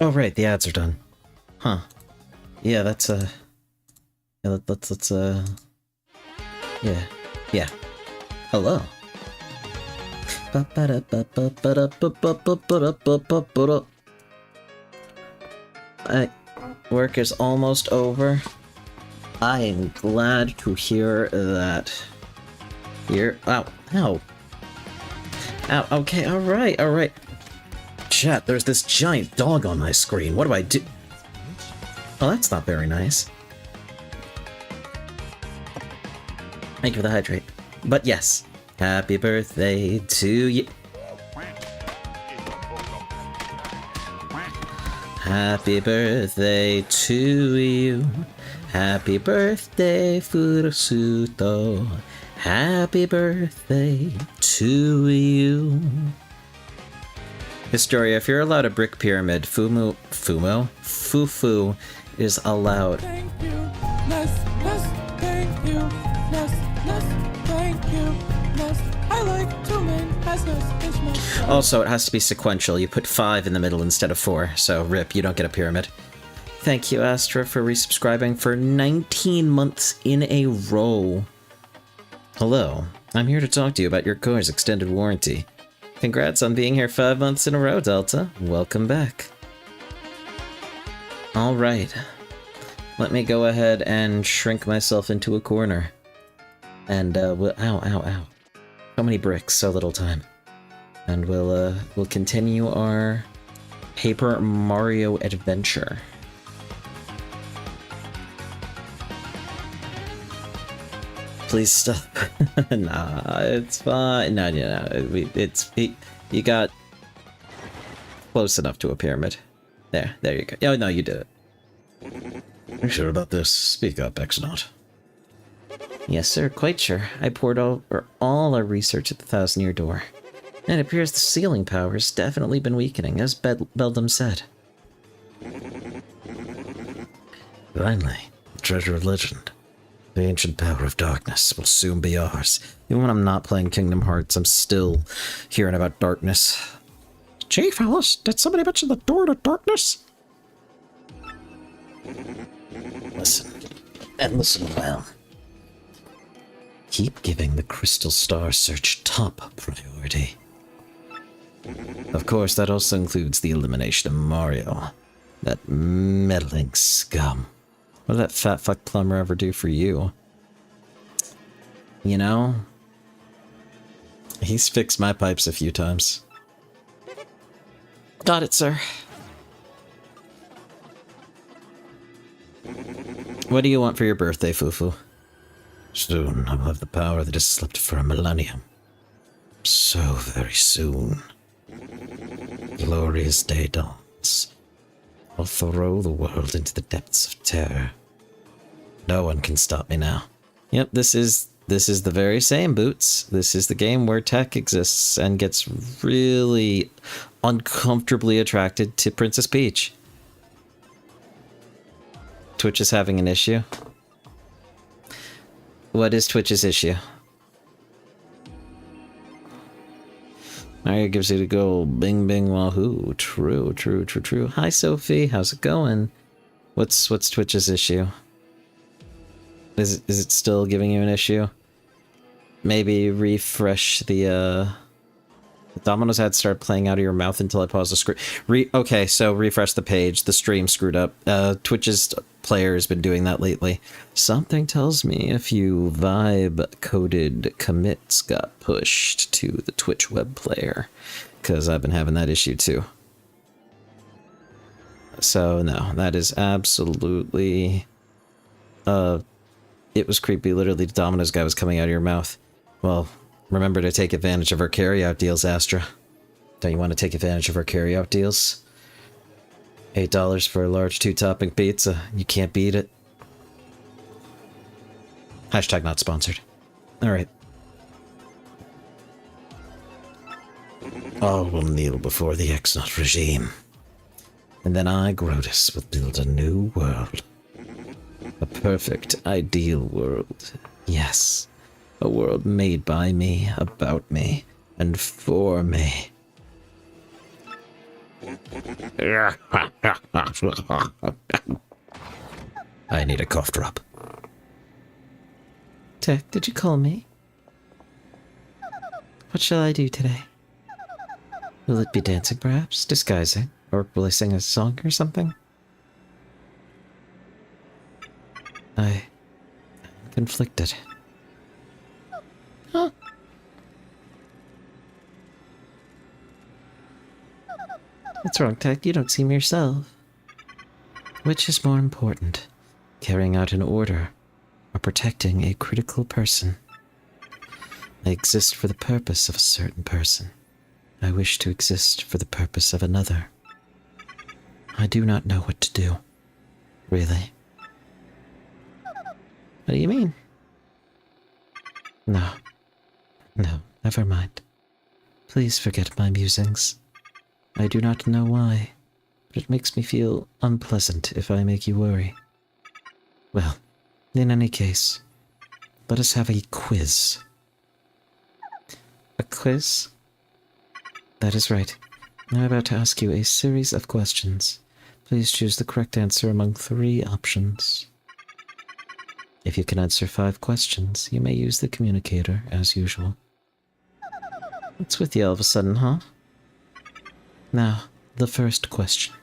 Oh, right, the ads are done. Huh. Yeah, that's, yeah, let's, yeah. Yeah. Hello. Work is almost over. I am glad to hear that. Here. Ow. Ow. Ow. Okay, alright. Chat, there's this giant dog on my screen. What do I do? Oh, that's not very nice. Thank you for the hydrate. But yes, happy birthday to you. Happy birthday to you. Happy birthday, Furusuto. Happy birthday to you. Historia, if you're allowed a brick pyramid, Fufu is allowed. Thank you, thank you, thank you, I like to make Also, it has to be sequential. You put 5 in the middle instead of 4, so rip, you don't get a pyramid. Thank you, Astra, for resubscribing for 19 months in a row. Hello, I'm here to talk to you about your car's extended warranty. Congrats on being here 5 months in a row, Delta. Welcome back. Alright. Let me go ahead and shrink myself into a corner. And, ow. So many bricks, so little time. And we'll continue our Paper Mario adventure. Please stop. Nah, it's fine. No. You got close enough to a pyramid. There you go. Oh, no, you did it. You sure about this? Speak up, Exonaut. Yes, sir, quite sure. I poured over all our research at the Thousand-Year Door. And it appears the sealing power has definitely been weakening, as Beldam said. Finally, the treasure of legend. The ancient power of darkness will soon be ours. Even when I'm not playing Kingdom Hearts, I'm still hearing about darkness. Gee, fellas, did somebody mention the door to darkness? Listen, and listen well. Keep giving the Crystal Star search top priority. Of course, that also includes the elimination of Mario. That meddling scum. What did that fat fuck plumber ever do for you? You know? He's fixed my pipes a few times. Got it, sir. What do you want for your birthday, Fufu? Soon I will have the power that has slept for a millennium. So very soon. Glorious day dawns. I'll throw the world into the depths of terror. No one can stop me now. Yep, this is the very same, Boots. This is the game where tech exists and gets really uncomfortably attracted to Princess Peach. Twitch is having an issue. What is Twitch's issue? Mario gives you the gold. Bing, bing, wahoo. True. Hi, Sophie. How's it going? What's Twitch's issue? Is it still giving you an issue? Maybe refresh the Domino's ad started playing out of your mouth until I paused the screen. Okay, so refresh the page. The stream screwed up. Twitch's player has been doing that lately. Something tells me a few vibe-coded commits got pushed to the Twitch web player, because I've been having that issue too. So no, that is absolutely... it was creepy. Literally, the Domino's guy was coming out of your mouth. Well, remember to take advantage of our carryout deals, Astra. Don't you want to take advantage of our carryout deals? $8 for a large 2-topping pizza. You can't beat it. Hashtag not sponsored. Alright. All will kneel before the Exnot regime. And then I, Grotus, will build a new world. A perfect, ideal world. Yes. A world made by me, about me, and for me. I need a cough drop. Tech, did you call me? What shall I do today? Will it be dancing, perhaps? Disguising? Or will I sing a song or something? I'm conflicted. Huh? What's wrong, Tech? You don't seem yourself. Which is more important, carrying out an order or protecting a critical person? I exist for the purpose of a certain person. I wish to exist for the purpose of another. I do not know what to do. Really? What do you mean? No. No, never mind. Please forget my musings. I do not know why, but it makes me feel unpleasant if I make you worry. Well, in any case, let us have a quiz. A quiz? That is right. I'm about to ask you a series of questions. Please choose the correct answer among 3 options. If you can answer 5 questions, you may use the communicator, as usual. What's with you all of a sudden, huh? Now, the first question.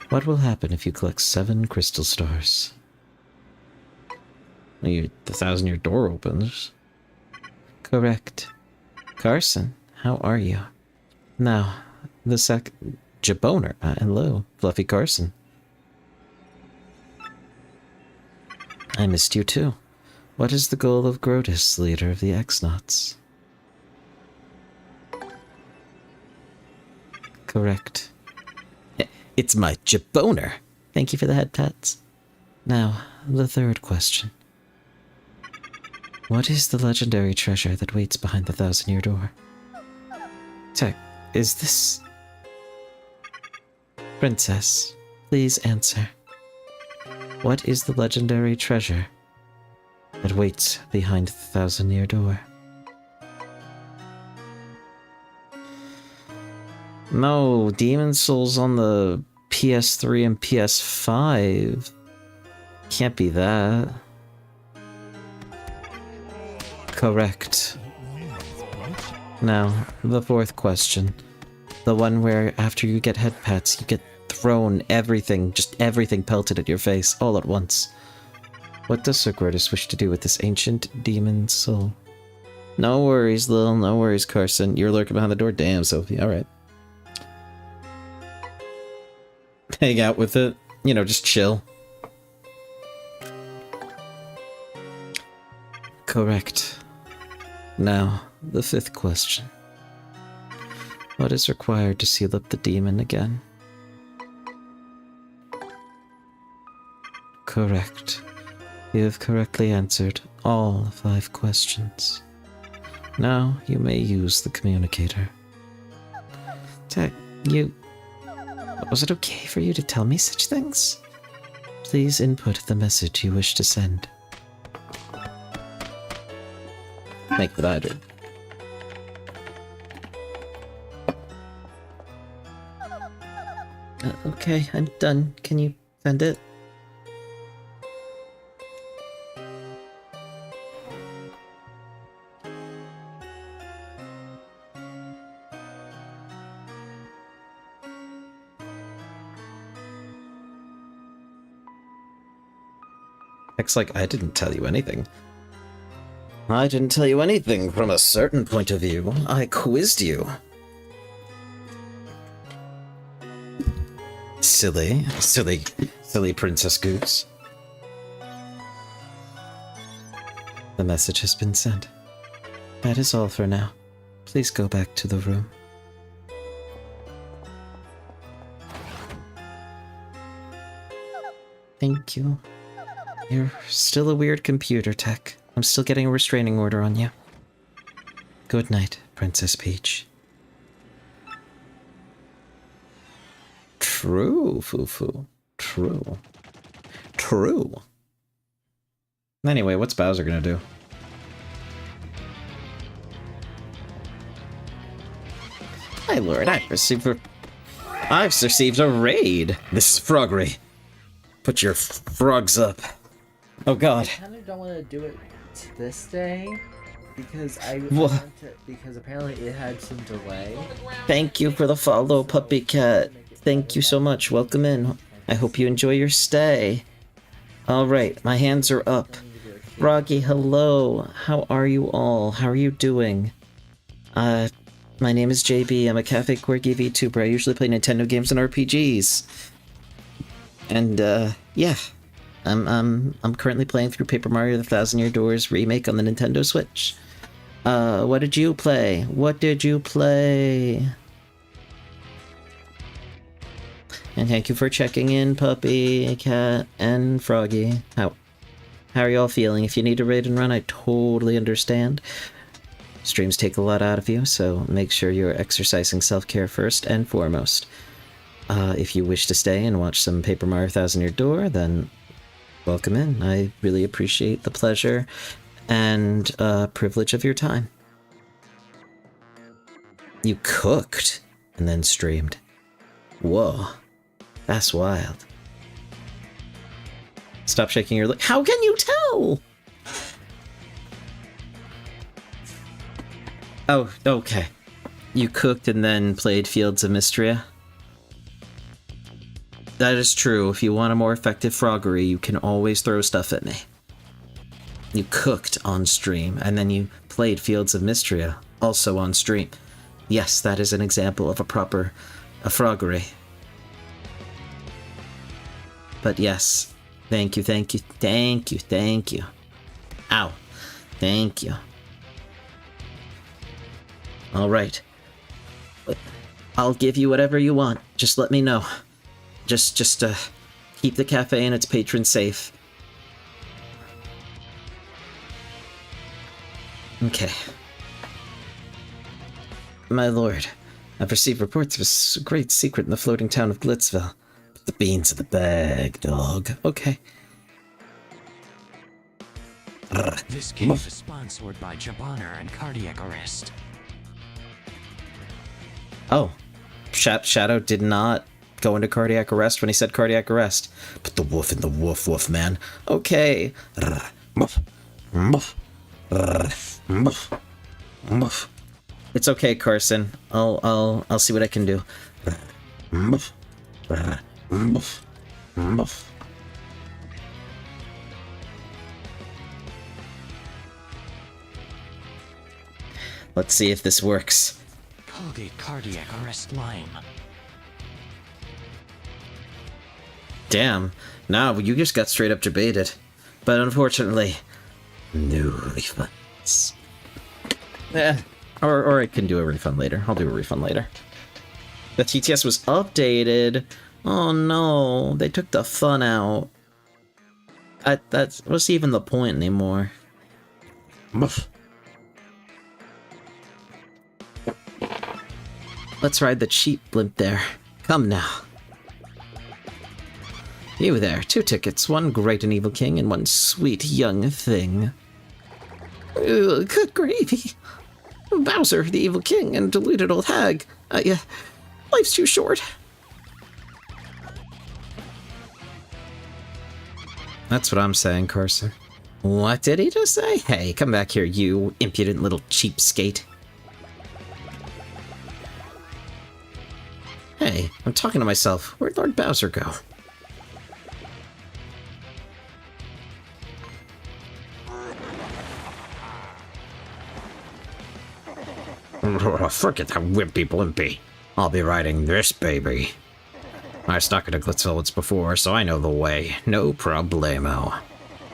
What will happen if you collect 7 crystal stars? The 1,000-year door opens. Correct. Carson, how are you? Now, the Jaboner, hello, Fluffy Carson. I missed you too. What is the goal of Grotus, leader of the X-Nauts? Correct. It's my Jaboner. Thank you for the head pats. Now, the third question. What is the legendary treasure that waits behind the 1,000-year door? Tech, is this... Princess, please answer. What is the legendary treasure that waits behind the 1,000-year door? No, Demon Souls on the PS3 and PS5. Can't be that. Correct. Now, the fourth question. The one where after you get head pats, you get thrown everything, just everything pelted at your face, all at once. What does Sir Grotus wish to do with this ancient demon soul? No worries, Lil, no worries, Carson. You're lurking behind the door? Damn, Sophie, alright. Hang out with it. You know, just chill. Correct. Now, the fifth question. What is required to seal up the demon again? Correct. You have correctly answered all 5 questions. Now you may use the communicator. Tech, was it okay for you to tell me such things? Please input the message you wish to send. Make the hydrant. Okay, I'm done. Can you send it? It's like, I didn't tell you anything. I didn't tell you anything from a certain point of view. I quizzed you. Silly Princess Goose. The message has been sent. That is all for now. Please go back to the room. Thank you. You're still a weird computer, Tech. I'm still getting a restraining order on you. Good night, Princess Peach. True, Fufu. True. True. Anyway, what's Bowser gonna do? My lord, I've received a raid. This is froggery. Put your frogs up. Oh god. I kind of don't want to do it this day because because apparently it had some delay. Thank you for the follow, puppy cat. Thank you so much. Welcome in. I hope you enjoy your stay. Alright, my hands are up. Froggy, hello. How are you all? How are you doing? My name is JB. I'm a cafe quirky VTuber. I usually play Nintendo games and RPGs. And, yeah. I'm currently playing through Paper Mario: The Thousand Year Doors remake on the Nintendo Switch. What did you play? What did you play? And thank you for checking in, Puppy, Cat, and Froggy. How are y'all feeling? If you need a raid and run, I totally understand. Streams take a lot out of you, so make sure you're exercising self-care first and foremost. If you wish to stay and watch some Paper Mario: Thousand Year Door, then welcome in. I really appreciate the pleasure and privilege of your time. You cooked and then streamed. Whoa, that's wild. Stop shaking your leg. How can you tell? Oh, okay. You cooked and then played Fields of Mystria? That is true. If you want a more effective froggery, you can always throw stuff at me. You cooked on stream, and then you played Fields of Mystria, also on stream. Yes, that is an example of a froggery. But yes, thank you. Ow. Thank you. Alright. I'll give you whatever you want. Just let me know. Just keep the cafe and its patrons safe. Okay. My lord, I've received reports of a great secret in the floating town of Glitzville. Put the beans in the bag, dog. Okay. This cave is sponsored by Jabonner and Cardiac Arrest. Oh. Shadow did not go into cardiac arrest when he said cardiac arrest. Put the wolf in the woof, man. Okay. It's okay, Carson. I'll see what I can do. Let's see if this works. Colgate Cardiac Arrest Lime. Damn. Now you just got straight up debated. But unfortunately, no refunds. Or I can do a refund later. I'll do a refund later. The TTS was updated. Oh no, they took the fun out. That wasn't even the point anymore. Let's ride the cheap blimp there. Come now. You there, 2 tickets, 1 great and evil king and 1 sweet young thing. Good gravy. Bowser, the evil king, and deluded old hag. Life's too short. That's what I'm saying, Carson. What did he just say? Hey, come back here, you impudent little cheapskate. Hey, I'm talking to myself. Where'd Lord Bowser go? Forget that wimpy blimpy. I'll be riding this baby. I stuck it at Glitzville once before, so I know the way. No problemo.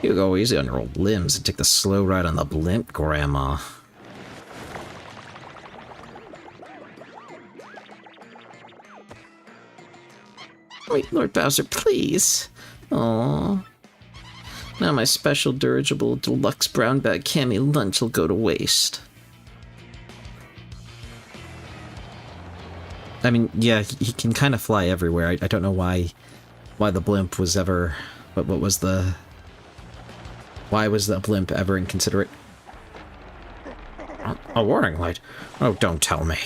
You go easy on your old limbs and take the slow ride on the blimp, Grandma. Wait, Lord Bowser, please. Aww. Now my special dirigible deluxe brown bag cami lunch will go to waste. I mean, yeah, he can kind of fly everywhere. I don't know why the blimp was ever... What was the... Why was the blimp ever inconsiderate? A warning light? Oh, don't tell me.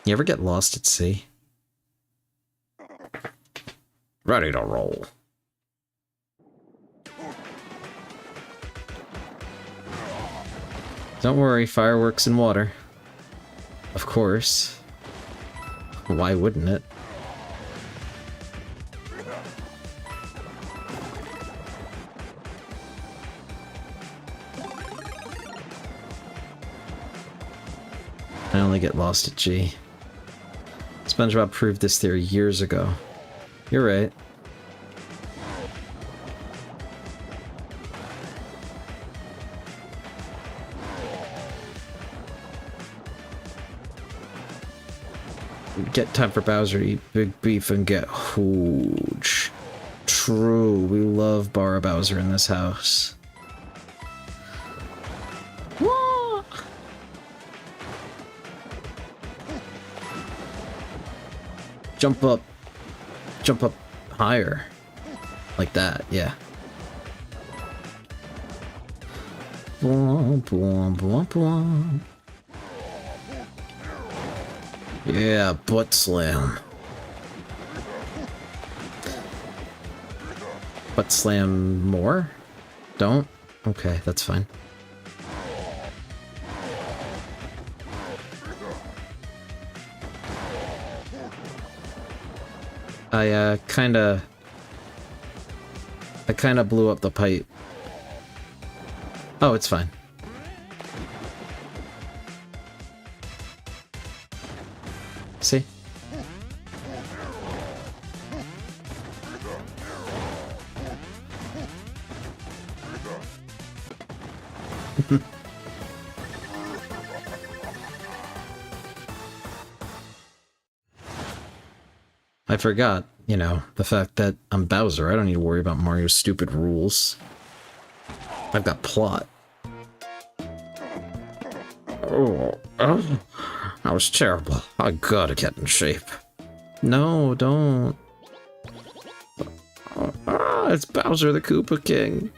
You ever get lost at sea? Ready to roll. Don't worry, fireworks in water. Of course. Why wouldn't it? I only get lost at G. SpongeBob proved this theory years ago. You're right. Get time for Bowser to eat big beef and get huge. True, we love Bar Bowser in this house. Wah! Jump up higher. Like that, yeah. Boom, boom, boom, boom. Yeah, butt slam. Butt slam more? Don't? Okay, that's fine. I kinda blew up the pipe. Oh, it's fine. See? I forgot, you know, the fact that I'm Bowser. I don't need to worry about Mario's stupid rules. I've got plot. Oh, that was terrible. I gotta get in shape. No, don't. It's Bowser the Koopa King.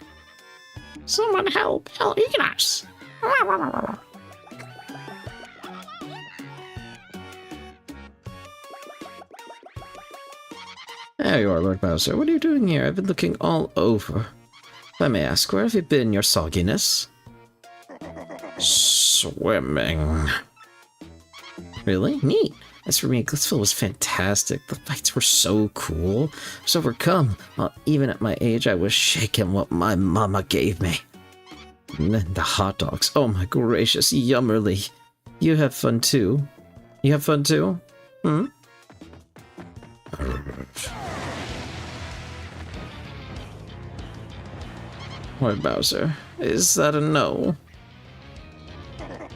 Someone help! He'll eat us! There you are, Lord Bowser. What are you doing here? I've been looking all over. If I may ask, where have you been, your sogginess? Swimming. Really? Neat. As for me, Glissville was fantastic. The fights were so cool. I was overcome. Even at my age, I was shaking what my mama gave me. And then the hot dogs. Oh my gracious, yummerly. You have fun too. You have fun too? Hmm? Lord Bowser, is that a no?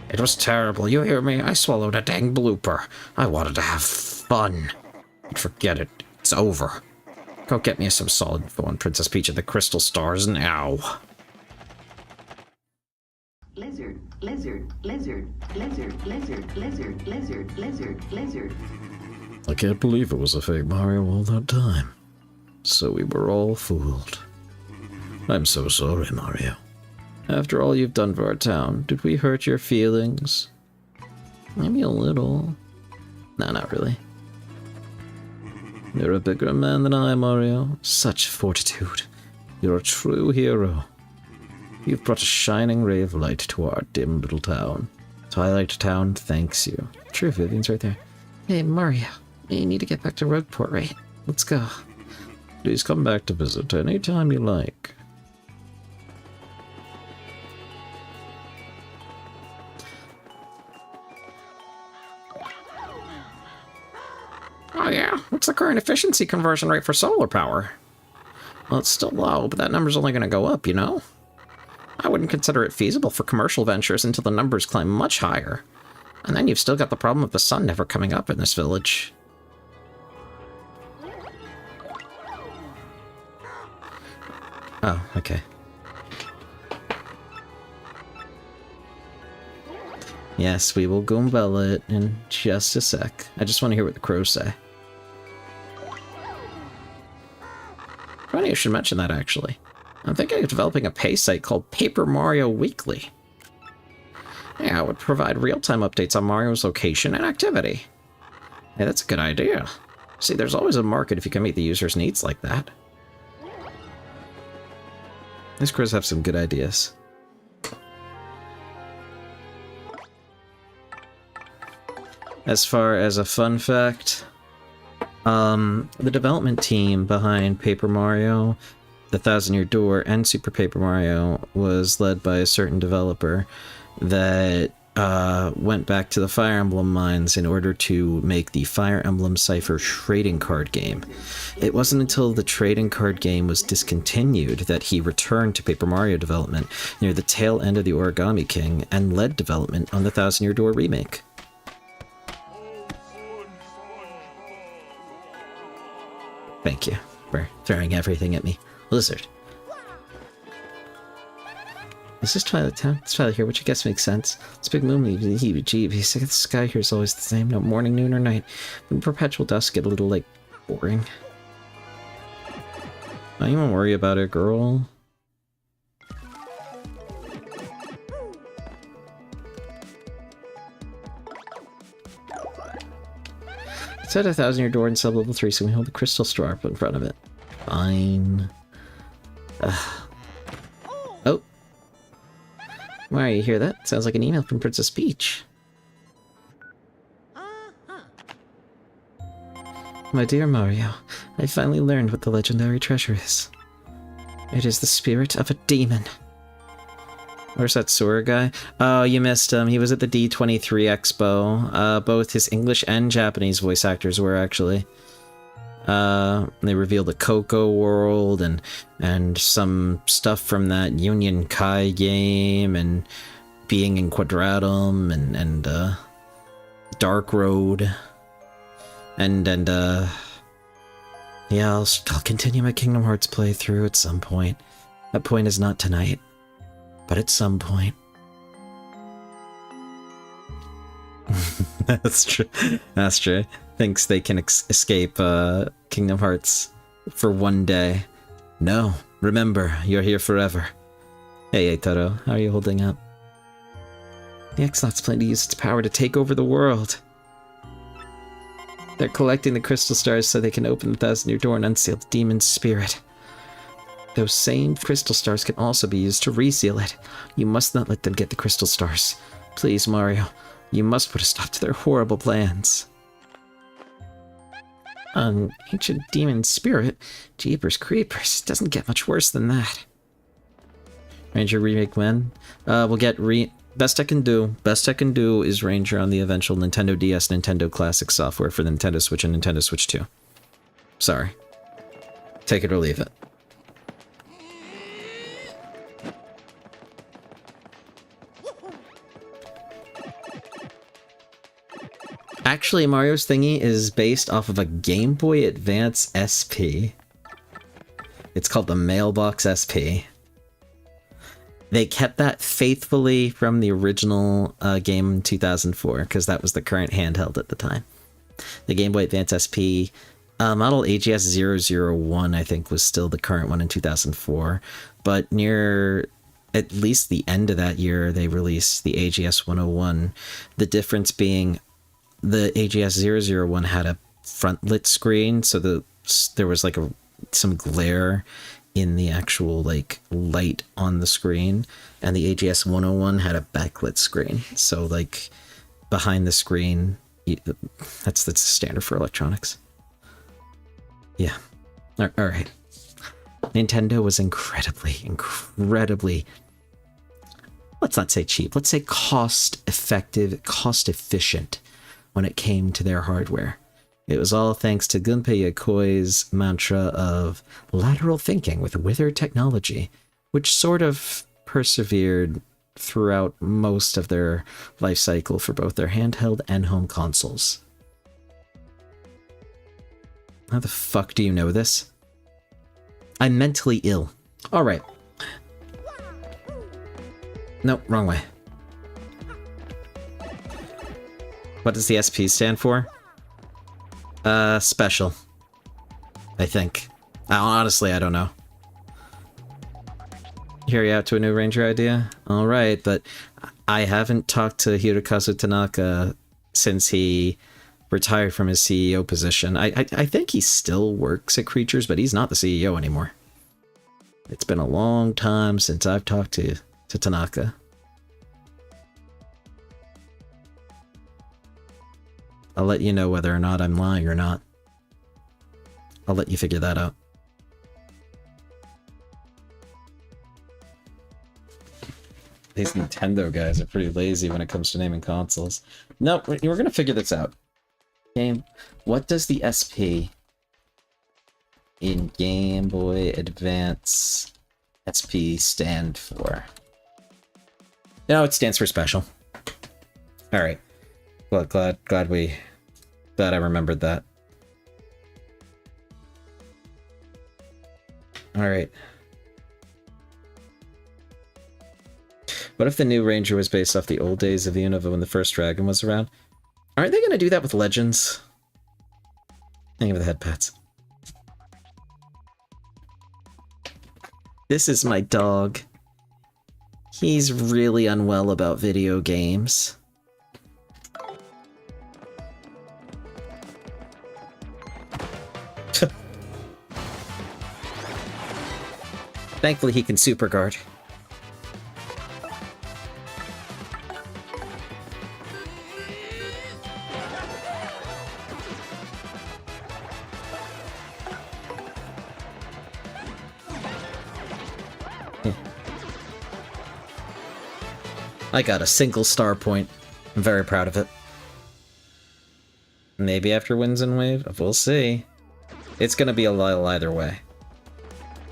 It was terrible, you hear me? I swallowed a dang blooper. I wanted to have fun. But forget it, it's over. Go get me some solid info on Princess Peach and the Crystal Stars now. Lizard, lizard, lizard, lizard, lizard, lizard, lizard, lizard, lizard. I can't believe it was a fake Mario all that time. So we were all fooled. I'm so sorry, Mario. After all you've done for our town, did we hurt your feelings? Maybe a little. No, not really. You're a bigger man than I, Mario. Such fortitude. You're a true hero. You've brought a shining ray of light to our dim little town. Twilight Town thanks you. True, Vivian's right there. Hey, Mario. You need to get back to Rogueport, right? Let's go. Please come back to visit anytime you like. Oh yeah, what's the current efficiency conversion rate for solar power? Well, it's still low, but that number's only going to go up, you know? I wouldn't consider it feasible for commercial ventures until the numbers climb much higher. And then you've still got the problem of the sun never coming up in this village. Oh, okay. Yes, we will Goombella it in just a sec. I just want to hear what the crows say. Funny you should mention that, actually. I'm thinking of developing a pay site called Paper Mario Weekly. Yeah, it would provide real-time updates on Mario's location and activity. Hey, that's a good idea. See, there's always a market if you can meet the user's needs like that. These crews have some good ideas. As far as a fun fact, the development team behind Paper Mario, The Thousand Year Door, and Super Paper Mario was led by a certain developer that went back to the Fire Emblem mines in order to make the Fire Emblem Cypher trading card game. It wasn't until the trading card game was discontinued that he returned to Paper Mario development near the tail end of the Origami King and led development on the Thousand Year Door remake. Thank you for throwing everything at me, Lizard. Is this Twilight Town? It's Twilight here, which I guess makes sense. It's big moon, heebie-jeebies. The sky here is always the same, no morning, noon, or night. When perpetual dusk get a little, like, boring. Don't even worry about it, girl. It's at a 1,000-year door in sub-level 3, so we hold the crystal star up in front of it. Fine. Oh. Why, you hear that? Sounds like an email from Princess Peach. My dear Mario, I finally learned what the legendary treasure is. It is the spirit of a demon. Where's that Sora guy? Oh, you missed him. He was at the D23 Expo. Both his English and Japanese voice actors were, actually. They revealed the Coco world and some stuff from that Union Kai game and being in Quadratum and Dark Road. Yeah, I'll continue my Kingdom Hearts playthrough at some point. That point is not tonight, but at some point. That's true. That's true. Thinks they can escape Kingdom Hearts for one day. No, remember, you're here forever. Hey, Taro, how are you holding up? The X-Lots plan to use its power to take over the world. They're collecting the crystal stars so they can open the 1,000-year door and unseal the demon's spirit. Those same crystal stars can also be used to reseal it. You must not let them get the crystal stars. Please, Mario, you must put a stop to their horrible plans. An ancient demon spirit? Jeepers creepers, it doesn't get much worse than that. Ranger remake when? We'll get Best I can do is Ranger on the eventual Nintendo DS Nintendo Classic software for the Nintendo Switch and Nintendo Switch 2. Sorry. Take it or leave it. Actually, Mario's thingy is based off of a Game Boy Advance SP. It's called the Mailbox SP. They kept that faithfully from the original game in 2004, because that was the current handheld at the time. The Game Boy Advance SP model AGS-001, I think, was still the current one in 2004. But near at least the end of that year, they released the AGS-101. The difference being the AGS-001 had a front-lit screen, so there was like some glare in the actual like light on the screen, and the AGS 101 had a backlit screen, so like behind the screen, that's standard for electronics. Yeah. All right. Nintendo was incredibly, let's not say cheap, let's say cost efficient when it came to their hardware. It was all thanks to Gunpei Yokoi's mantra of lateral thinking with withered technology, which sort of persevered throughout most of their life cycle for both their handheld and home consoles. How the fuck do you know this? I'm mentally ill. Alright. Nope, wrong way. What does the SP stand for? Special. I think. Honestly, I don't know. hear you out to a new Ranger idea? Alright, but I haven't talked to Hirokazu Tanaka since he retired from his CEO position. I think he still works at Creatures, but he's not the CEO anymore. It's been a long time since I've talked to Tanaka. I'll let you know whether or not I'm lying or not. I'll let you figure that out. These Nintendo guys are pretty lazy when it comes to naming consoles. No, we're gonna figure this out. Game, what does the SP in Game Boy Advance SP stand for? No, it stands for special. All right. Well, glad I remembered that. All right. What if the new Ranger was based off the old days of Unova when the first Dragon was around? Aren't they going to do that with Legends? Think of the head pats. This is my dog. He's really unwell about video games. Thankfully, he can super guard. I got a single star point. I'm very proud of it. Maybe after Winds and Wave? We'll see. It's gonna be a little either way.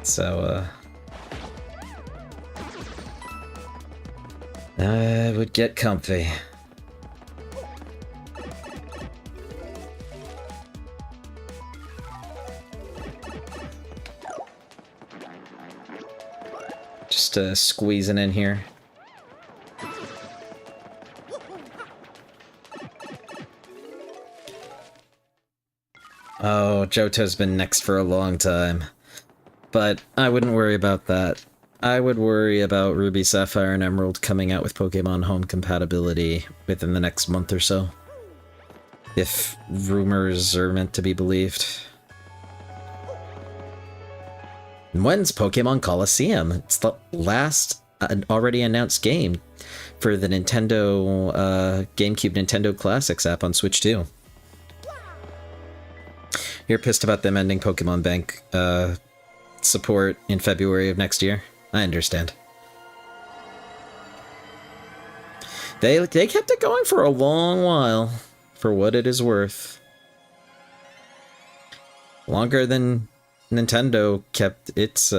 So, I would get comfy. Just squeezing in here. Oh, Johto's been next for a long time. But I wouldn't worry about that. I would worry about Ruby, Sapphire, and Emerald coming out with Pokemon Home compatibility within the next month or so. If rumors are meant to be believed. And when's Pokemon Coliseum? It's the last already announced game for the Nintendo GameCube Nintendo Classics app on Switch 2. You're pissed about them ending Pokemon Bank support in February of next year? I understand. They kept it going for a long while, for what it is worth. Longer than Nintendo kept its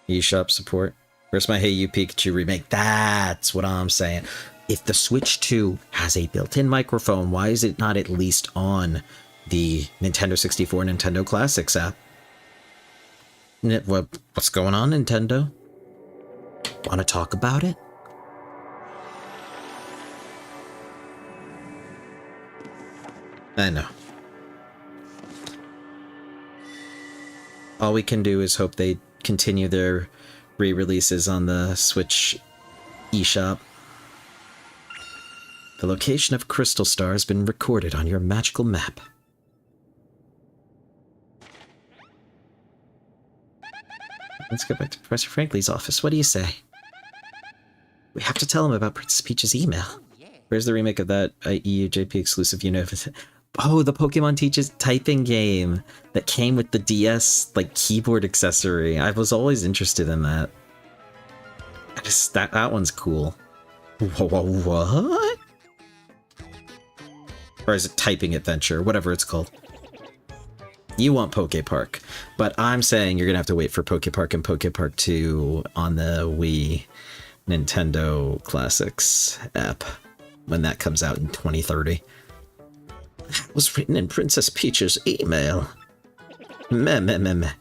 eShop support. Where's my Hey You Pikachu remake? That's what I'm saying. If the Switch 2 has a built-in microphone, why is it not at least on the Nintendo 64 Nintendo Classics app? What's going on, Nintendo? Want to talk about it? I know. All we can do is hope they continue their re-releases on the Switch eShop. The location of Crystal Star has been recorded on your magical map. Let's go back to Professor Franklin's office. What do you say? We have to tell him about Princess Peach's email. Where's the remake of that EUJP exclusive, you know? Oh, the Pokemon Teaches typing game that came with the DS, like, keyboard accessory. I was always interested in that. That one's cool. What? Or is it Typing Adventure? Whatever it's called. You want Poke Park, but I'm saying you're gonna have to wait for Poke Park and Poke Park 2 on the Wii Nintendo Classics app when that comes out in 2030. That was written in Princess Peach's email. Meh, meh, meh, meh.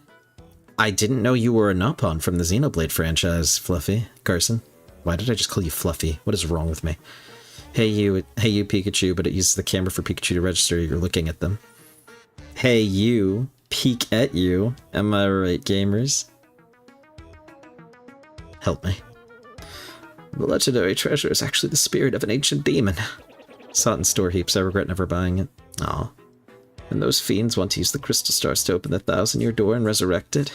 I didn't know you were a Nopon from the Xenoblade franchise, Fluffy. Carson, why did I just call you Fluffy? What is wrong with me? Hey you Pikachu, but it uses the camera for Pikachu to register you're looking at them. Hey you, peek at you. Am I right, gamers? help me. The legendary treasure is actually the spirit of an ancient demon. Saw it in store heaps, I regret never buying it. Aw. And those fiends want to use the crystal stars to open the 1,000-year door and resurrect it.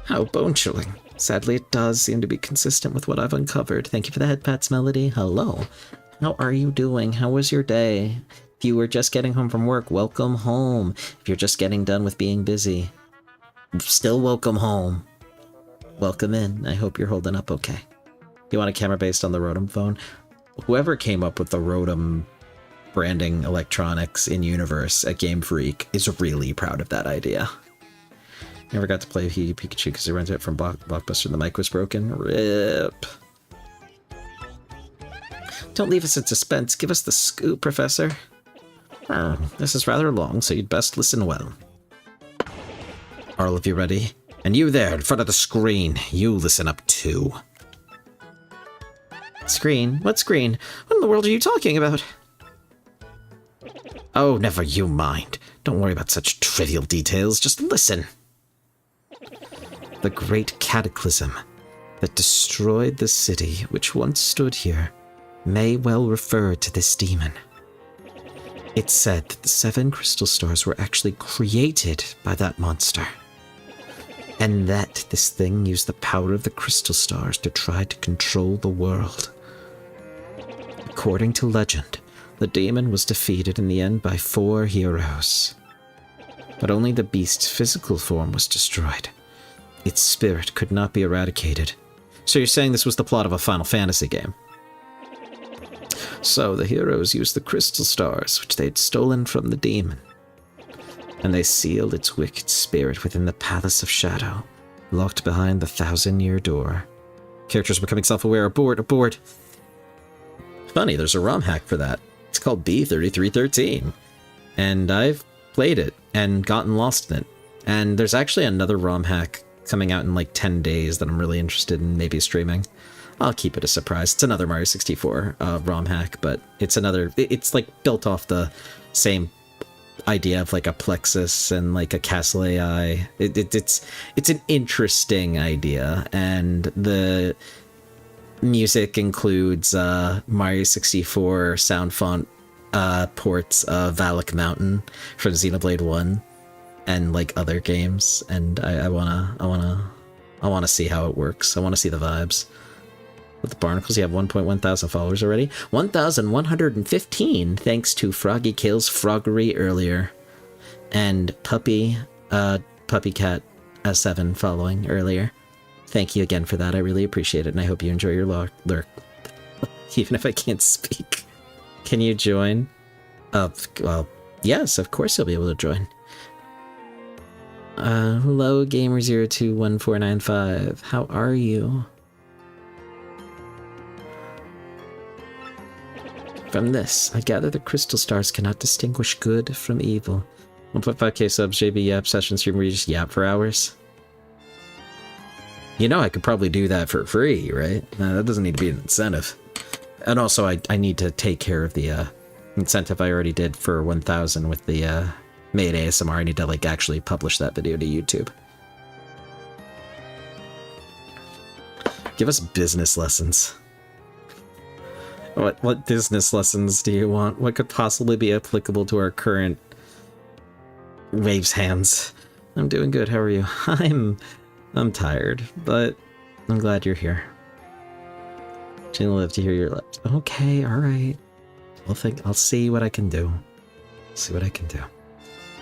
How bone-chilling. Sadly, it does seem to be consistent with what I've uncovered. Thank you for the head pats, Melody. Hello. How are you doing? How was your day? If you were just getting home from work, welcome home. If you're just getting done with being busy, still welcome home. Welcome in. I hope you're holding up okay. You want a camera based on the Rotom phone? Whoever came up with the Rotom branding electronics in universe at Game Freak is really proud of that idea. Never got to play Pikachu because he rented it from Blockbuster and the mic was broken. RIP. Don't leave us in suspense. Give us the scoop, Professor. This is rather long, so you'd best listen well. Are all of you ready? And you there, in front of the screen, you listen up too. Screen? What screen? What in the world are you talking about? Oh, never you mind. Don't worry about such trivial details, just listen. The great cataclysm that destroyed the city which once stood here may well refer to this demon. It's said that the 7 crystal stars were actually created by that monster, and that this thing used the power of the crystal stars to try to control the world. According to legend, the demon was defeated in the end by 4 heroes. But only the beast's physical form was destroyed. Its spirit could not be eradicated. So you're saying this was the plot of a Final Fantasy game? So the heroes used the crystal stars, which they had stolen from the demon, and they sealed its wicked spirit within the Palace of Shadow, locked behind the 1,000-year door. Characters becoming self-aware. Abort. Funny, there's a ROM hack for that. It's called B3313. And I've played it and gotten lost in it. And there's actually another ROM hack coming out in like 10 days that I'm really interested in maybe streaming. I'll keep it a surprise. It's another Mario 64 ROM hack, but it's like built off the same idea of like a Plexus and like a Castle AI. It's an interesting idea, and the music includes Mario 64 sound font ports of Valak Mountain from Xenoblade 1 and like other games, and I wanna see how it works. I wanna see the vibes. With the Barnacles, you have 1.1 thousand followers already. 1,115 thanks to Froggy Kills Froggery earlier. And Puppy Cat 7 following earlier. Thank you again for that. I really appreciate it, and I hope you enjoy your lurk. Even if I can't speak. Can you join? Well, yes, of course you'll be able to join. Hello, Gamer021495. How are you? From this, I gather the crystal stars cannot distinguish good from evil. 1.5k subs, JB Yap session stream where you just yap for hours. You know I could probably do that for free, right? That doesn't need to be an incentive. And also, I need to take care of the incentive I already did for 1,000 with the Made ASMR. I need to like actually publish that video to YouTube. Give us business lessons. What business lessons do you want? What could possibly be applicable to our current Waves hands? I'm doing good. How are you? I'm tired, but I'm glad you're here. Gonna live to hear your lips. Okay, all right. I'll see what I can do. See what I can do.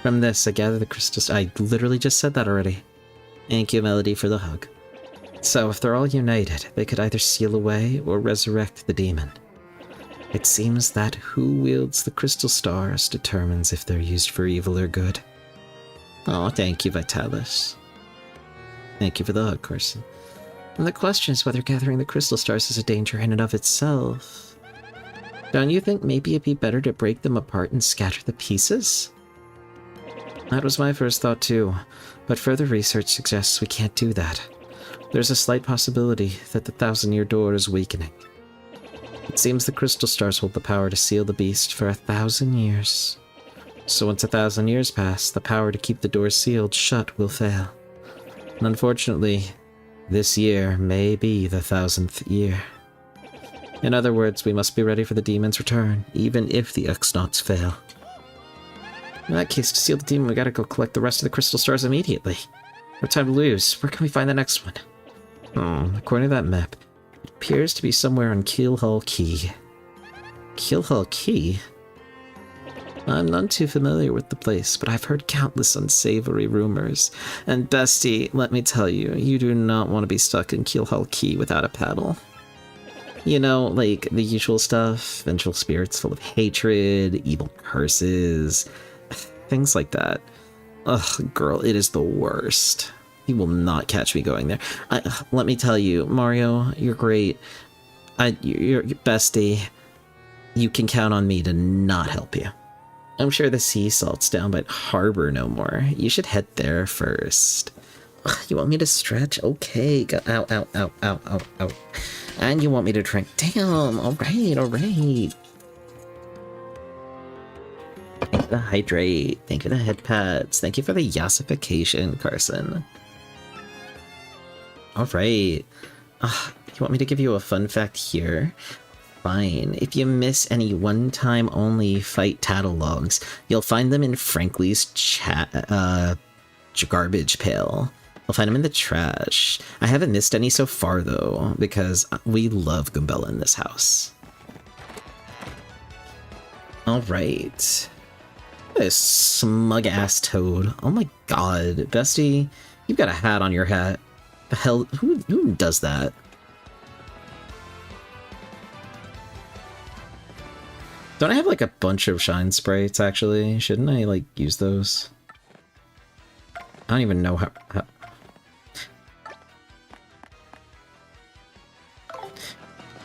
From this, I gather the crystals. I literally just said that already. Thank you, Melody, for the hug. So, if they're all united, they could either seal away or resurrect the demon. It seems that who wields the crystal stars determines if they're used for evil or good. Oh, thank you, Vitalis. Thank you for the hug, Carson. And the question is whether gathering the crystal stars is a danger in and of itself. Don't you think maybe it'd be better to break them apart and scatter the pieces? That was my first thought too, but further research suggests we can't do that. There's a slight possibility that the 1,000-year door is weakening. It seems the crystal stars hold the power to seal the beast for 1,000 years. So once 1,000 years pass, the power to keep the door sealed shut will fail. And unfortunately, This year may be the 1000th year. In other words, we must be ready for the demon's return, even if the X-Nauts fail. In that case, to seal the demon, we gotta go collect the rest of the crystal stars immediately. No time to lose. Where can we find the next one? According to that map, it appears to be somewhere on Keelhull Key. Keelhull Key? I'm none too familiar with the place, but I've heard countless unsavory rumors. And bestie, let me tell you, you do not want to be stuck in Keelhull Key without a paddle. You know, like the usual stuff, vengeful spirits full of hatred, evil curses, things like that. Ugh, girl, it is the worst. You will not catch me going there. Let me tell you, Mario, you're great. You're bestie. You can count on me to not help you. I'm sure the sea salt's down by Harbor no more. You should head there first. Ugh, you want me to stretch? Okay, go. Ow, ow, ow, ow, ow, ow. And you want me to drink? Damn, alright, alright. Thank you for the hydrate. Thank you for the head pads. Thank you for the yassification, Carson. Alright. You want me to give you a fun fact here? Fine. If you miss any one-time only fight tattle logs, you'll find them in Frankly's garbage pail. I'll find them in the trash. I haven't missed any so far, though, because we love Goombella in this house. Alright. This smug-ass toad. Oh my god, bestie. You've got a hat on your hat. The hell? Who does that? Don't I have, like, a bunch of shine sprites, actually? Shouldn't I, like, use those? I don't even know how...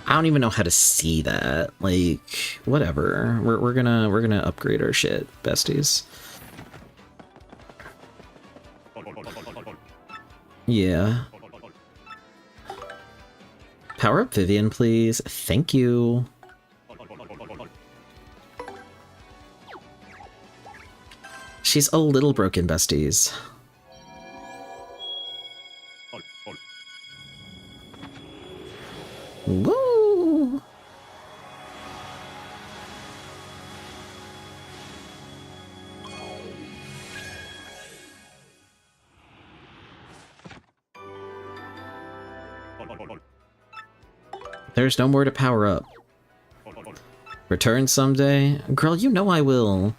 I don't even know how to see that. Like, whatever. We're gonna upgrade our shit, besties. Yeah. Power up Vivian, please. Thank you. She's a little broken, besties. Woo! There's no more to power up. Return someday? Girl, you know I will.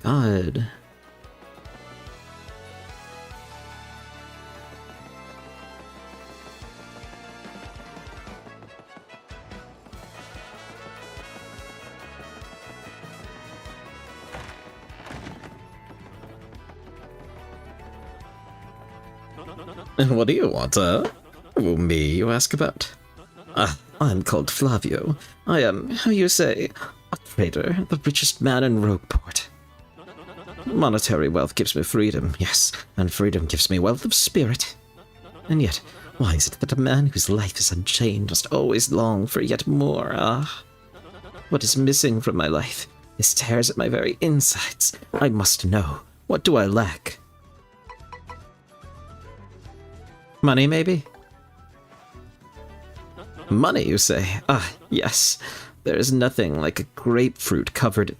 God. What do you want, Who, me, you ask about? I'm called Flavio. I am, how you say, a trader, the richest man in Rogueport. Monetary wealth gives me freedom, yes, and freedom gives me wealth of spirit. And yet, why is it that a man whose life is unchained must always long for yet more, What is missing from my life? This tears at my very insides. I must know. What do I lack? Money, maybe? Money, you say? Yes. There is nothing like a grapefruit covered...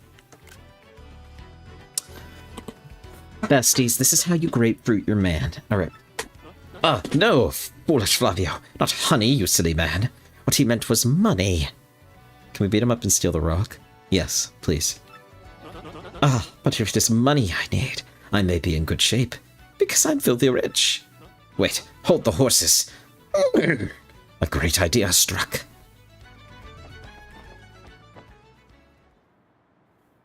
Besties, this is how you grapefruit your man. Alright. No, foolish Flavio. Not honey, you silly man. What he meant was money. Can we beat him up and steal the rock? Yes, please. But if it is money I need, I may be in good shape. Because I'm filthy rich. Wait, hold the horses. A great idea struck.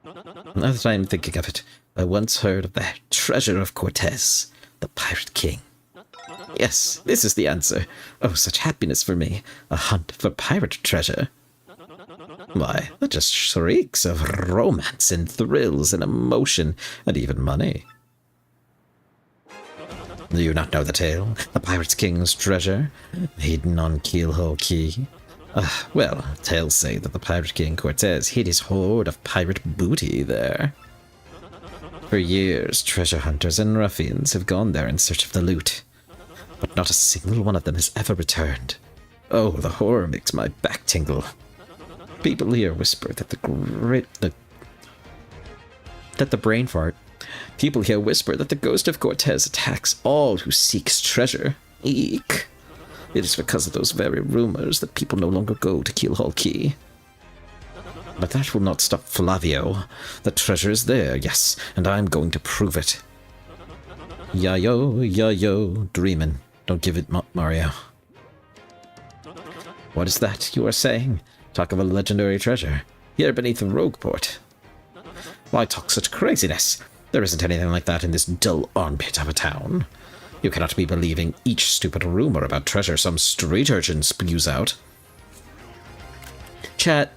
Now that I am thinking of it, I once heard of the treasure of Cortez, the Pirate King. Yes, this is the answer. Oh, such happiness for me. A hunt for pirate treasure. Why, that just shrieks of romance and thrills and emotion and even money. Do you not know the tale? The Pirate King's treasure, hidden on Keelhull Key? Well, tales say that the Pirate King Cortez hid his hoard of pirate booty there. For years, treasure hunters and ruffians have gone there in search of the loot. but not a single one of them has ever returned. Oh, the horror makes my back tingle. People here whisper that the brain fart. People here whisper that the ghost of Cortez attacks all who seeks treasure. Eek. It is because of those very rumors that people no longer go to Keelhaul Key. But that will not stop Flavio. The treasure is there, yes, and I'm going to prove it. Yayo, dreamin'. Don't give it, Mario. What is that you are saying? Talk of a legendary treasure. Here beneath the Rogueport. Why talk such craziness? There isn't anything like that in this dull armpit of a town. You cannot be believing each stupid rumor about treasure some street urchin spews out. Chat,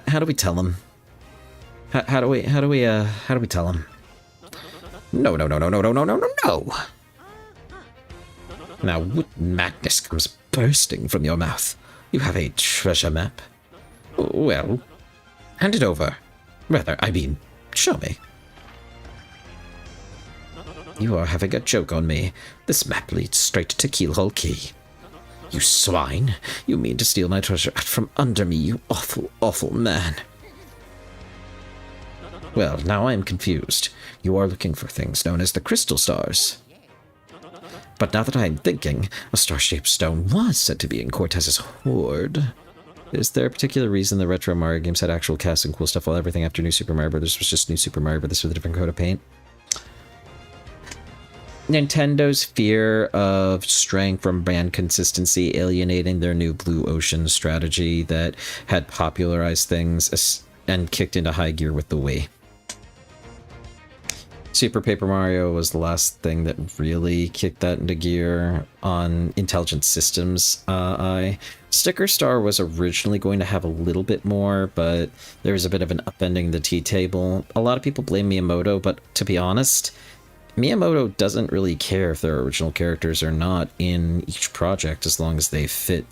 how do we tell him? How do we tell him? No. Now, what madness comes bursting from your mouth? You have a treasure map? Well, hand it over. Rather, I mean, show me. You are having a joke on me. This map leads straight to Keelhaul Key. You swine! You mean to steal my treasure out from under me, you awful, awful man. Well, now I am confused. You are looking for things known as the crystal stars. But now that I am thinking, a star-shaped stone was said to be in Cortez's hoard. Is there a particular reason the retro Mario games had actual casts and cool stuff while everything after New Super Mario Bros. Was just New Super Mario Bros. With a different coat of paint? Nintendo's fear of straying from brand consistency, alienating their new Blue Ocean strategy that had popularized things and kicked into high gear with the Wii. Super Paper Mario was the last thing that really kicked that into gear on Intelligent Systems. Sticker Star was originally going to have a little bit more, but there was a bit of an upending of the T-table. A lot of people blame Miyamoto, but to be honest, Miyamoto doesn't really care if their original characters are not in each project as long as they fit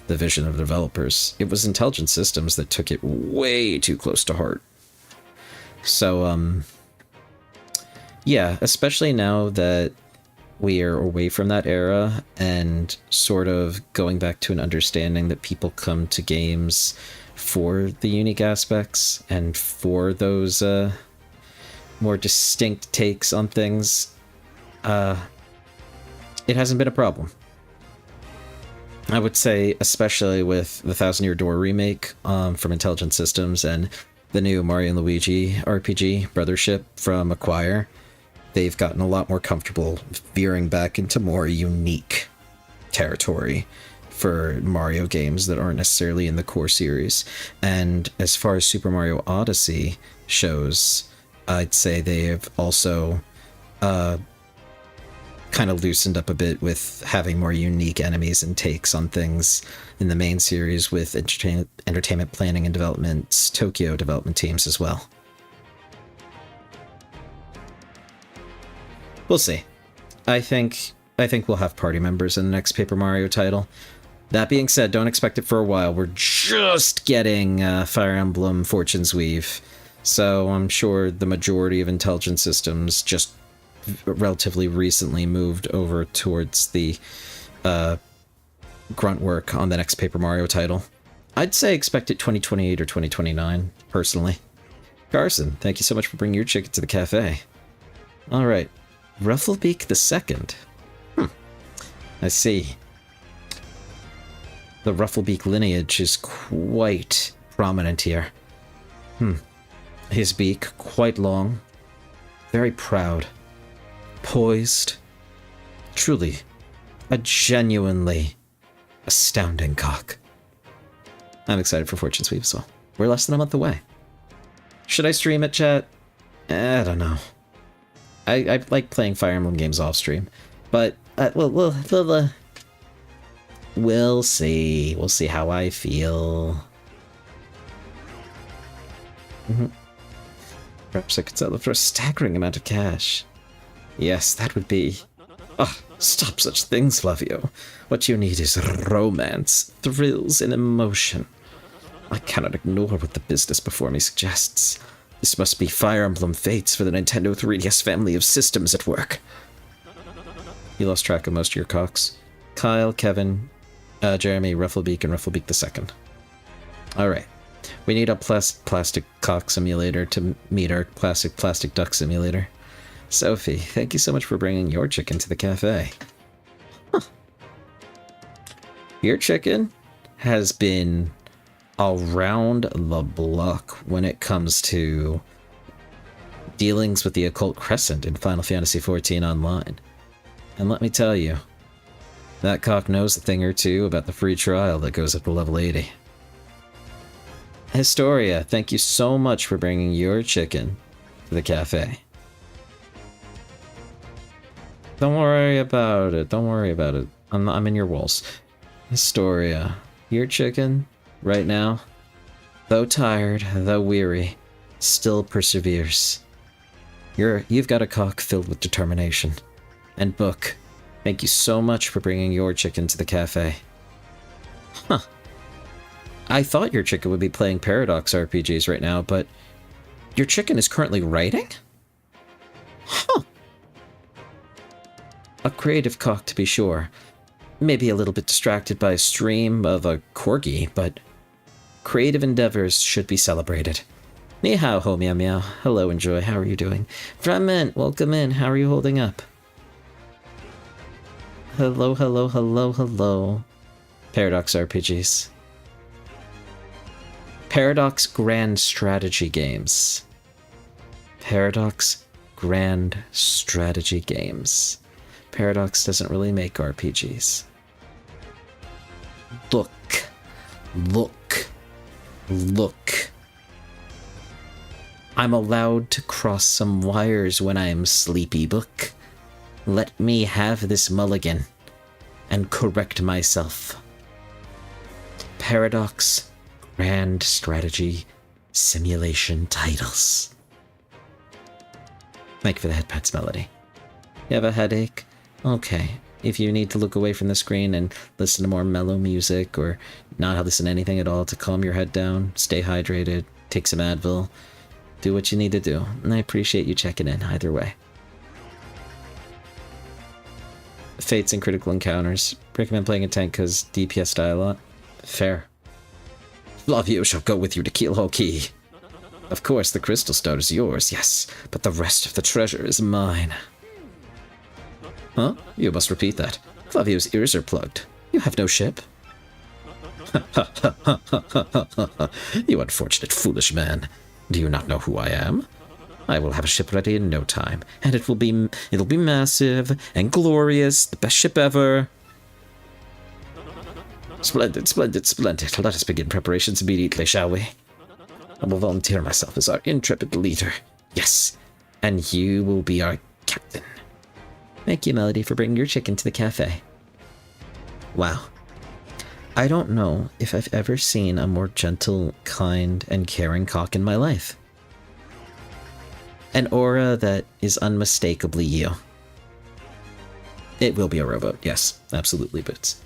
the vision of the developers. It was Intelligent Systems that took it way too close to heart. So, yeah, especially now that we are away from that era and sort of going back to an understanding that people come to games for the unique aspects and for those more distinct takes on things, it hasn't been a problem. I would say, especially with the Thousand Year Door remake from Intelligent Systems and the new Mario & Luigi RPG Brothership from Acquire, they've gotten a lot more comfortable veering back into more unique territory for Mario games that aren't necessarily in the core series. And as far as Super Mario Odyssey shows, I'd say they have also kind of loosened up a bit with having more unique enemies and takes on things in the main series with entertainment planning and development, Tokyo development teams as well. We'll see. I think we'll have party members in the next Paper Mario title. That being said, don't expect it for a while. We're just getting Fire Emblem Fortune's Weave, so I'm sure the majority of Intelligent Systems just relatively recently moved over towards the grunt work on the next Paper Mario title. I'd say expect it 2028 or 2029, personally. Carson, thank you so much for bringing your chicken to the cafe. Alright. Rufflebeak II. I see. The Rufflebeak lineage is quite prominent here. His beak, quite long, very proud, poised, truly a genuinely astounding cock. I'm excited for Fortune's Weave as well. We're less than a month away. Should I stream it, chat? I don't know. I like playing Fire Emblem games off stream, but we'll see. We'll see how I feel. Perhaps I could sell it for a staggering amount of cash. Yes, that would be... Oh, stop such things, Flavio. What you need is romance, thrills, and emotion. I cannot ignore what the business before me suggests. This must be Fire Emblem Fates for the Nintendo 3DS family of systems at work. You lost track of most of your cocks. Kyle, Kevin, Jeremy, Rufflebeak, and Rufflebeak the second. Alright. We need a plastic cock simulator to meet our classic plastic duck simulator. Sophie, thank you so much for bringing your chicken to the cafe. Huh. Your chicken has been around the block when it comes to dealings with the occult crescent in Final Fantasy XIV Online. And let me tell you, that cock knows a thing or two about the free trial that goes up to level 80. Historia, thank you so much for bringing your chicken to the cafe. Don't worry about it. Don't worry about it. I'm in your walls. Historia, your chicken, right now, though tired, though weary, still perseveres. You've got a cock filled with determination. And Book, thank you so much for bringing your chicken to the cafe. Huh. I thought your chicken would be playing Paradox RPGs right now, but your chicken is currently writing? Huh. A creative cock, to be sure. Maybe a little bit distracted by a stream of a corgi, but creative endeavors should be celebrated. Ni hao ho meow meow. Hello, Enjoy. How are you doing? Fragment, welcome in. How are you holding up? Hello, hello, hello, hello. Paradox RPGs. Paradox Grand Strategy Games. Paradox Grand Strategy Games. Paradox doesn't really make RPGs. Look. Look. Look. I'm allowed to cross some wires when I'm sleepy, Book. Let me have this mulligan and correct myself. Paradox Grand Strategy Simulation titles. Thank you for the headpats, Melody. You have a headache? Okay. If you need to look away from the screen and listen to more mellow music or not listen to anything at all to calm your head down, stay hydrated, take some Advil, do what you need to do. And I appreciate you checking in either way. Fates and Critical Encounters. Recommend playing a tank because DPS die a lot. Fair. Flavio shall go with you to Keelhawkey. Of course, the Crystal Stone is yours, yes, but the rest of the treasure is mine. Huh? You must repeat that. Flavio's ears are plugged. You have no ship? You unfortunate foolish man. Do you not know who I am? I will have a ship ready in no time, and it'll be massive and glorious, the best ship ever. Splendid, splendid, splendid. Let us begin preparations immediately, shall we? I will volunteer myself as our intrepid leader. Yes, and you will be our captain. Thank you, Melody, for bringing your chicken to the cafe. Wow. I don't know if I've ever seen a more gentle, kind, and caring cock in my life. An aura that is unmistakably you. It will be a rowboat, yes, absolutely, Boots.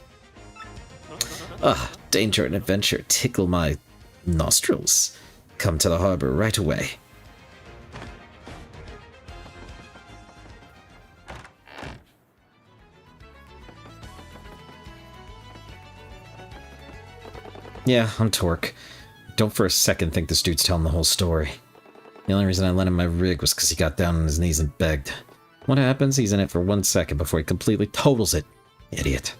Ah, danger and adventure tickle my nostrils. Come to the harbor right away. Yeah, I'm Torque. Don't for a second think this dude's telling the whole story. The only reason I lent him my rig was because he got down on his knees and begged. What happens? He's in it for 1 second before he completely totals it. Idiot.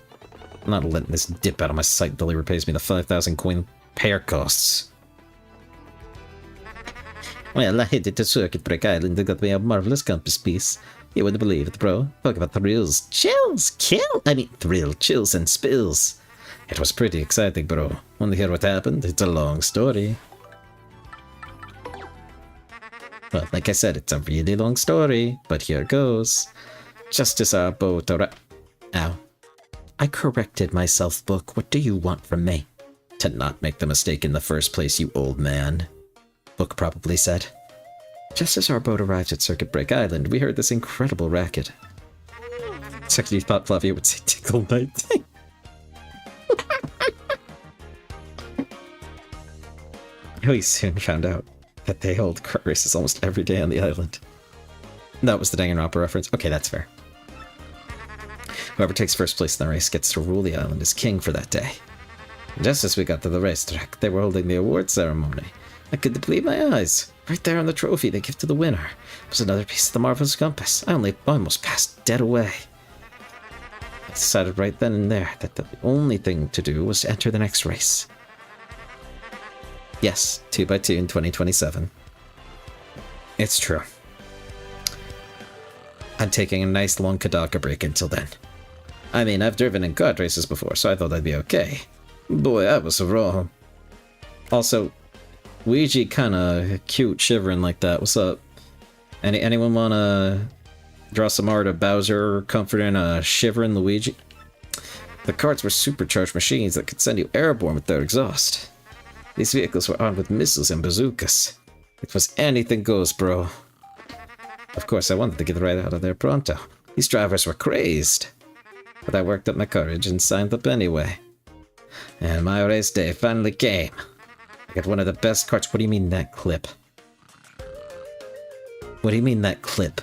I'm not letting this dip out of my sight until he repays me the 5,000 coin pair costs. Well, I headed to Circuit Break Island and got me a marvelous compass piece. You wouldn't believe it, bro. Talk about thrills, chills, chills and spills. It was pretty exciting, bro. Want to hear what happened? It's a long story. Well, like I said, it's a really long story, but here goes. Just as our boat Ow. I corrected myself, Book. What do you want from me? To not make the mistake in the first place, you old man. Book probably said. Just as our boat arrived at Circuit Break Island, we heard this incredible racket. Second, you thought Flavia would say tickle night. We soon found out that they hold kart races almost every day on the island. That was the Danganronpa reference. Okay, that's fair. Whoever takes first place in the race gets to rule the island as king for that day. Just as we got to the racetrack, they were holding the award ceremony. I couldn't believe my eyes. Right there on the trophy they give to the winner was another piece of the marvelous compass. I almost passed dead away. I decided right then and there that the only thing to do was to enter the next race. Yes, 2x2 in 2027. It's true. I'm taking a nice long Kadaka break until then. I mean, I've driven in kart races before, so I thought I'd be okay. Boy, I was wrong. Also, Luigi kinda cute shivering like that. What's up? Anyone wanna draw some art of Bowser comforting a shivering Luigi? The karts were supercharged machines that could send you airborne with their exhaust. These vehicles were armed with missiles and bazookas. It was anything goes, bro. Of course, I wanted to get right out of there pronto. These drivers were crazed. But I worked up my courage and signed up anyway. And my race day finally came. I got one of the best karts. What do you mean that clip? What do you mean that clip?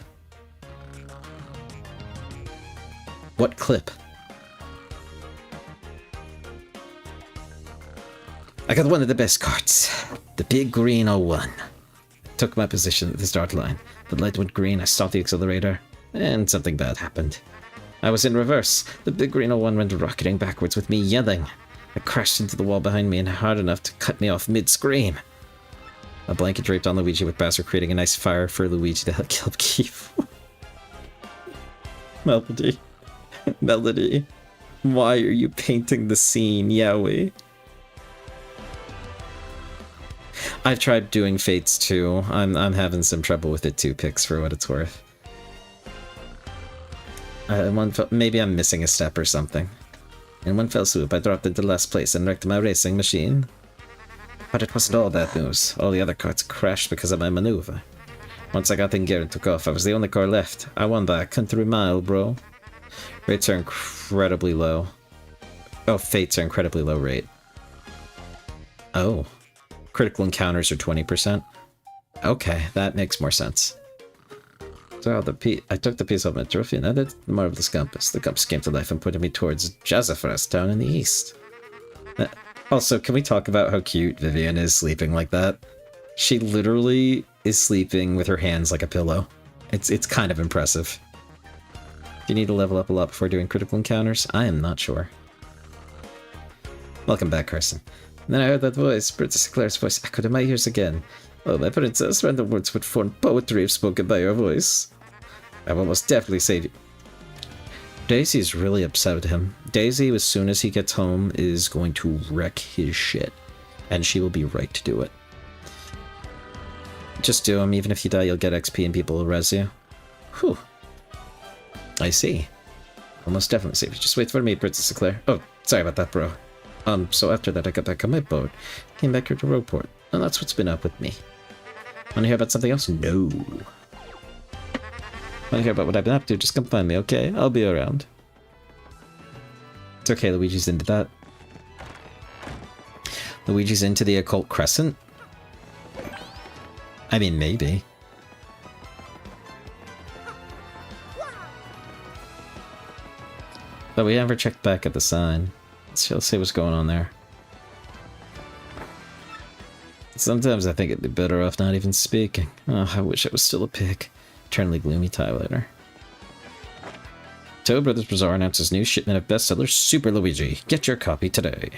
What clip? I got one of the best karts. The big green 01. I took my position at the start line. The light went green, I stopped the accelerator, and something bad happened. I was in reverse. The big green 01 went rocketing backwards with me yelling. I crashed into the wall behind me and hard enough to cut me off mid-scream. A blanket draped on Luigi with Bowser creating a nice fire for Luigi to help keep. Melody. Melody. Why are you painting the scene, Yowie? I've tried doing Fates too. I'm having some trouble with it too, Pix, for what it's worth. Maybe I'm missing a step or something. In one fell swoop, I dropped into last place and wrecked my racing machine. But it wasn't all bad news. All the other cars crashed because of my maneuver. Once I got in gear and took off, I was the only car left. I won by a country mile, bro. Rates are incredibly low. Oh, fates are incredibly low rate. Oh. Critical encounters are 20%. Okay, that makes more sense. So I took the piece of my trophy and added the marvelous compass. The compass came to life and pointed me towards Jazafras town in the east. Also, can we talk about how cute Vivian is sleeping like that? She literally is sleeping with her hands like a pillow. It's kind of impressive. Do you need to level up a lot before doing critical encounters? I am not sure. Welcome back, Carson. And then I heard that voice, Princess Claire's voice echoed in my ears again. Oh, my princess, random words would form poetry if spoken by your voice. I will most definitely save you. Daisy's really upset with him. Daisy, as soon as he gets home, is going to wreck his shit. And she will be right to do it. Just do him. Even if you die, you'll get XP and people will res you. Whew. I see. I'll most definitely save you. Just wait for me, Princess Claire. Oh, sorry about that, bro. So after that, I got back on my boat. Came back here to Rogueport. And that's what's been up with me. Wanna hear about something else? No. Wanna hear about what I've been up to? Just come find me, okay? I'll be around. It's okay, Luigi's into that. Luigi's into the occult crescent? I mean, maybe. But we never checked back at the sign. Let's see what's going on there. Sometimes I think it'd be better off not even speaking. Oh, I wish I was still a pig. Eternally gloomy Tyler. Toad Brothers Bazaar announces new shipment of bestseller Super Luigi. Get your copy today.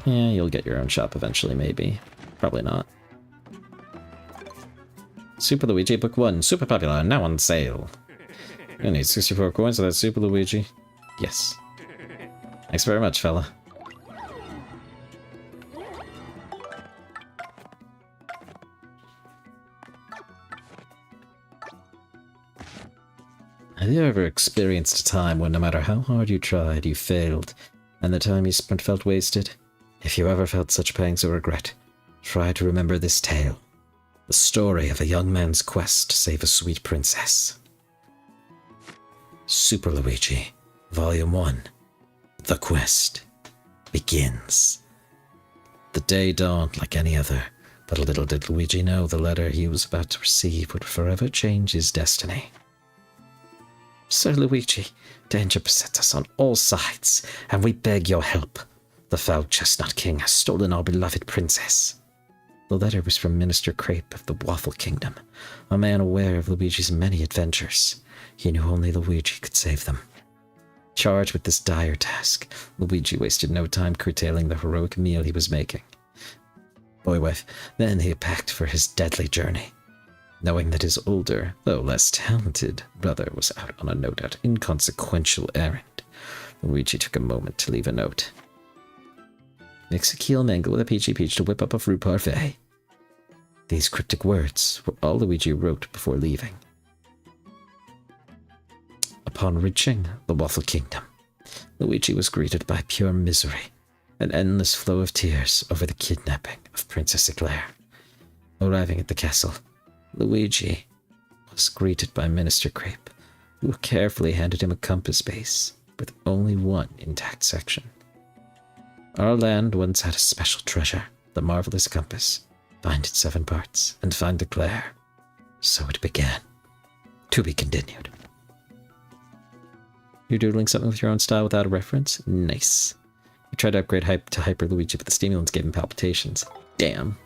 Yeah, you'll get your own shop eventually, maybe. Probably not. Super Luigi Book 1. Super popular, now on sale. You need 64 coins for that Super Luigi. Yes. Thanks very much, fella. Have you ever experienced a time when no matter how hard you tried, you failed, and the time you spent felt wasted? If you ever felt such pangs of regret, try to remember this tale. The story of a young man's quest to save a sweet princess. Super Luigi, Volume 1. The quest begins. The day dawned like any other, but little did Luigi know the letter he was about to receive would forever change his destiny. Sir Luigi, danger besets us on all sides, and we beg your help. The foul Chestnut King has stolen our beloved princess. The letter was from Minister Crepe of the Waffle Kingdom, a man aware of Luigi's many adventures. He knew only Luigi could save them. Charged with this dire task, Luigi wasted no time curtailing the heroic meal he was making. Then he packed for his deadly journey. Knowing that his older, though less talented, brother was out on a no doubt inconsequential errand, Luigi took a moment to leave a note. Mix a keel mango with a peachy peach to whip up a fruit parfait. These cryptic words were all Luigi wrote before leaving. Upon reaching the Waffle Kingdom, Luigi was greeted by pure misery, an endless flow of tears over the kidnapping of Princess Eclair. Arriving at the castle, Luigi was greeted by Minister Crepe, who carefully handed him a compass base with only one intact section. Our land once had a special treasure, the marvelous compass. Find its 7 parts, and find Eclair. So it began. To be continued. You're doodling something with your own style without a reference? Nice. You tried to upgrade Hype to Hyper Luigi, but the stimulants gave him palpitations. Damn.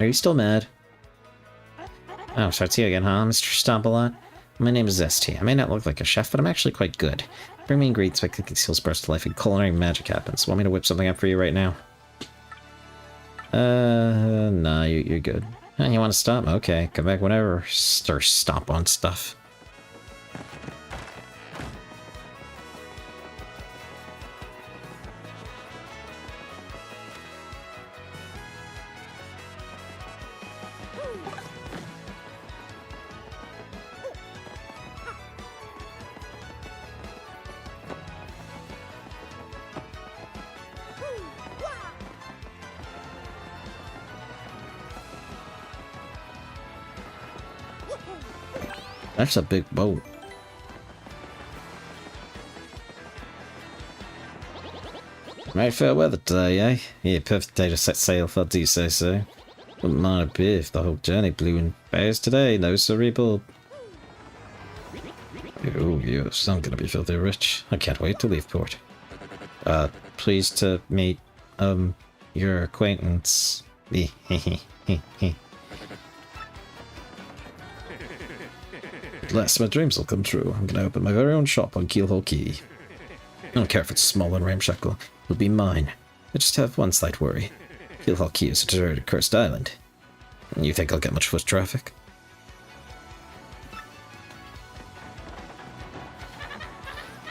Are you still mad? Oh, so it's you again, huh, Mr. Stomp-A-Lot? My name is ST. I may not look like a chef, but I'm actually quite good. Bring me ingredients by cooking seals burst to life and culinary magic happens. Want me to whip something up for you right now? Nah, you're good. You want to stop? Okay, come back whenever. Or stomp on stuff. That's a big boat. Right, fair weather today, eh? Yeah, perfect day to set sail if I do say so. Wouldn't mind a bit if the whole journey blew in bears today, no sorry, Bob. Oh, yes, I'm gonna be filthy rich. I can't wait to leave port. Pleased to meet, your acquaintance. At last my dreams will come true. I'm gonna open my very own shop on Keelhole Key. I don't care if it's small and ramshackle. It'll be mine. I just have one slight worry. Keelhole Key is a deserted, cursed island. You think I'll get much foot traffic?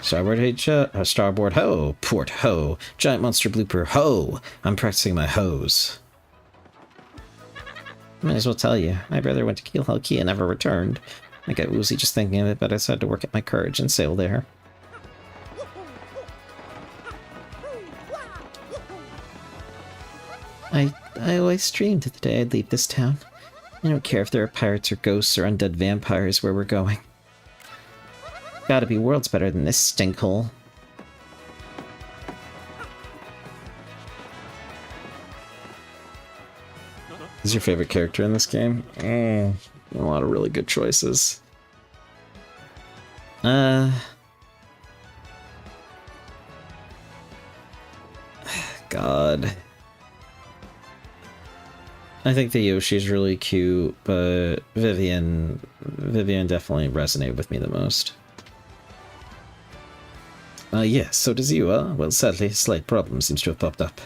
Starboard ho! Port ho! Giant monster blooper ho! I'm practicing my hose. Might as well tell you, my brother went to Keelhole Key and never returned. I got woozy just thinking of it, but I decided to work up my courage and sail there. I always dreamed of the day I'd leave this town. I don't care if there are pirates or ghosts or undead vampires where we're going. Gotta be worlds better than this stinkhole. Who's your favorite character in this game? A lot of really good choices. God. I think the Yoshi's really cute, but Vivian definitely resonated with me the most. Yes, so does you, Well, sadly, a slight problem seems to have popped up.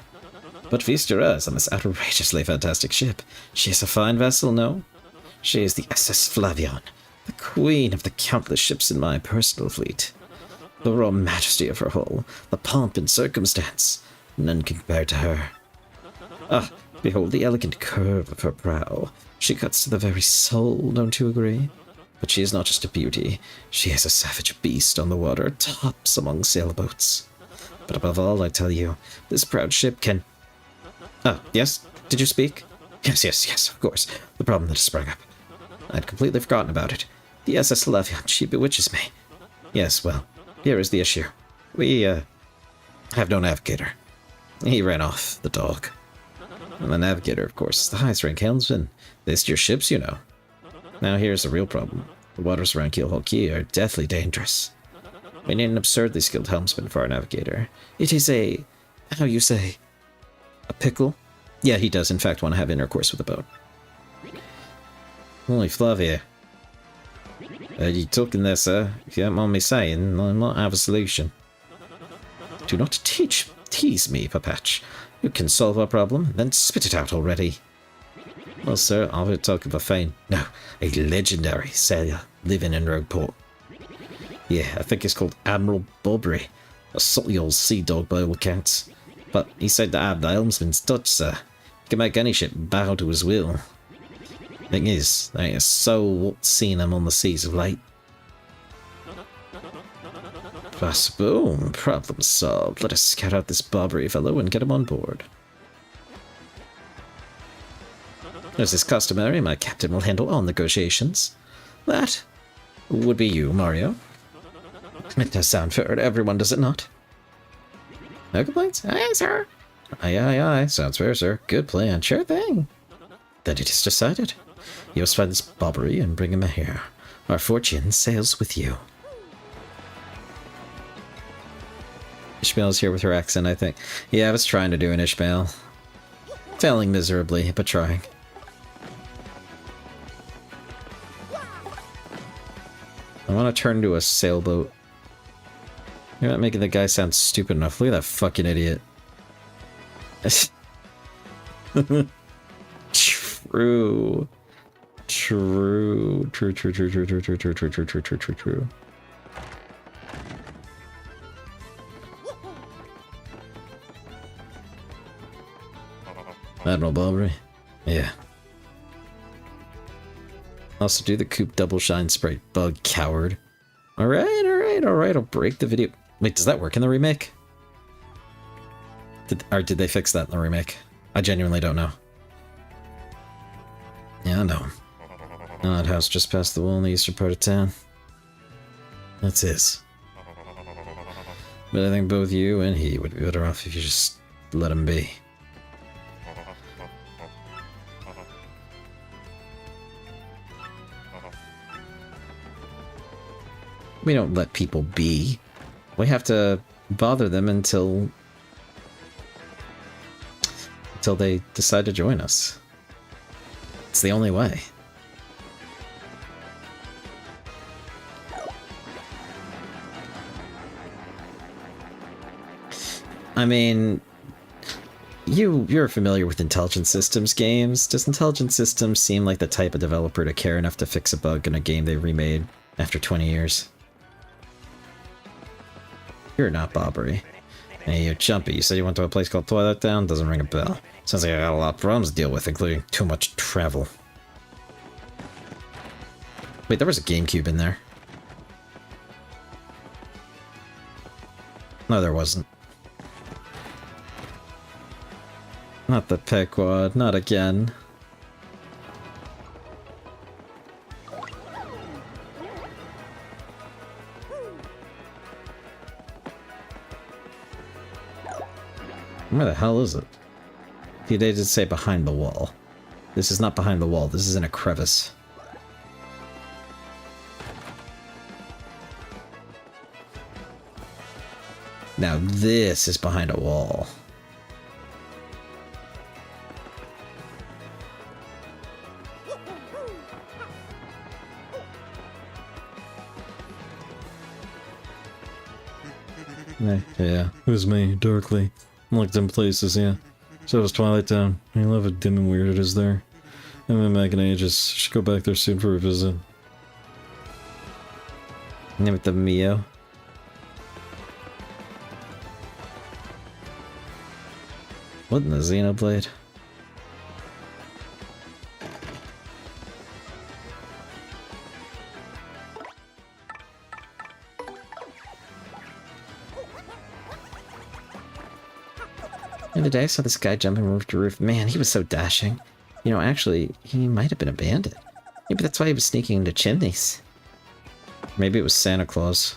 But feast your eyes on this outrageously fantastic ship. She is a fine vessel, no? She is the SS Flavion, the queen of the countless ships in my personal fleet. The raw majesty of her hull, the pomp and circumstance, none compared to her. Ah, behold the elegant curve of her prow. She cuts to the very soul, don't you agree? But she is not just a beauty. She is a savage beast on the water, tops among sailboats. But above all, I tell you, this proud ship can... Oh, yes? Did you speak? Yes, of course. The problem that has sprung up. I'd completely forgotten about it. The SS Levion, she bewitches me. Yes, well, here is the issue. We, have no navigator. He ran off, the dog. And the navigator, of course, is the highest rank helmsman. They steer ships, you know. Now here's the real problem. The waters around Keelhaul Key are deathly dangerous. We need an absurdly skilled helmsman for our navigator. It is a... how you say? A pickle? Yeah, he does in fact want to have intercourse with a boat. Holy Flavia. Are you talking there, sir? If you don't mind me saying, I might have a solution. Do not tease me, Papatch. You can solve our problem, then spit it out already. Well, sir, I'll talk of a fine. No, a legendary sailor living in Rogueport. Yeah, I think he's called Admiral Bobbery. A salty old sea dog by all accounts. But he said to have the helmsman's touch, sir. He can make any ship bow to his will. Thing is, there ain't a soul seen him on the seas of late. But boom, problem solved. Let us scout out this Bobbery fellow and get him on board. As is customary, my captain will handle all negotiations. That would be you, Mario. It does sound fair to everyone, does it not? No complaints? Aye, sir. Aye, aye, aye. Sounds fair, sir. Good plan. Sure thing. Then it is decided. You must find this Bobbery and bring him here. Our fortune sails with you. Ishmael's here with her accent, I think. Yeah, I was trying to do an Ishmael. Failing miserably, but trying. I want to turn into a sailboat. You're not making the guy sound stupid enough. Look at that fucking idiot. True. True. True, true, true, true, true, true, true, true, true, true, true, true, true. Admiral Bobbery? Yeah. Also do the Coop Double Shine Sprite bug, coward. Alright, alright, alright, I'll break the video. Wait, does that work in the remake? Did they fix that in the remake? I genuinely don't know. Yeah, I know. That house just past the wall in the eastern part of town. That's his. But I think both you and he would be better off if you just let him be. We don't let people be. We have to bother them until they decide to join us. It's the only way. I mean, you're familiar with Intelligent Systems games. Does Intelligent Systems seem like the type of developer to care enough to fix a bug in a game they remade after 20 years? You're not Bobbery. Hey, you Chumpy, you said you went to a place called Toilet Town? Doesn't ring a bell. Sounds like I got a lot of problems to deal with, including too much travel. Wait, there was a GameCube in there. No, there wasn't. Not the Pequod, not again. Where the hell is it? They did say behind the wall. This is not behind the wall, this is in a crevice. Now this is behind a wall. Yeah, it was me, Darkly. Looked in places, yeah. So it was Twilight Town. I love how dim and weird it is there. I haven't been back in ages. Should go back there soon for a visit. Name it the Mio. What in the Xenoblade? The other day I saw this guy jumping roof to roof. Man, he was so dashing. You know, actually, he might have been a bandit. Maybe that's why he was sneaking into chimneys. Maybe it was Santa Claus.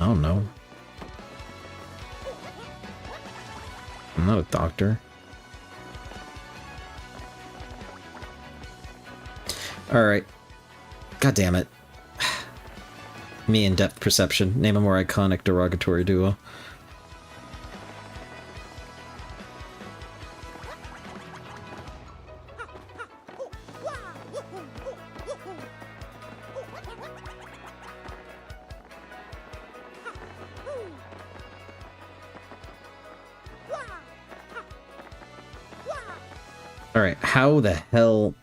I don't know. I'm not a doctor. Alright. God damn it. Me in depth perception. Name a more iconic derogatory duo. Alright, how the hell...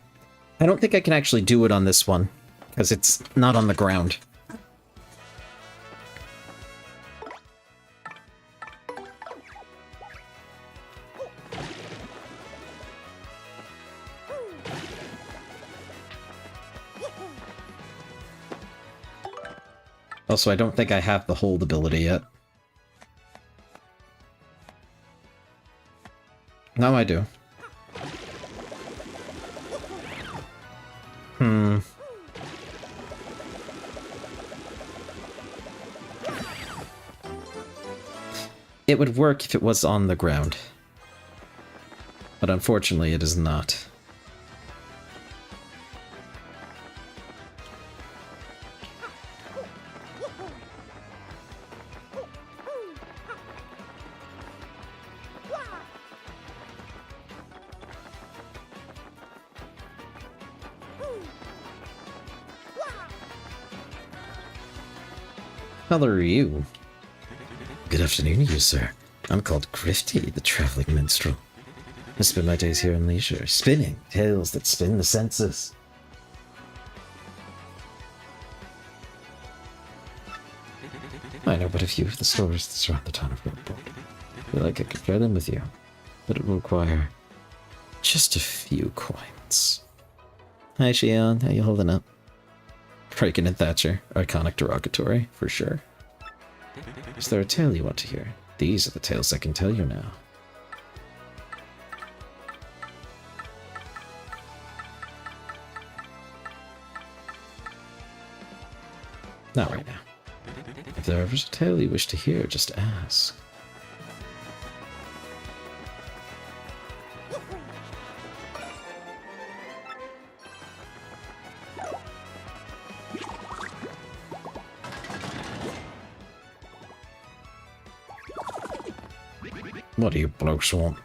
I don't think I can actually do it on this one, because it's not on the ground. Also, I don't think I have the hold ability yet. No, I do. It would work if it was on the ground. But unfortunately, it is not. How are you? Good afternoon, you sir. I'm called Grifty, the traveling minstrel. I spend my days here in leisure, spinning tales that spin the senses. I know but a few of the stories that surround the town of Roadblock. I feel like I could share them with you, but it will require just a few coins. Hi, Shion. How you holding up? Franken and Thatcher. Iconic derogatory, for sure. Is there a tale you want to hear? These are the tales I can tell you now. Not right now. If there is a tale you wish to hear, just ask. What do you blokes want?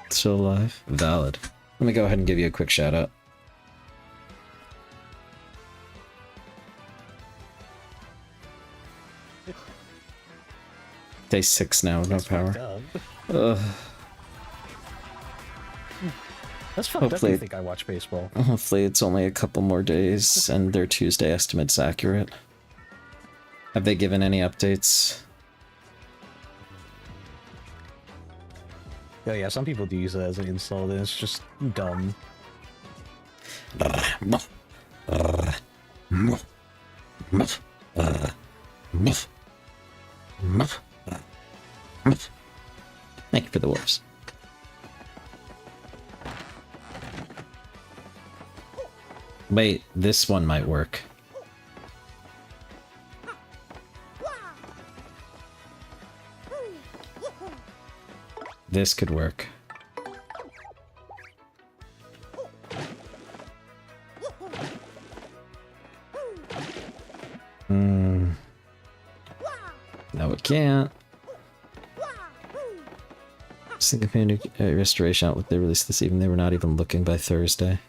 Still alive? Valid. Let me go ahead and give you a quick shout out. Day 6 now, no power. Ugh. That's fucked up. Hopefully- I think I watch baseball. Hopefully it's only a couple more days and their Tuesday estimate's accurate. Have they given any updates? Oh yeah, some people do use it as an insult, and it's just dumb. Thank you for the wolves. Wait, this one might work. This could work. No, it can't. Single community restoration outlook they released this evening. They were not even looking by Thursday.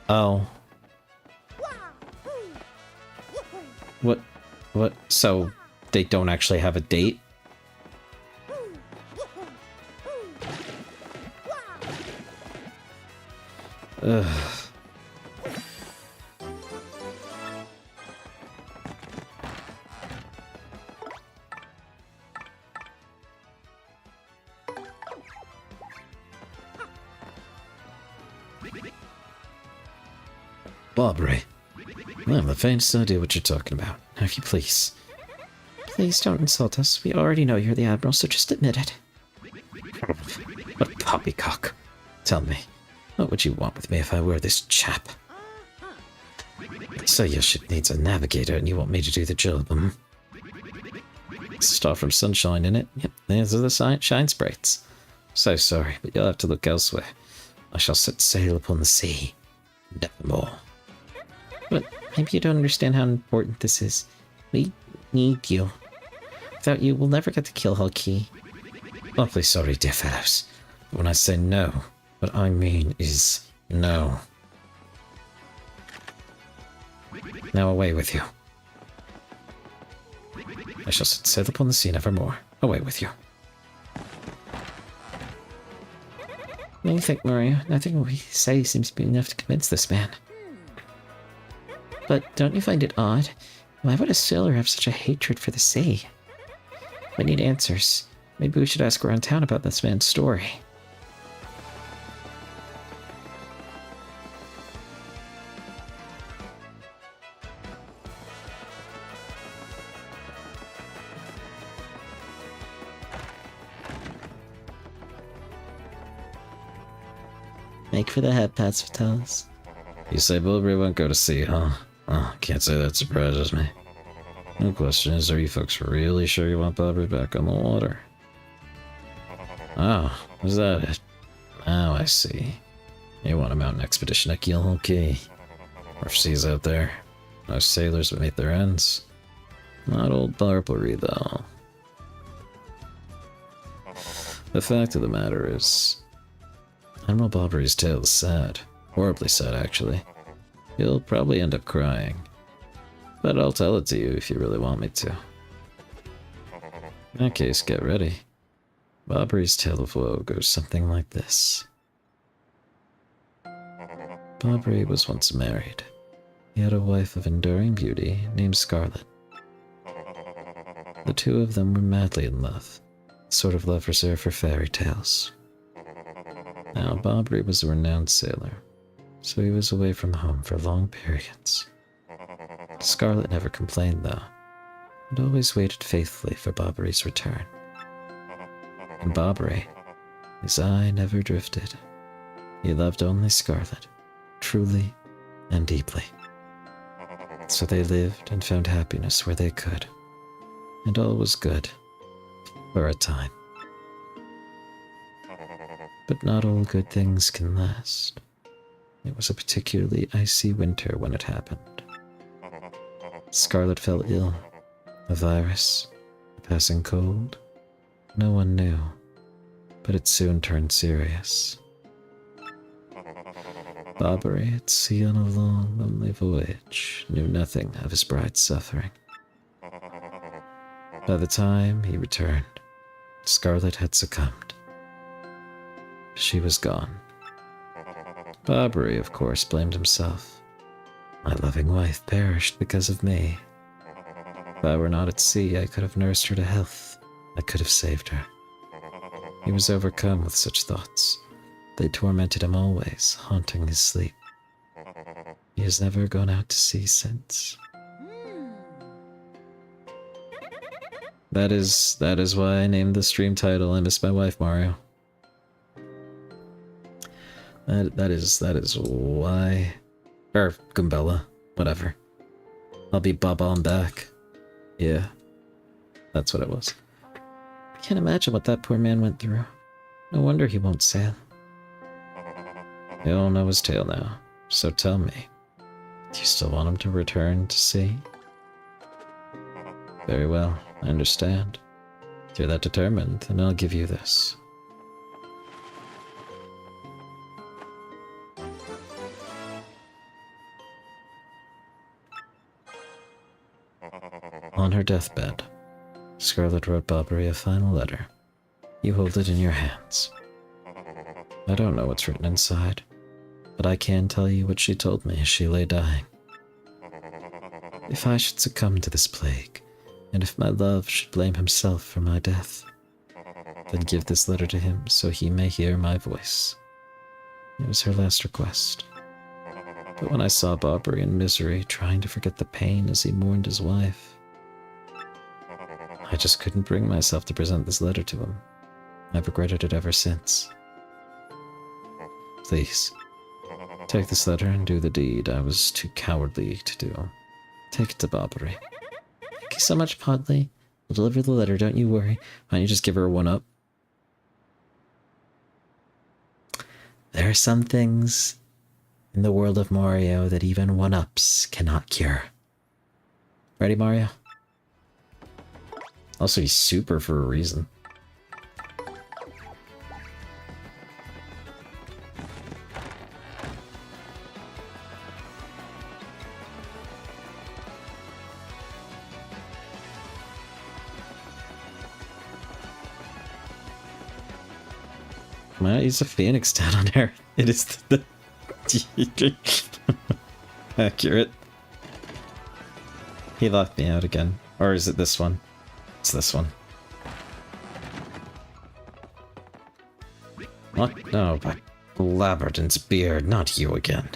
Oh. What? What? So they don't actually have a date? Ugh. Barbary. I have the faintest idea what you're talking about. If you please. Please don't insult us. We already know you're the Admiral, so just admit it. What poppycock. Tell me, what would you want with me if I were this chap? So your ship needs a navigator and you want me to do the job, hmm? Star from Sunshine in it. Yep, these are the shine sprites. So sorry, but you'll have to look elsewhere. I shall set sail upon the sea. Nevermore. But maybe you don't understand how important this is. We need you. Without you, we'll never get to kill Hulky. Awfully sorry, dear fellows. But when I say no, what I mean is no. Now away with you. I shall set sail upon the sea nevermore. Away with you. What do you think, Mario? Nothing we say seems to be enough to convince this man. But don't you find it odd? Why would a sailor have such a hatred for the sea? We need answers. Maybe we should ask around town about this man's story. Make for the head pats, Vitalis. You say Bilberry won't go to sea, huh? Oh, can't say that surprises me. The question is, are you folks really sure you want Bilberry back on the water? Oh, is that it? Now I see. You want a mountain expedition at Gilhole Key. Rough seas out there. No sailors would meet their ends. Not old Bilberry, though. The fact of the matter is, Admiral Bilberry's tale is sad. Horribly sad, actually. You'll probably end up crying. But I'll tell it to you if you really want me to. In that case, get ready. Bilberry's tale of woe goes something like this. Bilberry was once married. He had a wife of enduring beauty named Scarlet. The two of them were madly in love, the sort of love reserved for fairy tales. Now, Bilberry was a renowned sailor, so he was away from home for long periods. Scarlet never complained, though, and always waited faithfully for Bilberry's return. And Bilberry, his eye never drifted. He loved only Scarlet, truly and deeply. So they lived and found happiness where they could, and all was good, for a time. But not all good things can last. It was a particularly icy winter when it happened. Scarlet fell ill. A virus, a passing cold. No one knew, but it soon turned serious. Bilberry, at sea on a long, lonely voyage, knew nothing of his bride's suffering. By the time he returned, Scarlet had succumbed. She was gone. Bilberry, of course, blamed himself. My loving wife perished because of me. If I were not at sea, I could have nursed her to health. I could have saved her. He was overcome with such thoughts. They tormented him always, haunting his sleep. He has never gone out to sea since. That is why I named the stream title I Miss My Wife, Mario. That is why. Or Goombella, whatever. I'll be bob-omb back. Yeah, that's what it was. I can't imagine what that poor man went through. No wonder he won't sail. You all know his tale now, so tell me, do you still want him to return to sea? Very well, I understand. If you're that determined, then I'll give you this. On her deathbed, Scarlet wrote Bilberry a final letter. You hold it in your hands. I don't know what's written inside, but I can tell you what she told me as she lay dying. If I should succumb to this plague, and if my love should blame himself for my death, then give this letter to him so he may hear my voice. It was her last request. But when I saw Bilberry in misery, trying to forget the pain as he mourned his wife, I just couldn't bring myself to present this letter to him. I've regretted it ever since. Please, take this letter and do the deed I was too cowardly to do. Take it to Bilberry. Thank you so much, Podley. I'll deliver the letter, don't you worry. Why don't you just give her a 1-up? There are some things in the world of Mario that even 1-ups cannot cure. Ready, Mario? Also, he's super for a reason. Might use a phoenix down on there. It is the accurate. He locked me out again. Or is it this one? It's this one. What? No, by Labradin's beard, not you again.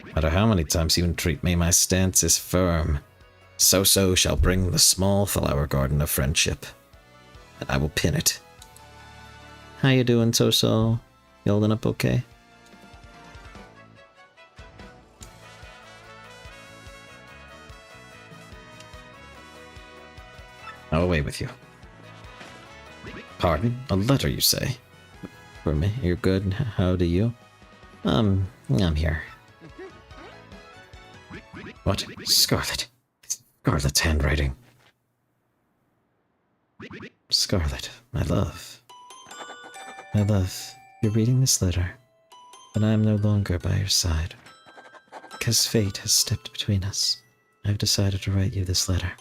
No matter how many times you entreat me, my stance is firm. So shall bring the small flower garden of friendship, and I will pin it. How you doing, So? You holding up okay? I'll away with you. Pardon? A letter, you say? For me? You're good? How do you? I'm here. What? Scarlet. It's Scarlet's handwriting. Scarlet, my love. My love, you're reading this letter, but I am no longer by your side. Because fate has stepped between us, I've decided to write you this letter.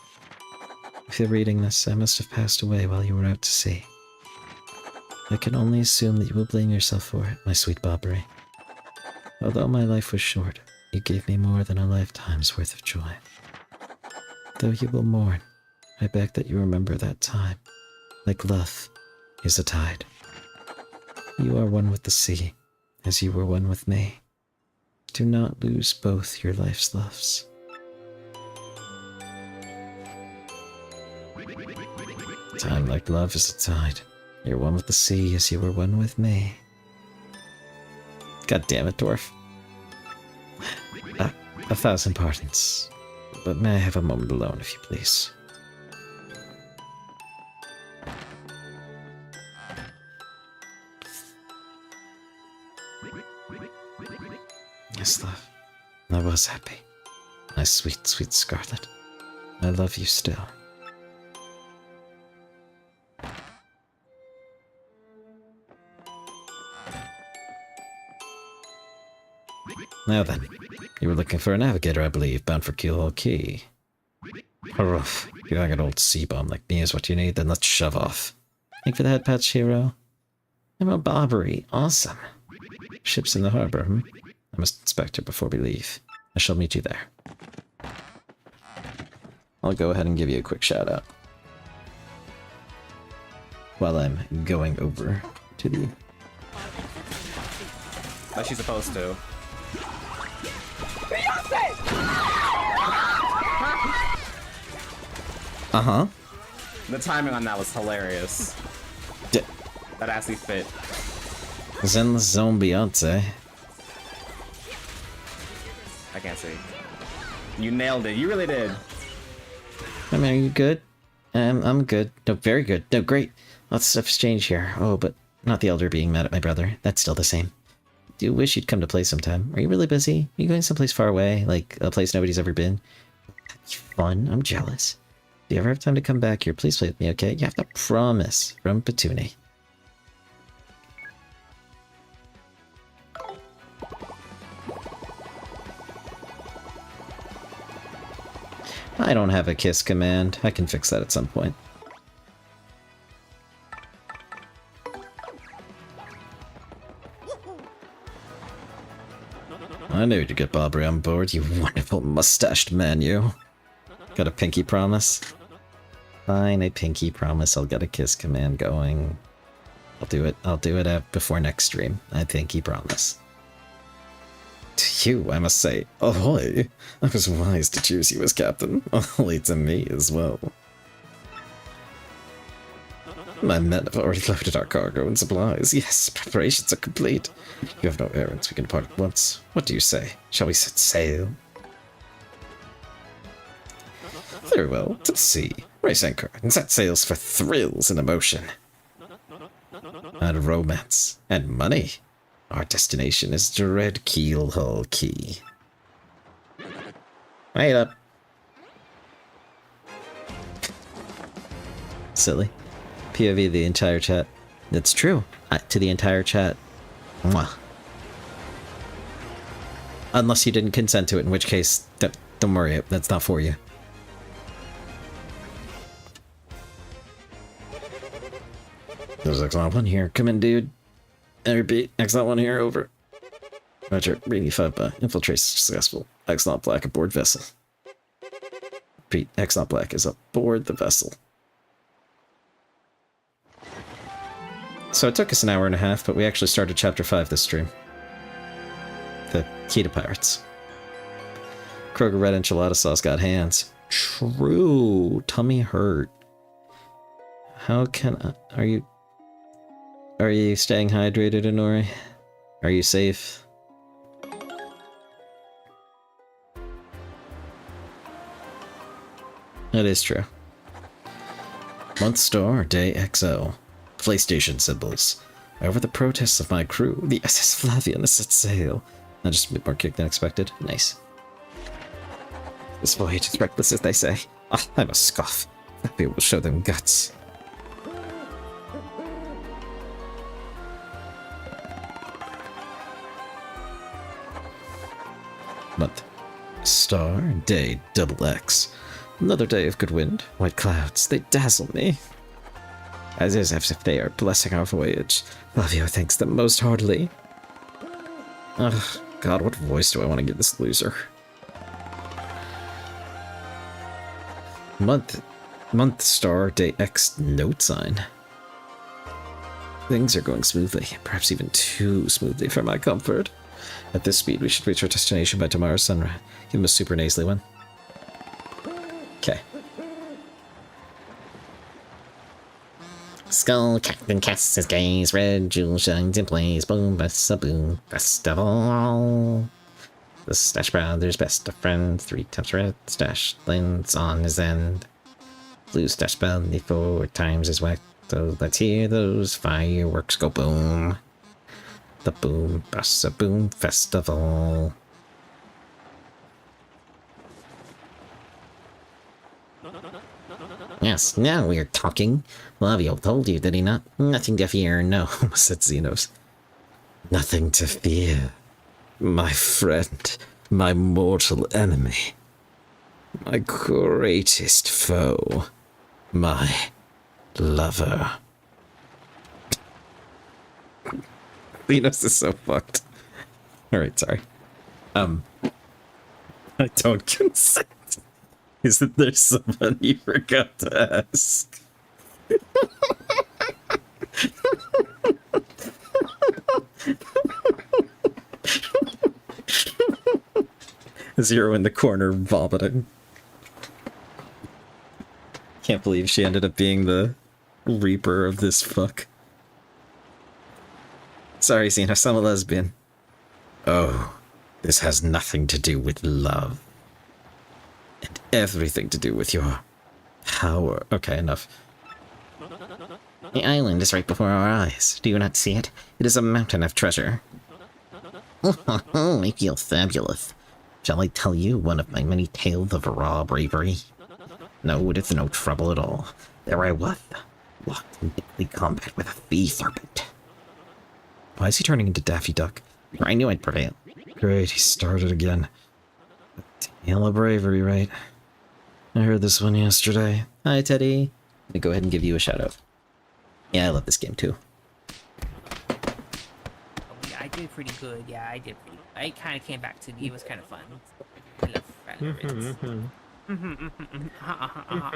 If you're reading this, I must have passed away while you were out to sea. I can only assume that you will blame yourself for it, my sweet Bobbery. Although my life was short, you gave me more than a lifetime's worth of joy. Though you will mourn, I beg that you remember that time, like love is a tide. You are one with the sea, as you were one with me. Do not lose both your life's loves. Time like love is a tide. You're one with the sea, as you were one with me. God damn it, dwarf. 1,000 pardons. But may I have a moment alone, if you please? Yes, love. I was happy. My sweet, sweet Scarlet. I love you still. Now then, you were looking for a navigator, I believe, bound for Keelhole Key. Hurrah, you like an old sea bomb like me is what you need, then let's shove off. Thank you for the head patch, hero. I'm a Bobbery. Awesome. Ship's in the harbor, hmm? I must inspect her before we leave. I shall meet you there. I'll go ahead and give you a quick shout out while I'm going over to the... Like she's supposed to. Uh-huh. The timing on that was hilarious. That actually fit. Zen Zone Beyonce. I can't see. You nailed it. You really did. I mean, are you good? I'm good. No, very good. No, great. Lots of stuff's changed here. Oh, but not the elder being mad at my brother. That's still the same. Do wish you'd come to play sometime. Are you really busy? Are you going someplace far away? Like a place nobody's ever been? Fun. I'm jealous. If you ever have time to come back here, please play with me, okay? You have to promise. From Petuni. I don't have a kiss command. I can fix that at some point. I knew you'd get Bobbery on board, you wonderful mustached man, you. Got a pinky promise? Fine, a pinky promise I'll get a kiss command going. I'll do it before next stream. I pinky promise. To you, I must say, ahoy! I was wise to choose you as captain. Ahoy to me as well. My men have already loaded our cargo and supplies. Yes, preparations are complete. You have no errands. We can depart at once. What do you say? Shall we set sail? Very well. To the sea. Racing car and set sails for thrills and emotion. And romance. And money. Our destination is Dread Keelhull Key. Wait up. Silly. POV the entire chat. That's true. To the entire chat. Mwah. Unless you didn't consent to it, in which case, don't worry, that's not for you. There's X-Not 1 here. Come in, dude. I repeat, X-Not 1 here, over. Roger, reading 5 by. Infiltration successful. X-Not Black aboard vessel. Repeat, X-Not Black is aboard the vessel. So it took us an hour and a half, but we actually started Chapter 5 this stream. The Key to Pirates. Kroger Red Enchilada Sauce got hands. True. Tummy hurt. How can I... Are you staying hydrated, Inori? Are you safe? That is true. Month star, day XO. PlayStation symbols. Over the protests of my crew, the SS Flavian is set sail. Not just a bit more kick than expected. Nice. This voyage is reckless, as they say. I must scoff. Flavia will show them guts. Month. Star, day, double X. Another day of good wind, white clouds, they dazzle me. As if they are blessing our voyage. Flavio thanks them most heartily. Ugh, God, what voice do I want to give this loser? Month star, day X, note sign. Things are going smoothly, perhaps even too smoothly for my comfort. At this speed, we should reach our destination by tomorrow's sunrise. Give him a super nasally one. Okay. Skull Captain casts his gaze, red jewel shines in place, boom, best a boom, best of all. The Stash Brothers, best of friends, 3 times red, Stash lens on his end. Blue Stash belly 4 times his whack, so let's hear those fireworks go boom. The boom, best a boom festival. Yes, now we're talking. Flavio told you, did he not? Nothing to fear, no, said Xenos. Nothing to fear. My friend, my mortal enemy. My greatest foe. My lover. Xenos is so fucked. Alright, sorry. I don't consent. Isn't there someone you forgot to ask? Zero in the corner vomiting. Can't believe she ended up being the reaper of this fuck. Sorry, Xenos, I'm a lesbian. Oh, this has nothing to do with love. And everything to do with your power. Okay, enough. The island is right before our eyes. Do you not see it? It is a mountain of treasure. I feel fabulous. Shall I tell you one of my many tales of raw bravery? No, it is no trouble at all. There I was, locked in deadly combat with a sea serpent. Why is he turning into Daffy Duck? I knew I'd prevail. Great, he started again. A tale of bravery, right? I heard this one yesterday. Hi, Teddy. Let me go ahead and give you a shout out. Yeah, I love this game too. Oh, yeah, I did pretty good. Yeah, I did pretty good. It kind of came back to me. It was kind of fun. I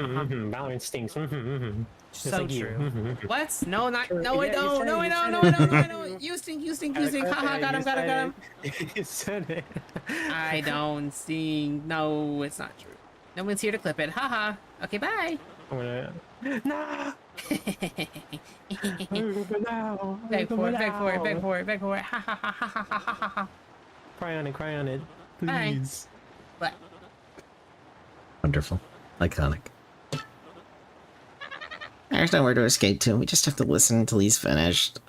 love it. Balance stinks. So true. What? No, not. No, I don't. No, I don't. No, I don't. No, I don't. You stink. You stink. You stink. Haha, got him. Got him. Got him. You said it. I don't stink. No, it's not true. No one's here to clip it. Haha. Okay, bye. I'm gonna. No. No. Beg for it. Beg for it. Beg for it. Beg for it. Ha ha ha ha ha ha ha ha. Cry on it. Cry on it. Bye. Please. What? Wonderful. Iconic. There's nowhere to escape to. We just have to listen until he's finished.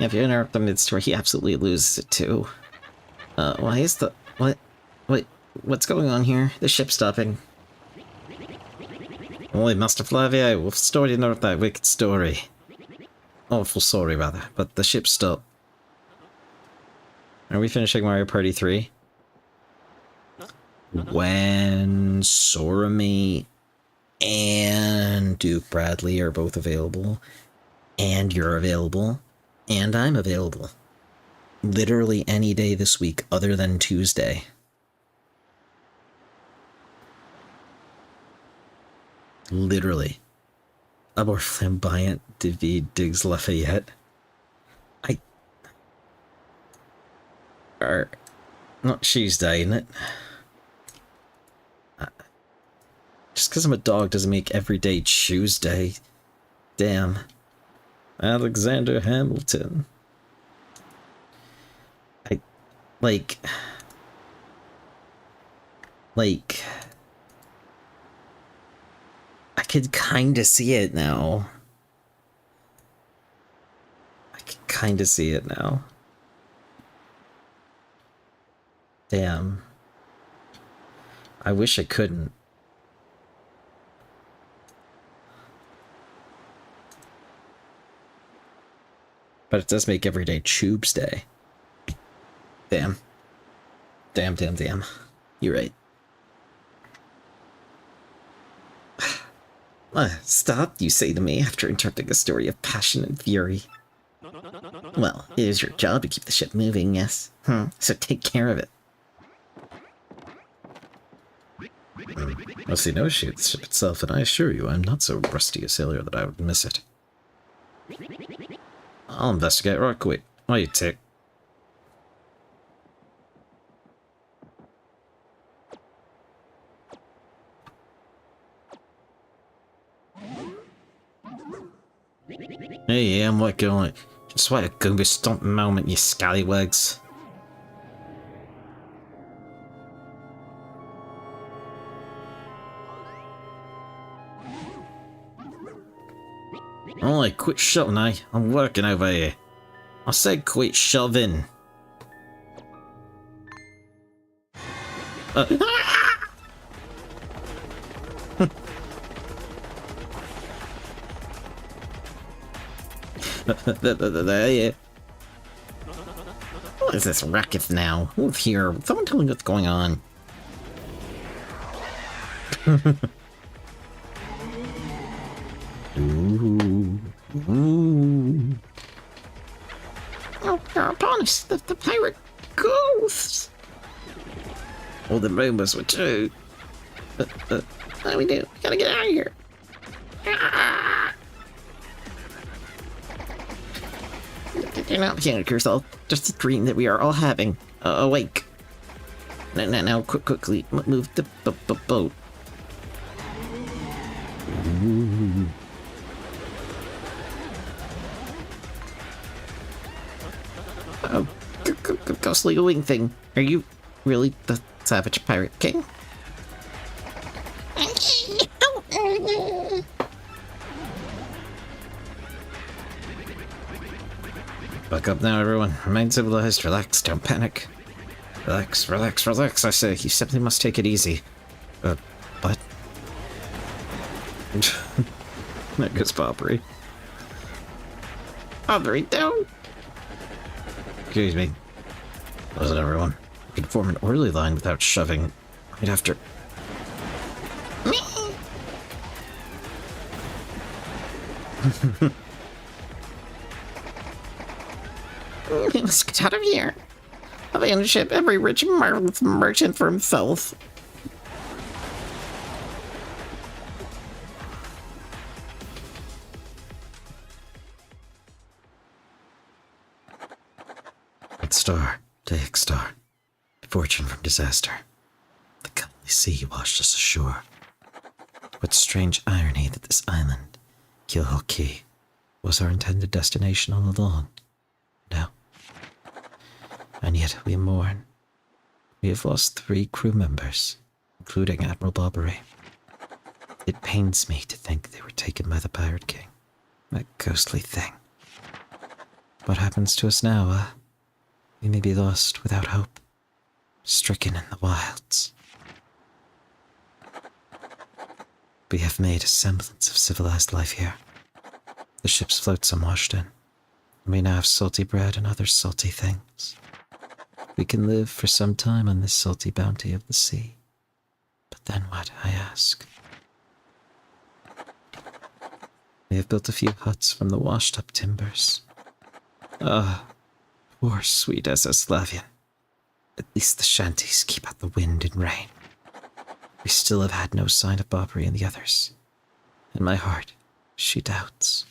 If you interrupt the mid-story, he absolutely loses it too. Why is the... What's going on here? The ship's stopping. Holy Master Flavia, we've stored in that wicked story. Awful sorry, rather, but the ship's stopped. Are we finishing Mario Party 3? When Sorami and Duke Bradley are both available, and you're available, and I'm available. Literally any day this week other than Tuesday. Literally. A more flamboyant David Diggs Lafayette. Not Tuesday, isn't it? Just because I'm a dog doesn't make every day Tuesday. Damn. Alexander Hamilton. Like, I could kinda see it now. Damn. I wish I couldn't. But it does make everyday Tubes Day. Damn. Damn. You're right. Stop, you say to me after interrupting a story of passion and fury. Well, it is your job to keep the ship moving, yes? So take care of it. I see no issue with the ship itself, and I assure you I'm not so rusty a sailor that I would miss it. I'll investigate right quick. Why you tick? Hey, I'm working on it. Just wait a Goomba stomp moment, you scallywags. Alright, quit shoving, eh? I'm working over here. I said quit shoving. Yeah. What is this racket now? Who's here? Someone tell me what's going on. Ooh. Oh, they're upon us. The pirate ghosts. Well, the rumors were true. What do we do? We gotta get out of here. You're not panic yourself. Just a dream that we are all having. Awake. Now, quickly, move the boat. Ooh. Oh, ghostly wing thing. Are you really the Savage Pirate King? Back up now, everyone. Remain civilized. Relax. Don't panic. Relax, I say. You simply must take it easy. What? That goes Bobbery. Aubrey, don't! Excuse me. Listen, everyone. We can form an orderly line without shoving. Right after... Me! We must get out of here. Abandon ship, every rich merchant for himself. Red star, Dayak star. Fortune from disaster. The cuddly sea washed us ashore. What strange irony that this island, Kyohoki, was our intended destination all along. No. And yet we mourn. We have lost 3 crew members, including Admiral Bobbery. It pains me to think they were taken by the Pirate King. That ghostly thing. What happens to us now, We may be lost without hope, stricken in the wilds. We have made a semblance of civilized life here. The ship's floats unwashed in, and we now have salty bread and other salty things. We can live for some time on this salty bounty of the sea. But then what, I ask? We have built a few huts from the washed-up timbers. Poor sweet Slavian. At least the shanties keep out the wind and rain. We still have had no sign of Bobbery and the others. In my heart, she doubts.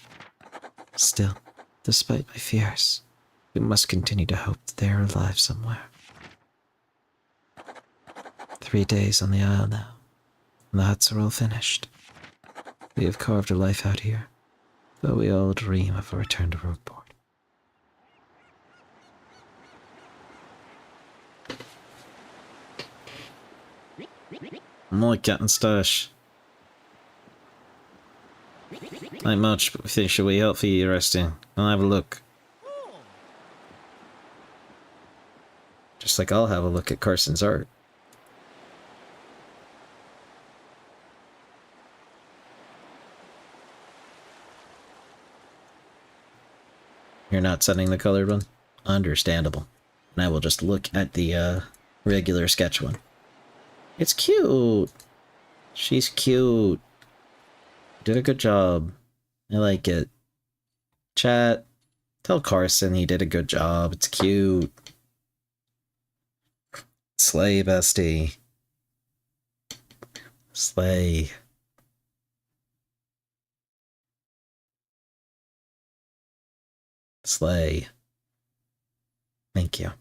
Still, despite my fears, we must continue to hope that they are alive somewhere. 3 days on the isle now, and the huts are all finished. We have carved a life out here, though we all dream of a return to Rogueport. More cat and stash. Not much, but we think should we help for you resting? I'll have a look. Just like I'll have a look at Carson's art. You're not setting the colored one? Understandable. And I will just look at the regular sketch one. It's cute! She's cute. Did a good job. I like it. Chat, tell Carson he did a good job. It's cute. Slay, bestie. Slay. Slay. Thank you.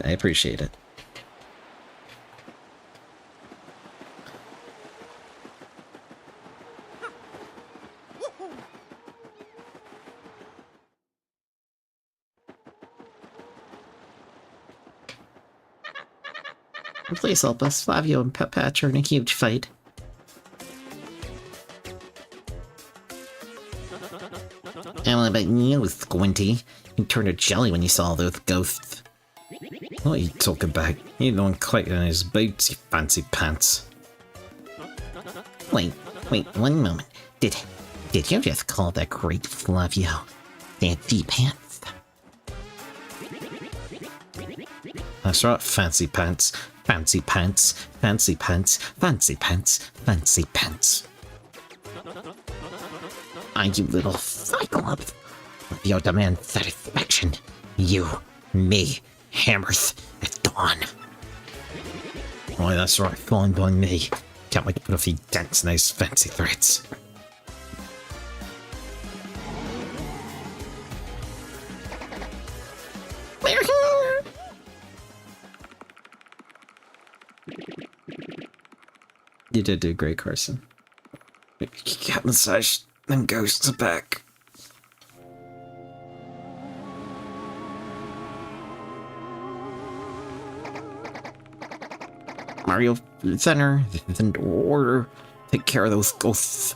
I appreciate it. Please help us. Flavio and Patch are in a huge fight. And what about you, Squinty? You turned a jelly when you saw those ghosts. What are you talking about? You don't quite in his boots, you fancy pants. Wait, one moment. Did you just call that great Flavio fancy pants? That's right, fancy pants. Fancy pants. Fancy pants. Fancy pants. Fancy pants. You little cyclops. Flavio demands satisfaction. You, me, hammers at dawn. Why, that's right, fine by me. Can't wait to put a few dents in those fancy threads. We're here! You did do great, Carson. Cat massage, them ghosts are back. Mario Center, in order. Take care of those ghosts.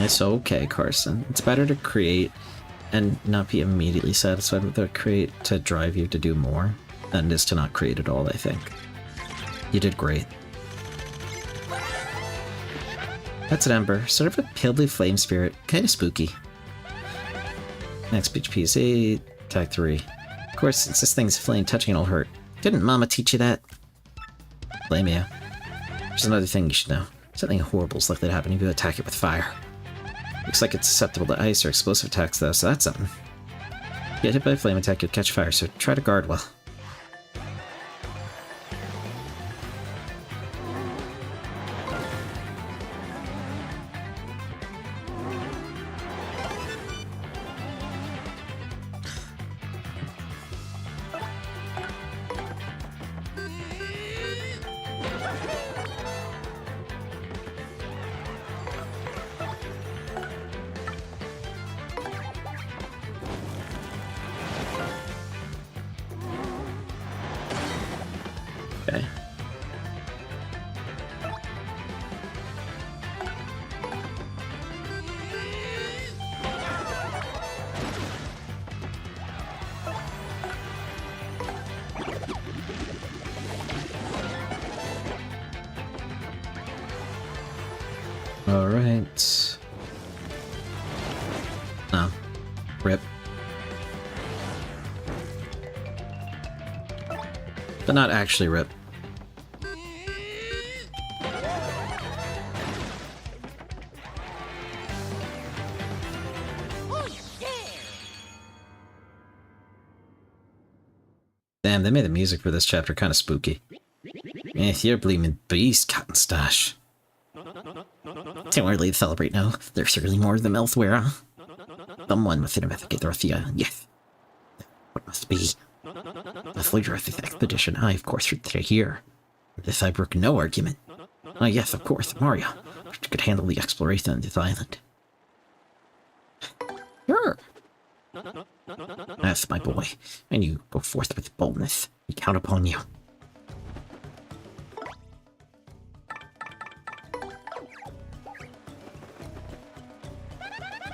It's okay, Carson. It's better to create and not be immediately satisfied with the create to drive you to do more than it is to not create at all, I think. You did great. That's an ember. Sort of a pale blue flame spirit. Kind of spooky. Next speech PC. Tag 3. Of course, since this thing's flame, touching it'll hurt. Didn't Mama teach you that? Blame you. There's another thing you should know. Something horrible is likely to happen if you attack it with fire. Looks like it's susceptible to ice or explosive attacks, though, so that's something. Get hit by a flame attack, you'll catch fire, so try to guard well. Okay. All right. Oh, rip. But not actually rip. Damn, they made the music for this chapter kind of spooky. You're a bleeding beast, Cotton Stash. Too early to celebrate now. There's certainly more of them elsewhere, huh? Someone must investigate the rest of you. Yes. What must be? The leader of this expedition, I, of course, should stay here. This I brook no argument. Ah, yes, of course, Mario. She could handle the exploration of this island. Sure. Yes, my boy. And you go forth with boldness. We count upon you.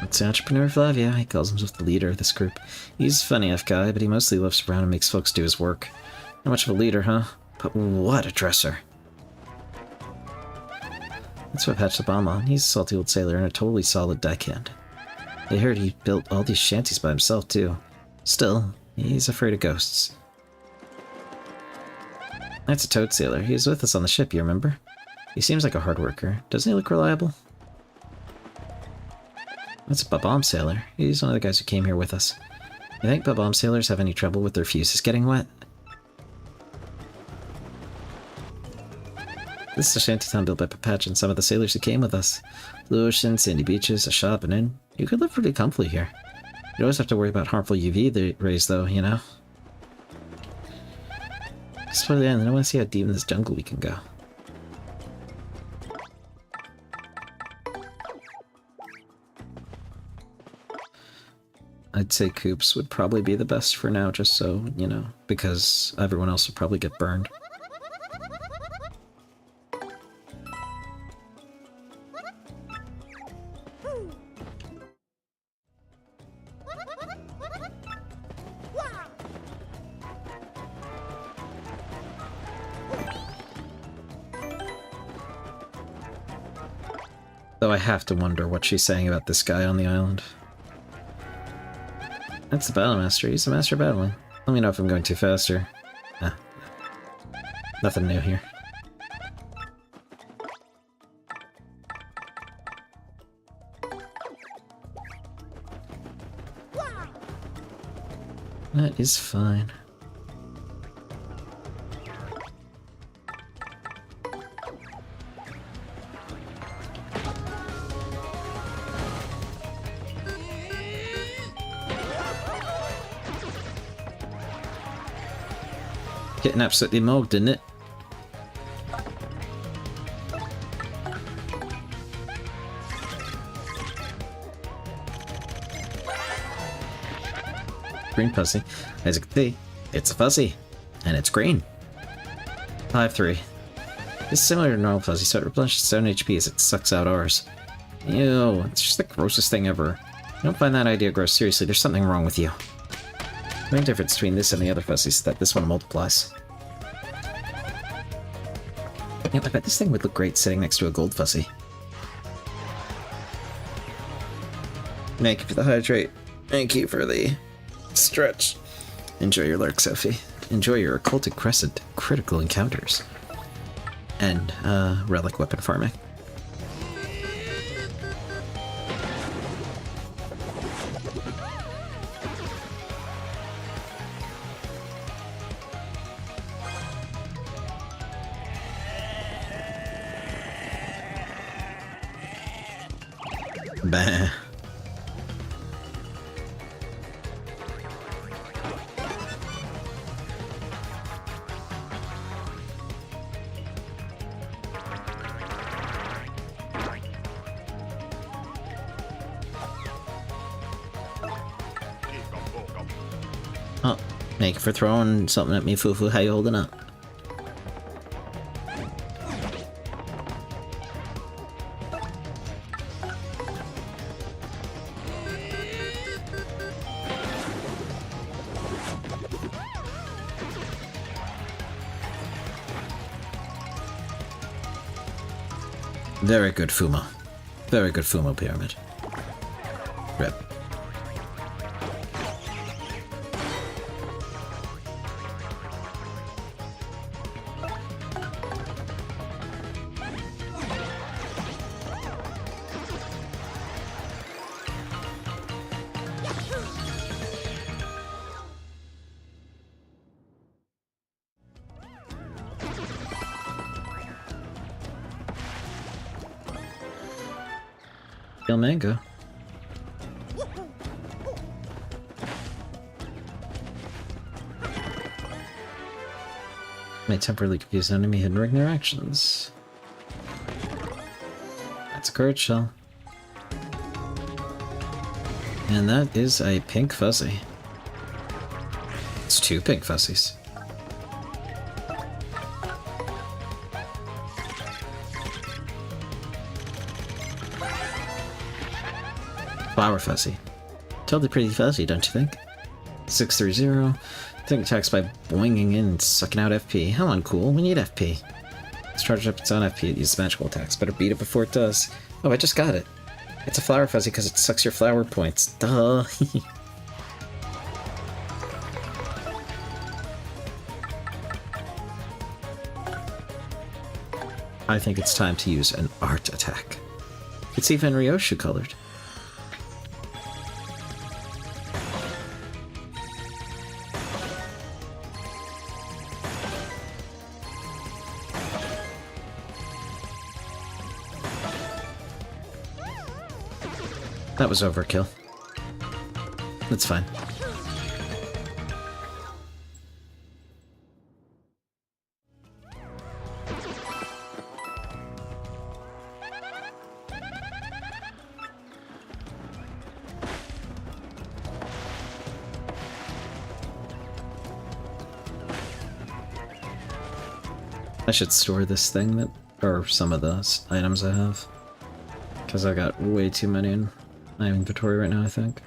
It's Entrepreneur Flavia. He calls himself the leader of this group. He's a funny enough guy, but he mostly loafs around and makes folks do his work. Not much of a leader, huh? But what a dresser. That's what patched the bomb on. He's a salty old sailor and a totally solid deckhand. I heard he built all these shanties by himself, too. Still, he's afraid of ghosts. That's a toad sailor. He was with us on the ship, you remember? He seems like a hard worker. Doesn't he look reliable? That's a bob-omb sailor. He's one of the guys who came here with us. You think bob-omb sailors have any trouble with their fuses getting wet? This is a shantytown built by Papatch and some of the sailors who came with us. Blue ocean, sandy beaches, a shop, and inn. You could live pretty comfortably here. You always have to worry about harmful UV rays, though, you know? Just for the end, I want to see how deep in this jungle we can go. I'd say Coops would probably be the best for now, just so, you know, because everyone else would probably get burned. Though I have to wonder what she's saying about this guy on the island. That's the Battle Master. He's the master of battling. Let me know if I'm going too fast or... Ah. Nothing new here. That is fine. Getting absolutely mogged, didn't it? Green fuzzy. As you can see, it's a fuzzy. And it's green. 5-3. It's similar to normal fuzzy, so it replenishes its own HP as it sucks out ours. Ew, it's just the grossest thing ever. Don't find that idea gross. Seriously, there's something wrong with you. The main difference between this and the other fuzzies is that this one multiplies. Yeah, I bet this thing would look great sitting next to a gold fuzzy. Thank you for the hydrate. Thank you for the stretch. Enjoy your lurk, Sophie. Enjoy your occultic crescent critical encounters. And relic weapon farming. Bah. Oh, thank you for throwing something at me, Fufu. How you holding up? Very good, Fumo. Very good, Fumo Pyramid. Rip. Kill Mango. May temporarily confuse an enemy hindering their actions. That's a courage shell. And that is a pink fuzzy. It's 2 pink fuzzies. Flower fuzzy. Totally pretty fuzzy, don't you think? 630. Think attacks by boinging in and sucking out FP. How uncool. We need FP. Let's charge up its own FP. It uses magical attacks. Better beat it before it does. Oh, I just got it. It's a flower fuzzy because it sucks your flower points. Duh. I think it's time to use an art attack. It's even Ryoshu colored. That was overkill. That's fine. I should store this thing that, or some of those items I have. Because I got way too many in my inventory right now, I think.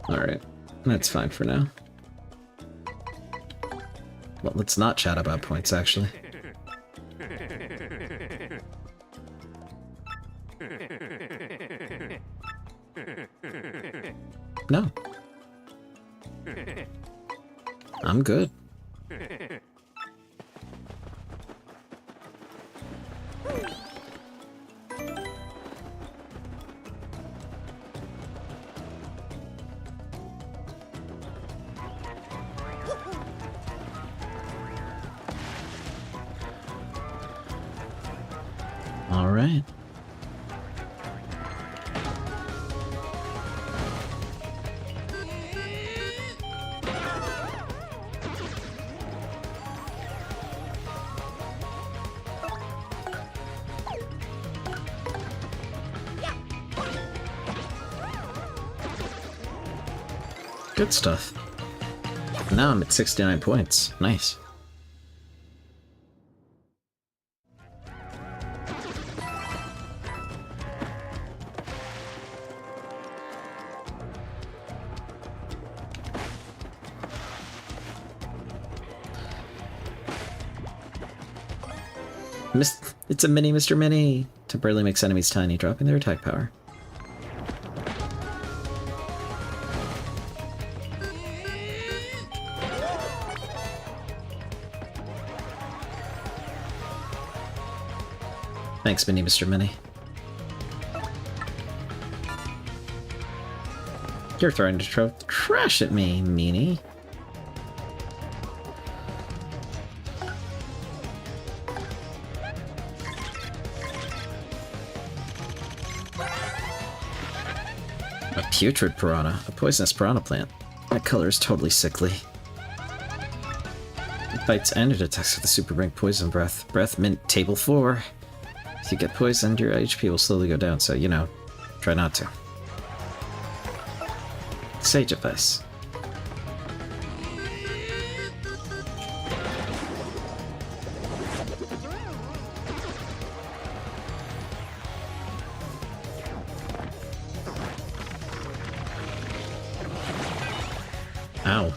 Alright, that's fine for now. Well, let's not chat about points, actually. No. I'm good. All right. Good stuff. Now I'm at 69 points. Nice. It's a mini Mr. Mini. Temporarily makes enemies tiny, dropping their attack power. Thanks, Mini Mr. Mini. You're throwing to throw trash at me, meanie. A putrid piranha, a poisonous piranha plant. That color is totally sickly. It bites and it attacks with a super rank poison breath. Breath mint table 4. If you get poisoned, your HP will slowly go down, so, you know, try not to. Sage advice. Ow.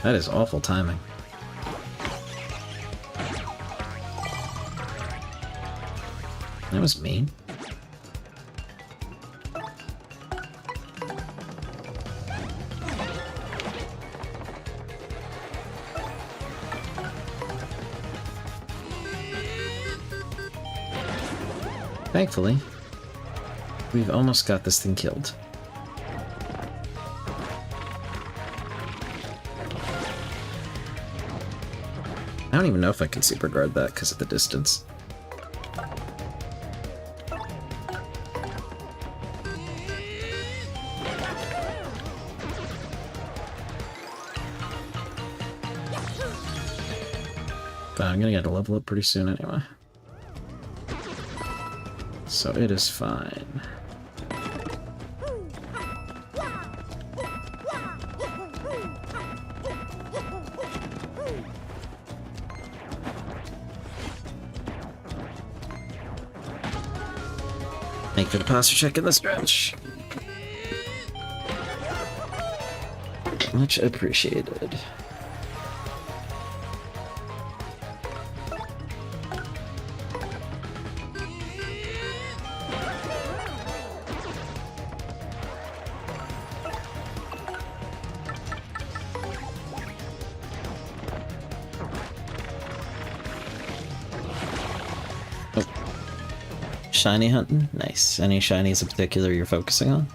That is awful timing. That was mean. Thankfully, we've almost got this thing killed. I don't even know if I can super guard that because of the distance. But I'm gonna get a level up pretty soon anyway. So it is fine. Thank you for the posture check in the stretch. Much appreciated. Shiny hunting? Nice. Any shinies in particular you're focusing on?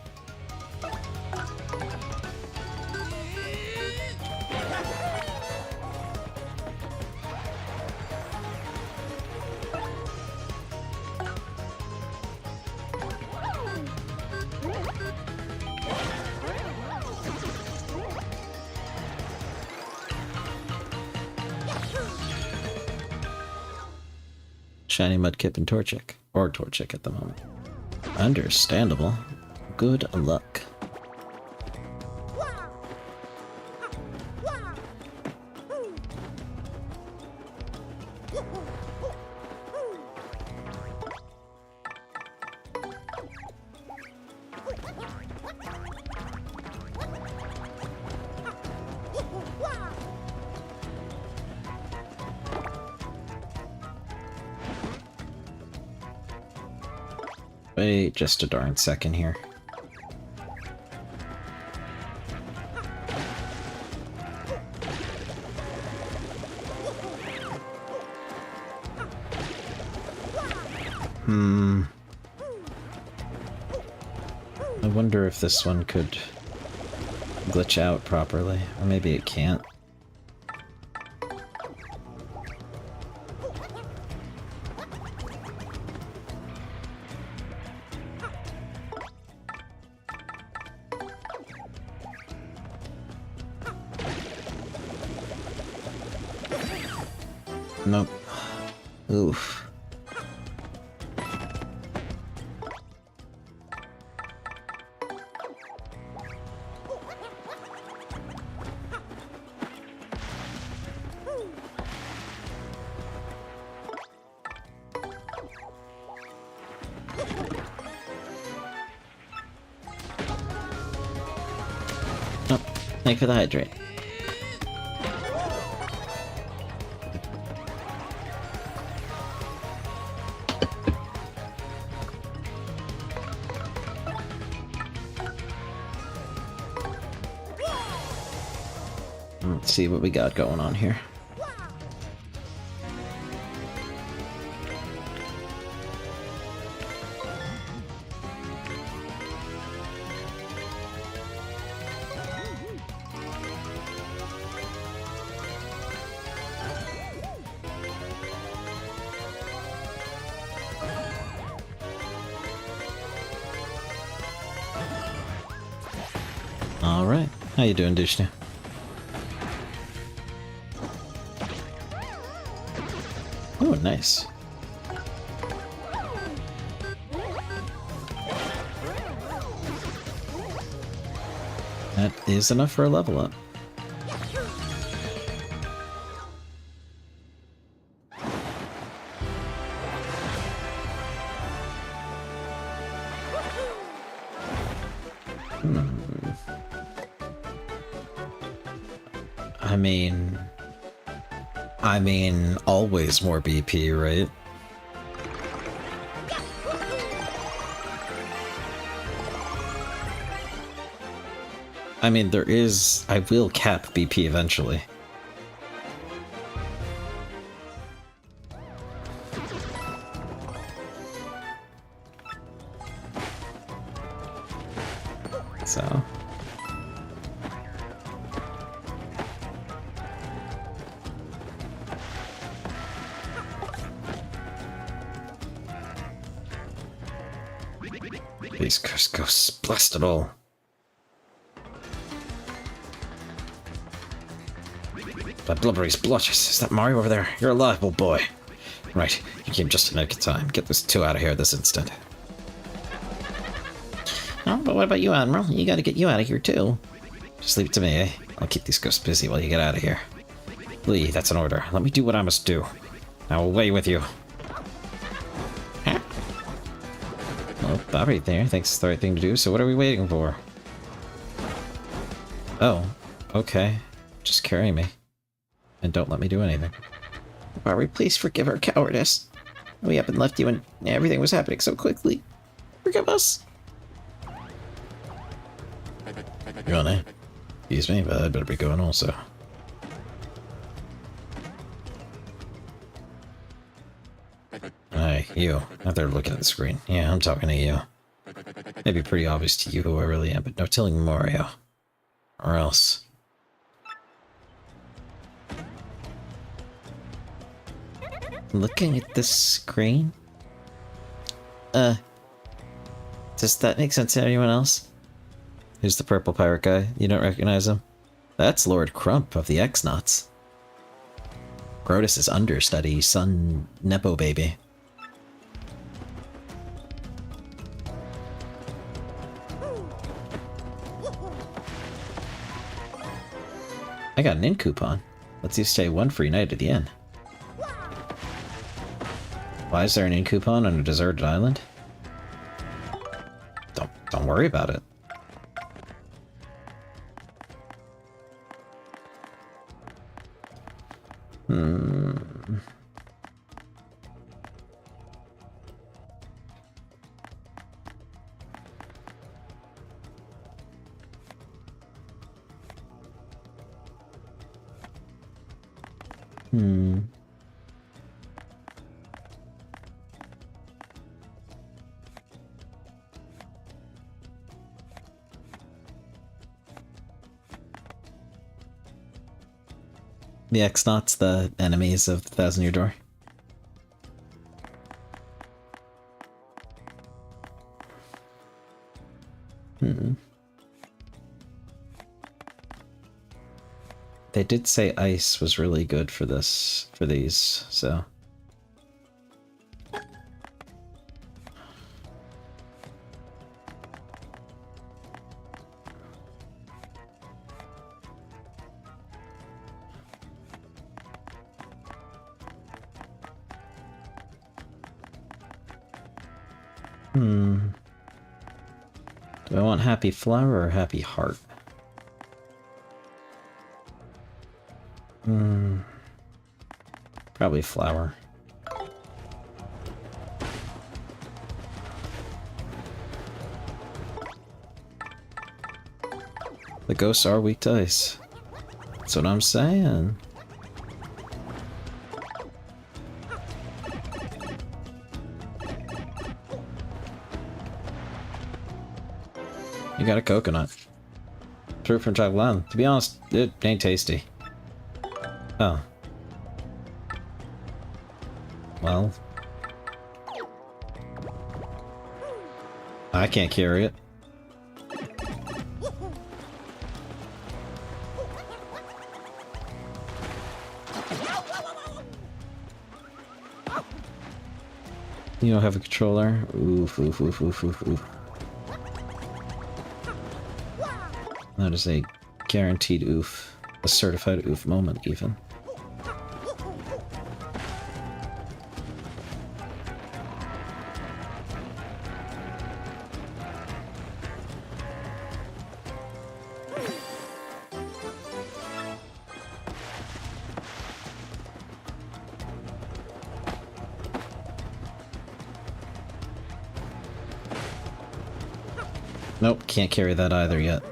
Shiny Mudkip and Torchic. Or Torchic at the moment. Understandable. Good luck. Wait just a darn second here. I wonder if this one could glitch out properly, or maybe it can't. Nope. Oof. Oh, thank you for the hydrate. Let's see what we got going on here. Alright, how you doing, Dushna? Oh, nice. That is enough for a level up. I mean, always more BP, right? I mean, I will cap BP eventually. So... These cursed ghosts, blast it all. That blubbery splotches. Is that Mario over there? You're alive, old boy. Right, you came just in nick of time. Get those two out of here this instant. Oh, but what about you, Admiral? You gotta get you out of here, too. Just leave it to me, eh? I'll keep these ghosts busy while you get out of here. Lee, that's an order. Let me do what I must do. Now away with you. Well, Bob right there thinks it's the right thing to do, so what are we waiting for? Oh, okay. Just carry me. And don't let me do anything. Barbie, please forgive our cowardice. We haven't left you and everything was happening so quickly. Forgive us. You're on, eh? Excuse me, but I'd better be going also. Hi, you. Out there looking at the screen. Yeah, I'm talking to you. Maybe pretty obvious to you who I really am, but no telling Mario. Or else. Looking at this screen? Does that make sense to anyone else? Who's the purple pirate guy? You don't recognize him? That's Lord Crump of the X-Nauts. Grotus' understudy, son Nepo baby. I got an inn coupon. Lets you stay one free night at the inn. Why is there an inn coupon on a deserted island? Don't worry about it. The X-Nauts, the enemies of the Thousand-Year Door. They did say ice was really good for this, for these, so... Do I want happy flower or happy heart? Probably flower. The ghosts are weak to ice. That's what I'm saying. You got a coconut. Fruit from chocolate land. To be honest, it ain't tasty. Oh. Well. I can't carry it. You don't have a controller? Oof, oof, oof, oof, oof, oof. That is a guaranteed oof. A certified oof moment, even. Nope, can't carry that either yet.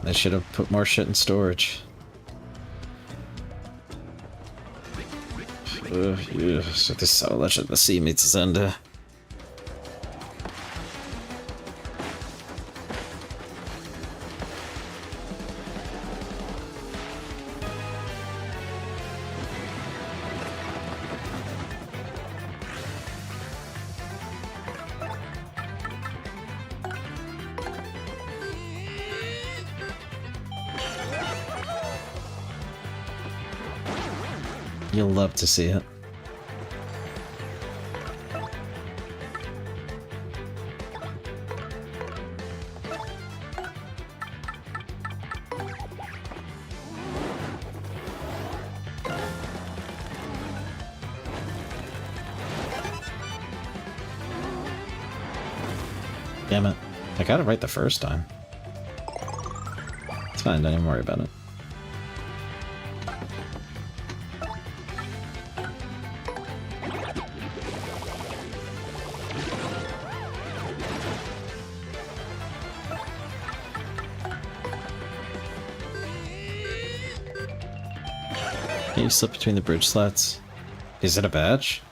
I should have put more shit in storage. Så det sa väl att det ser mitt sönder. You'll love to see it. Damn it. I got it right the first time. It's fine, don't even worry about it. Can you slip between the bridge slats? Is it a badge?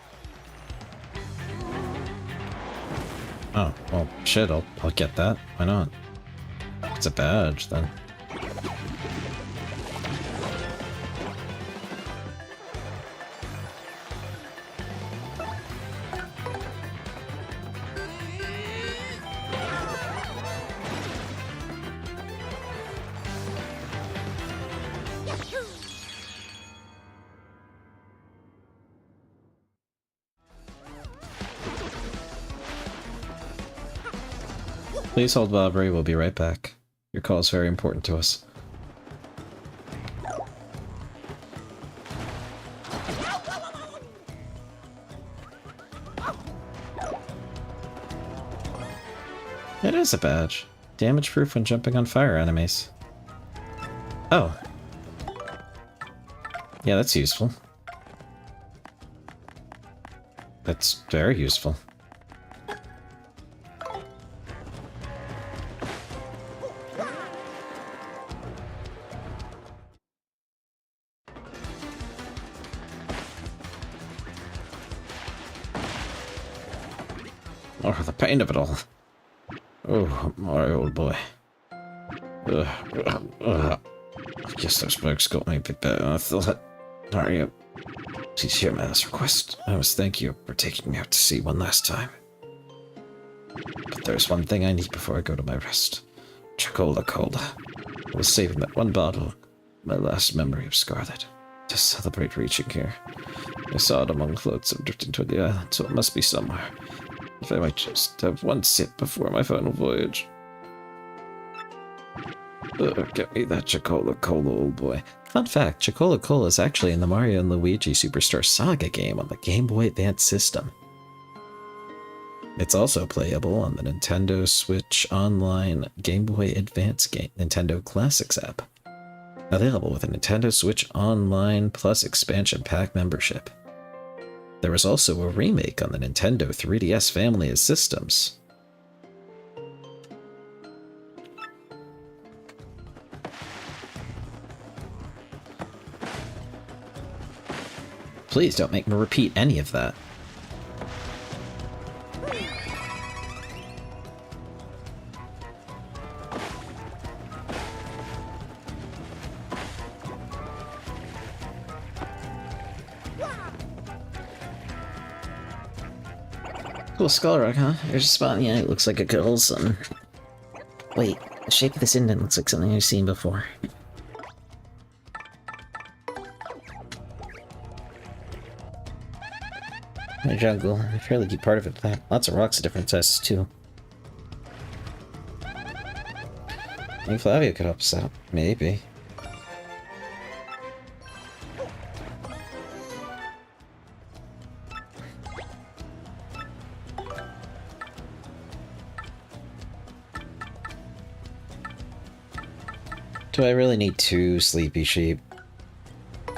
Oh, well, shit, I'll get that. Why not? It's a badge, then. Please hold Bobbery, we'll be right back. Your call is very important to us. It is a badge. Damage proof when jumping on fire enemies. Oh. Yeah, that's useful. That's very useful. Oh, the pain of it all. Oh, my old boy. I guess those bugs got me a bit better than I thought. Mario, please hear my last request. I must thank you for taking me out to sea one last time. But there's one thing I need before I go to my rest. Chocola Cola. I was saving that one bottle, my last memory of Scarlet, to celebrate reaching here. I saw it among floats and drifting toward the island, so it must be somewhere. If I might just have one sip before my final voyage. Get me that Chocola Cola, old boy. Fun fact, Chocola Cola is actually in the Mario and Luigi Superstar Saga game on the Game Boy Advance system. It's also playable on the Nintendo Switch Online Game Boy Advance game Nintendo Classics app. Available with a Nintendo Switch Online Plus expansion pack membership. There was also a remake on the Nintendo 3DS family of systems. Please don't make me repeat any of that. Cool skull rock, huh? There's a spot in the eye. It looks like it could hold something. Wait, the shape of this indent looks like something I've seen before. My jungle, a fairly deep part of it. Lots of rocks of different sizes too. I think Flavio could help us out. Maybe. Do I really need 2 sleepy sheep?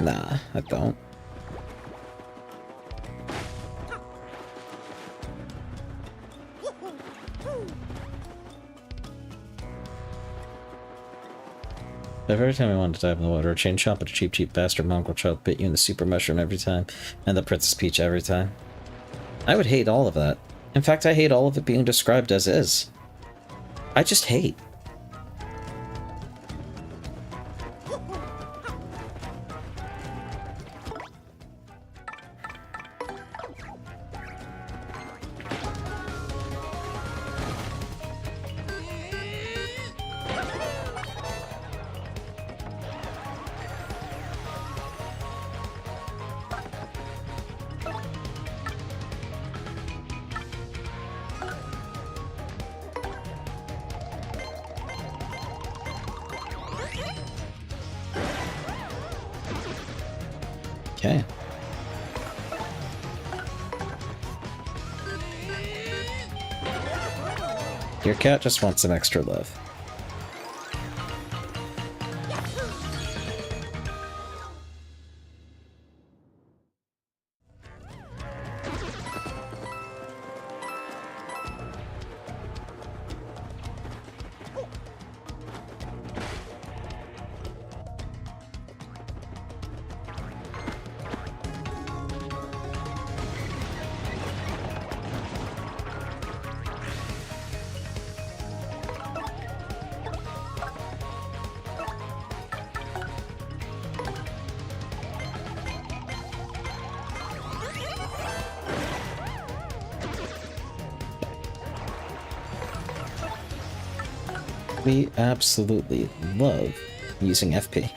Nah, I don't. Every time I wanted to dive in the water, a chain chomp, but a cheap bastard mongrel child bit you in the super mushroom every time, and the Princess Peach every time. I would hate all of that. In fact, I hate all of it being described as is. I just hate. Okay. Your cat just wants some extra love. We absolutely love using FP.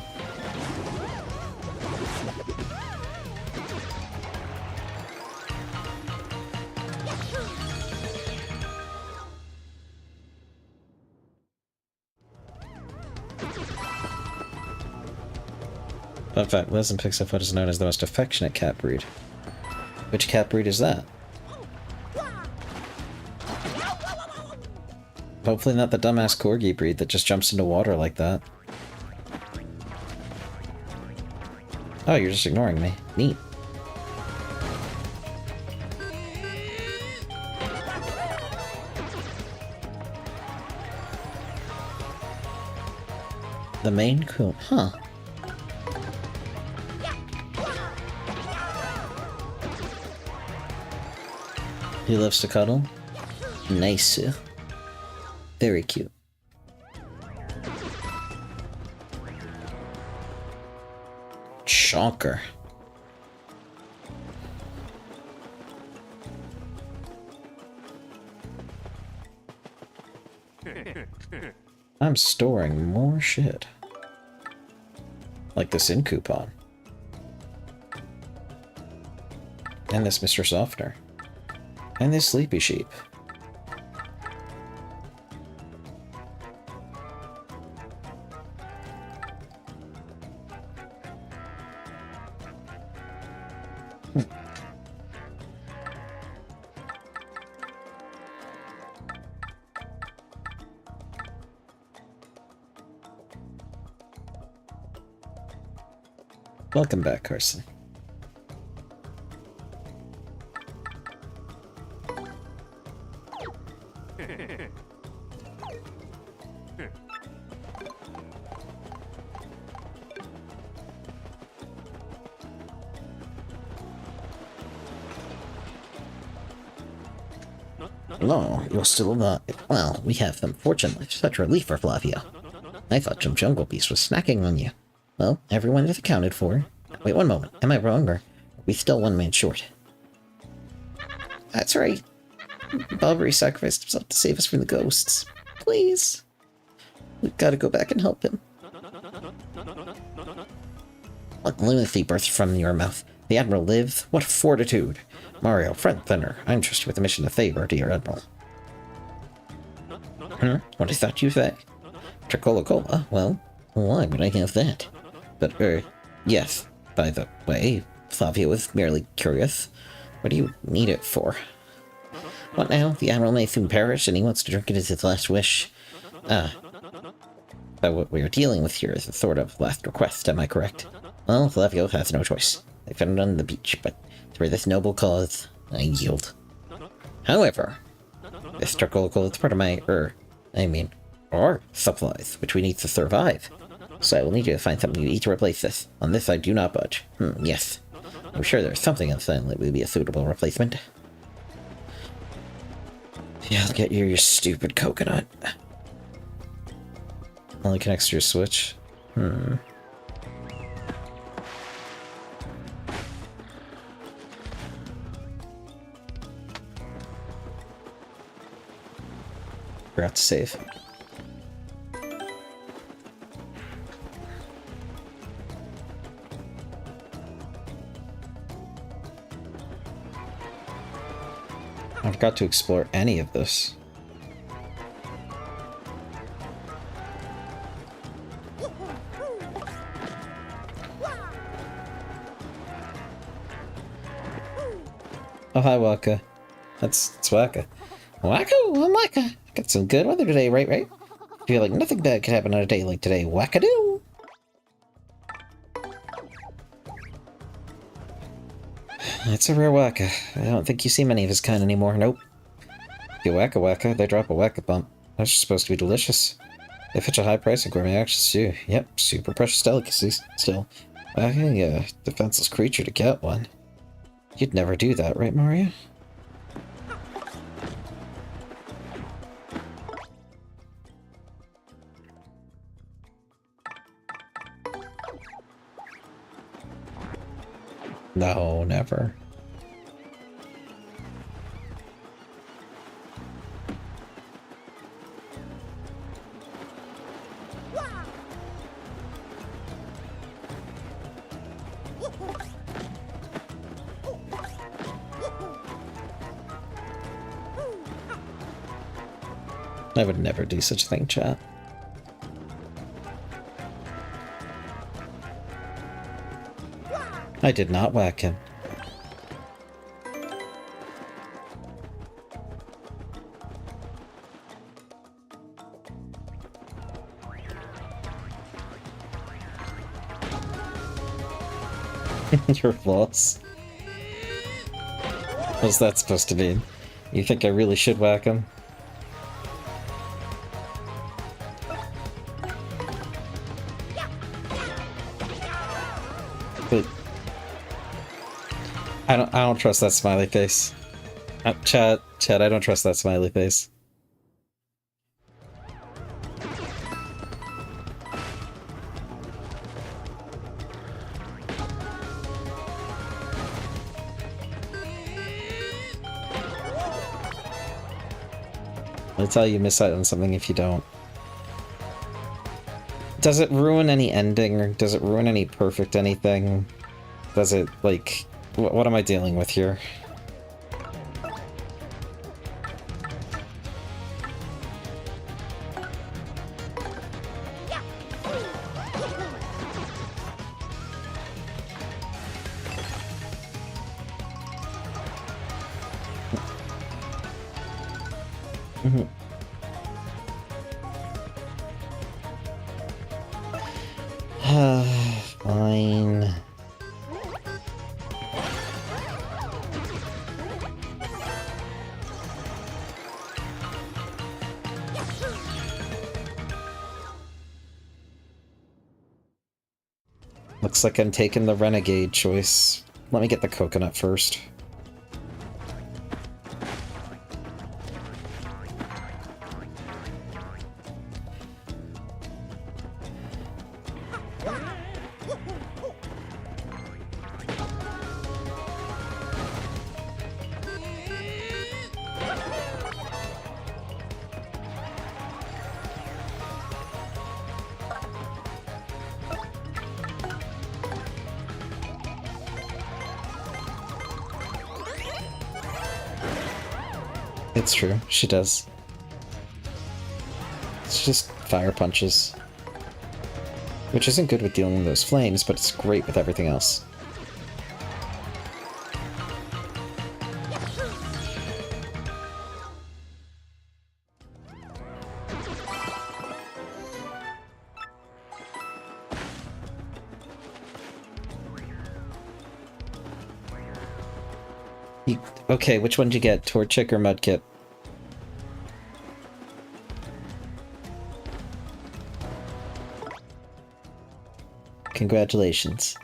Fun fact, Liz and Pixelfoot is known as the most affectionate cat breed. Which cat breed is that? Hopefully not the dumbass corgi breed that just jumps into water like that. Oh, you're just ignoring me. Neat. The Maine Coon, huh? He loves to cuddle? Nice. Very cute. Chonker. I'm storing more shit. Like this in coupon. And this Mr. Softener. And this Sleepy Sheep. Welcome back, Carson. No, you're still alive. Well, we have them. Fortunately, such relief for Flavio. I thought some jungle beast was snacking on you. Well, everyone is accounted for. Wait one moment. Am I wrong, or are we still one man short? That's right. Bobbery sacrificed himself to save us from the ghosts. Please. We've got to go back and help him. What lunacy bursts from your mouth? The Admiral lives? What fortitude! Mario, front thinner. I'm trusted with a mission of favor, dear Admiral. What is that you say? Tricola Cola? Well, why would I have that? But, yes. By the way, Flavio was merely curious. What do you need it for? What now? The Admiral may soon perish, and he wants to drink it as his last wish. But what we are dealing with here is a sort of last request, am I correct? Well, Flavio has no choice. I found it on the beach, but for this noble cause, I yield. However, this Tricola is part of my, our supplies, which we need to survive. So I will need you to find something to eat to replace this. On this I do not budge. Yes. I'm sure there's something inside that would be a suitable replacement. Yeah, I'll get you your stupid coconut. Only connects to your Switch. Forgot to save. I forgot to explore any of this. Oh, hi, Waka. That's Waka. Waka, I'm Waka. Got some good weather today, right? Feel like nothing bad could happen on a day like today. Wackadoo! It's a rare Waka. I don't think you see many of his kind anymore. Nope. You Waka Waka, they drop a Waka bump. Those are supposed to be delicious. They fetch a high price in gourmet actions too. Yep, super precious delicacies. Still, whacking a defenseless creature to get one. You'd never do that, right, Mario? No, never. I would never do such a thing, chat. I did not whack him. Your loss. What's that supposed to mean? You think I really should whack him? But I don't trust that smiley face. Chat, I don't trust that smiley face. I'll tell you miss out on something if you don't. Does it ruin any ending, or does it ruin any perfect anything? Does it, like... What am I dealing with here? Fine. Looks like I'm taking the renegade choice. Let me get the coconut first. It's true, she does. It's just fire punches. Which isn't good with dealing with those flames, but it's great with everything else. Okay, which one did you get? Torchic or Mudkip? Congratulations.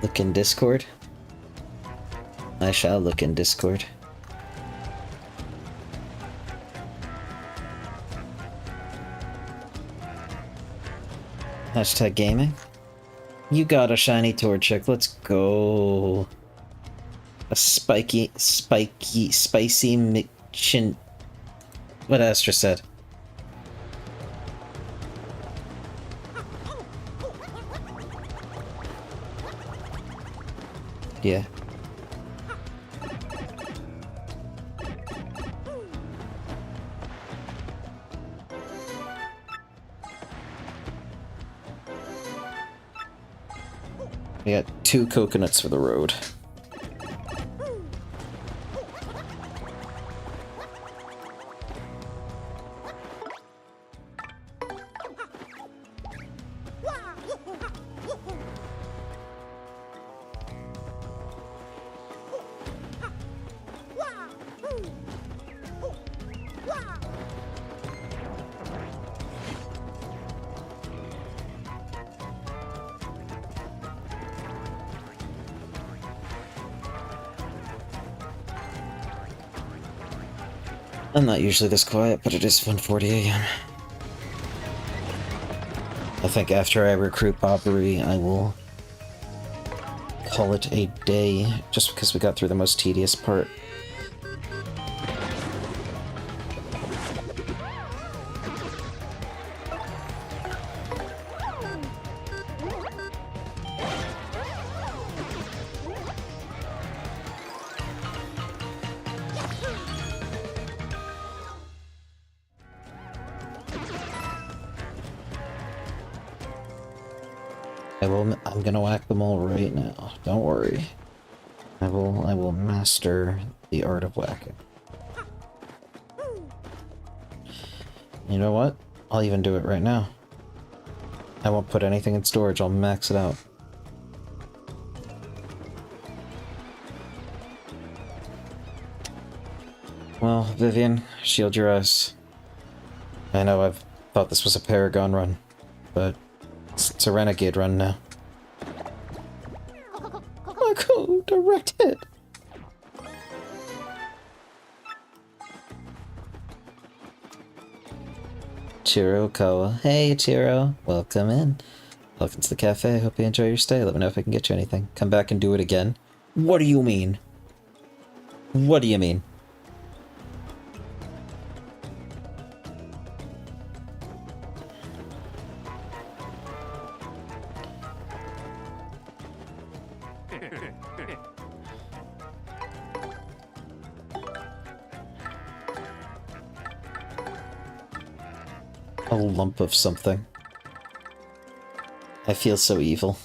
Look in Discord? I shall look in Discord. Hashtag gaming? You got a shiny Torchic, let's go. A spicy McChin... What Astra said. Yeah. We got 2 coconuts for the road. I'm not usually this quiet, but it is 1:40 AM. I think after I recruit Bobbery, I will call it a day, just because we got through the most tedious part. I'm gonna whack them all right now. Don't worry. I will master the art of whacking. You know what? I'll even do it right now. I won't put anything in storage, I'll max it out. Well, Vivian, shield your eyes. I know I've thought this was a Paragon run, but it's a Renegade run now. Marco, direct hit! Chiro Kawa. Hey, Chiro. Welcome in. Welcome to the cafe. Hope you enjoy your stay. Let me know if I can get you anything. Come back and do it again. What do you mean? What do you mean? A lump of something. I feel so evil.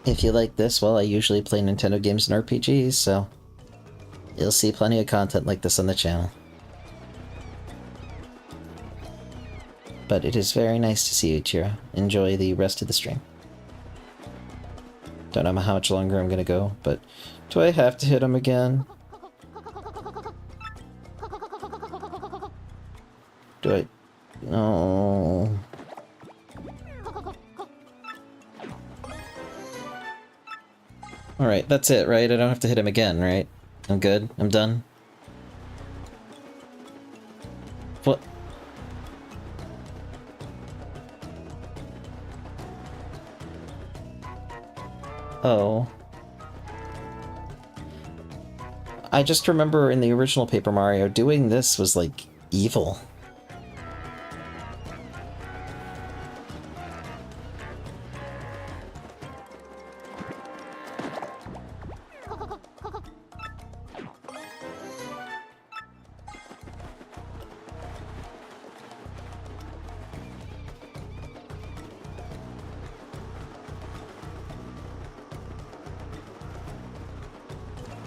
If you like this, well, I usually play Nintendo games and RPGs, so you'll see plenty of content like this on the channel. But it is very nice to see you, Chiro. Enjoy the rest of the stream. Don't know how much longer I'm gonna go, but do I have to hit him again? Do I? No. Alright, that's it, right? I don't have to hit him again, right? I'm good? I'm done? What? Oh. I just remember in the original Paper Mario, doing this was like evil.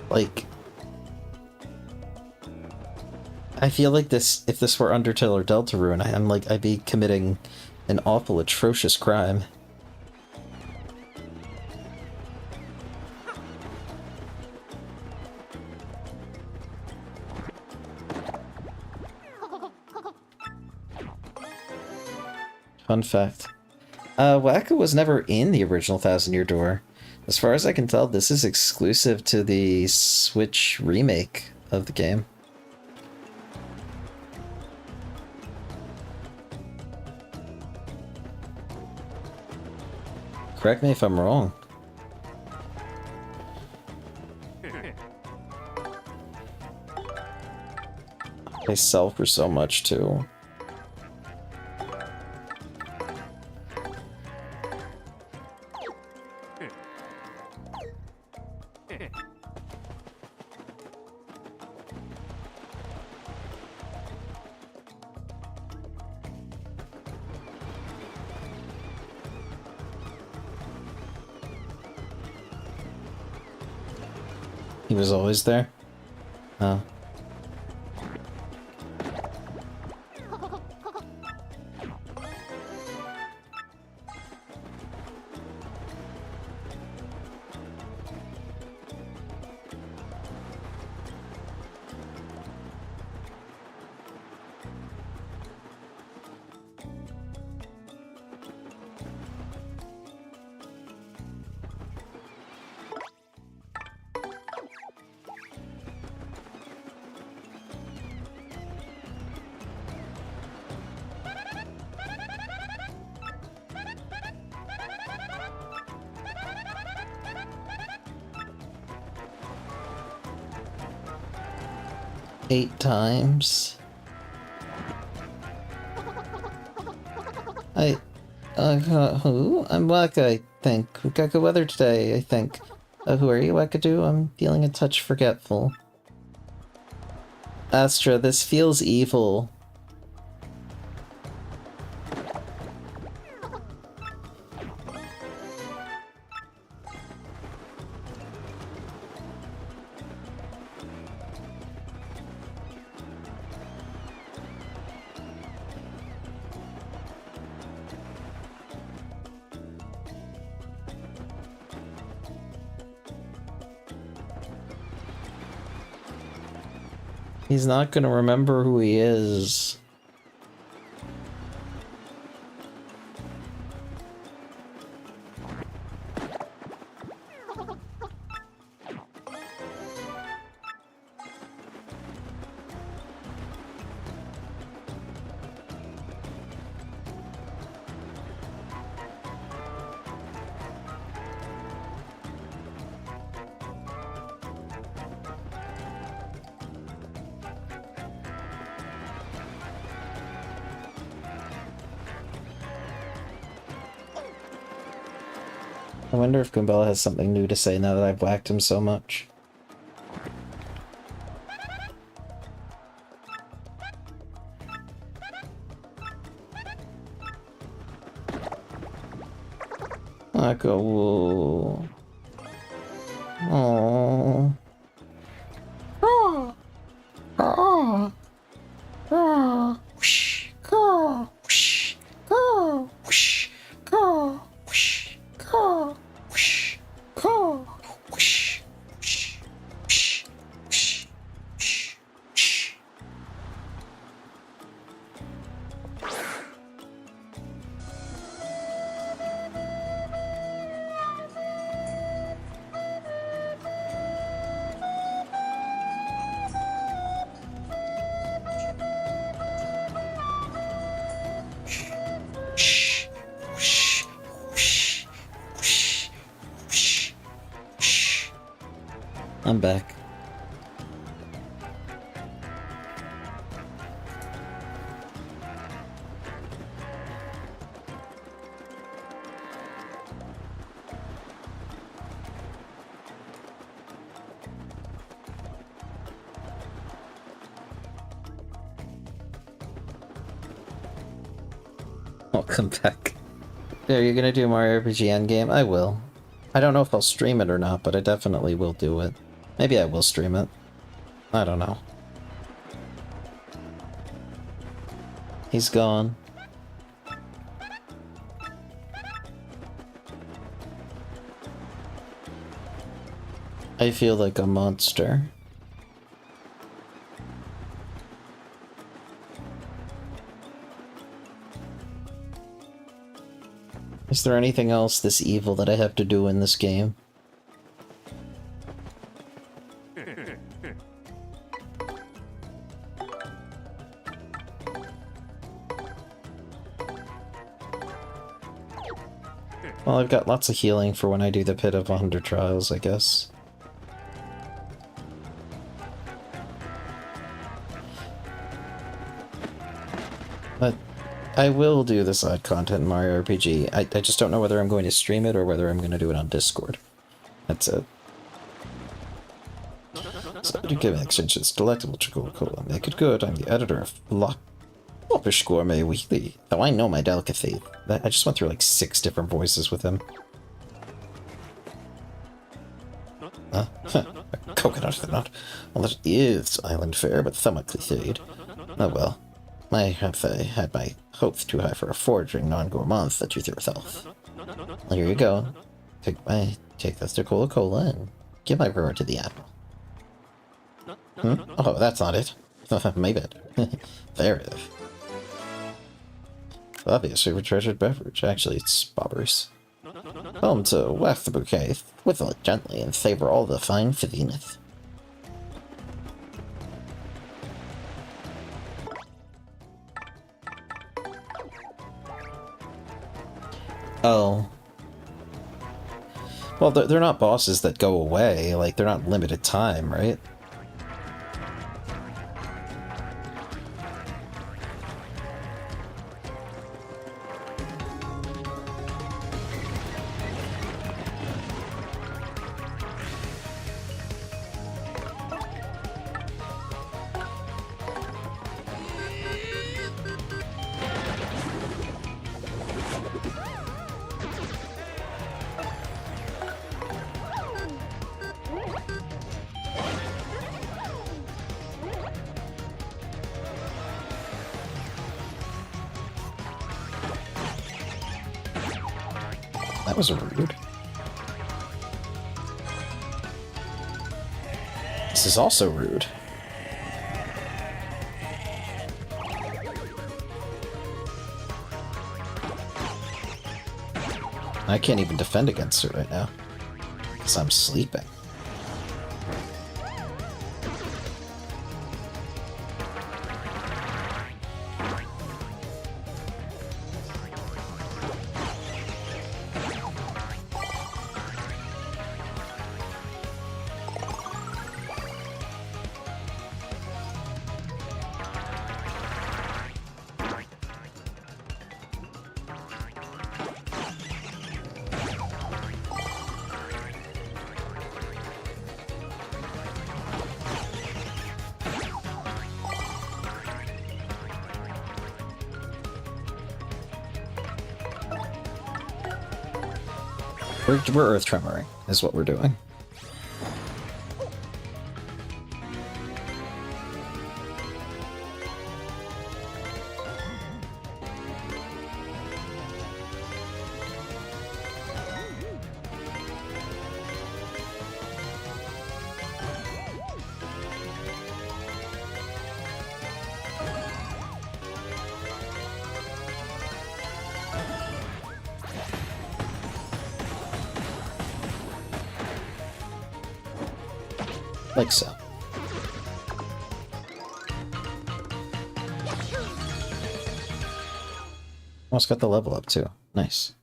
Like, I feel like this, if this were Undertale or Deltarune, I'd be committing an awful, atrocious crime. Fun fact. Wacko was never in the original Thousand Year Door. As far as I can tell, this is exclusive to the Switch remake of the game. Correct me if I'm wrong. They sell for so much too. He was always there? Oh. Eight times. Who? I'm Waka, I think. We got good weather today, I think. Who are you, Wakadu? I'm feeling a touch forgetful. Astra, this feels evil. He's not gonna remember who he is. I wonder if Goombella has something new to say now that I've whacked him so much. Wacko. Aww. I'm back. Welcome back. Are you gonna do Mario RPG Endgame? I will. I don't know if I'll stream it or not, but I definitely will do it. Maybe I will stream it. I don't know. He's gone. I feel like a monster. Is there anything else this evil that I have to do in this game? Well, I've got lots of healing for when I do the Pit of 100 Trials, I guess. But I will do the side content in Mario RPG. I just don't know whether I'm going to stream it or whether I'm going to do it on Discord. That's it. So to give an exchange, it's delectable to Coca-Cola. Make it good. I'm the editor of Loppish Gourmet Weekly. Though I know my delicacy. I just went through like 6 different voices with him. Coconut nut. Well, that is island fare, but somewhat cliched. Oh well. I have had my hopes too high for a foraging non-gourmand that you threw yourself. Well, here you go. Take this to Coca-Cola and give my reward to the Admiral. Oh, that's not it. My bad. There it is. Obviously, a treasured beverage. Actually, it's Bobber's. Tell him to waft the bouquet, whistle it gently, and savor all the fine fizziness. Oh. Well, they're not bosses that go away. Like, they're not limited time, right? That was rude. This is also rude. I can't even defend against it right now, because I'm sleeping. We're earth tremoring, is what we're doing. Like so. Almost got the level up too. Nice.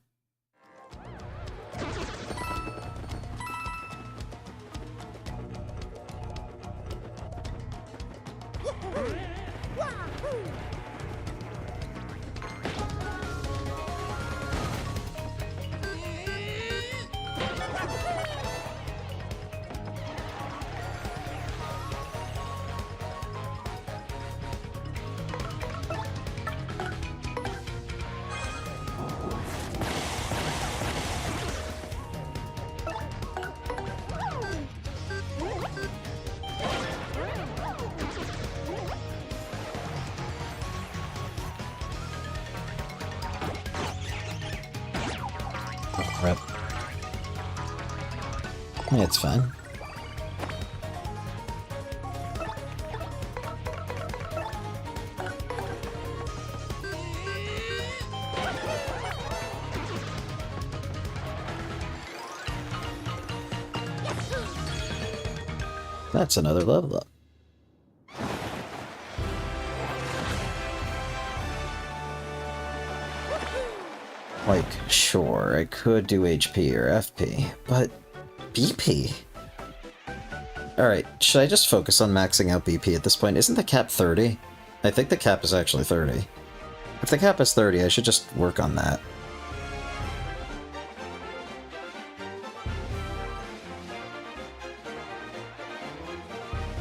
Rip. Yeah, it's fine. That's another level up. Like, sure, I could do HP or FP, but BP? Alright, should I just focus on maxing out BP at this point? Isn't the cap 30? I think the cap is actually 30. If the cap is 30, I should just work on that.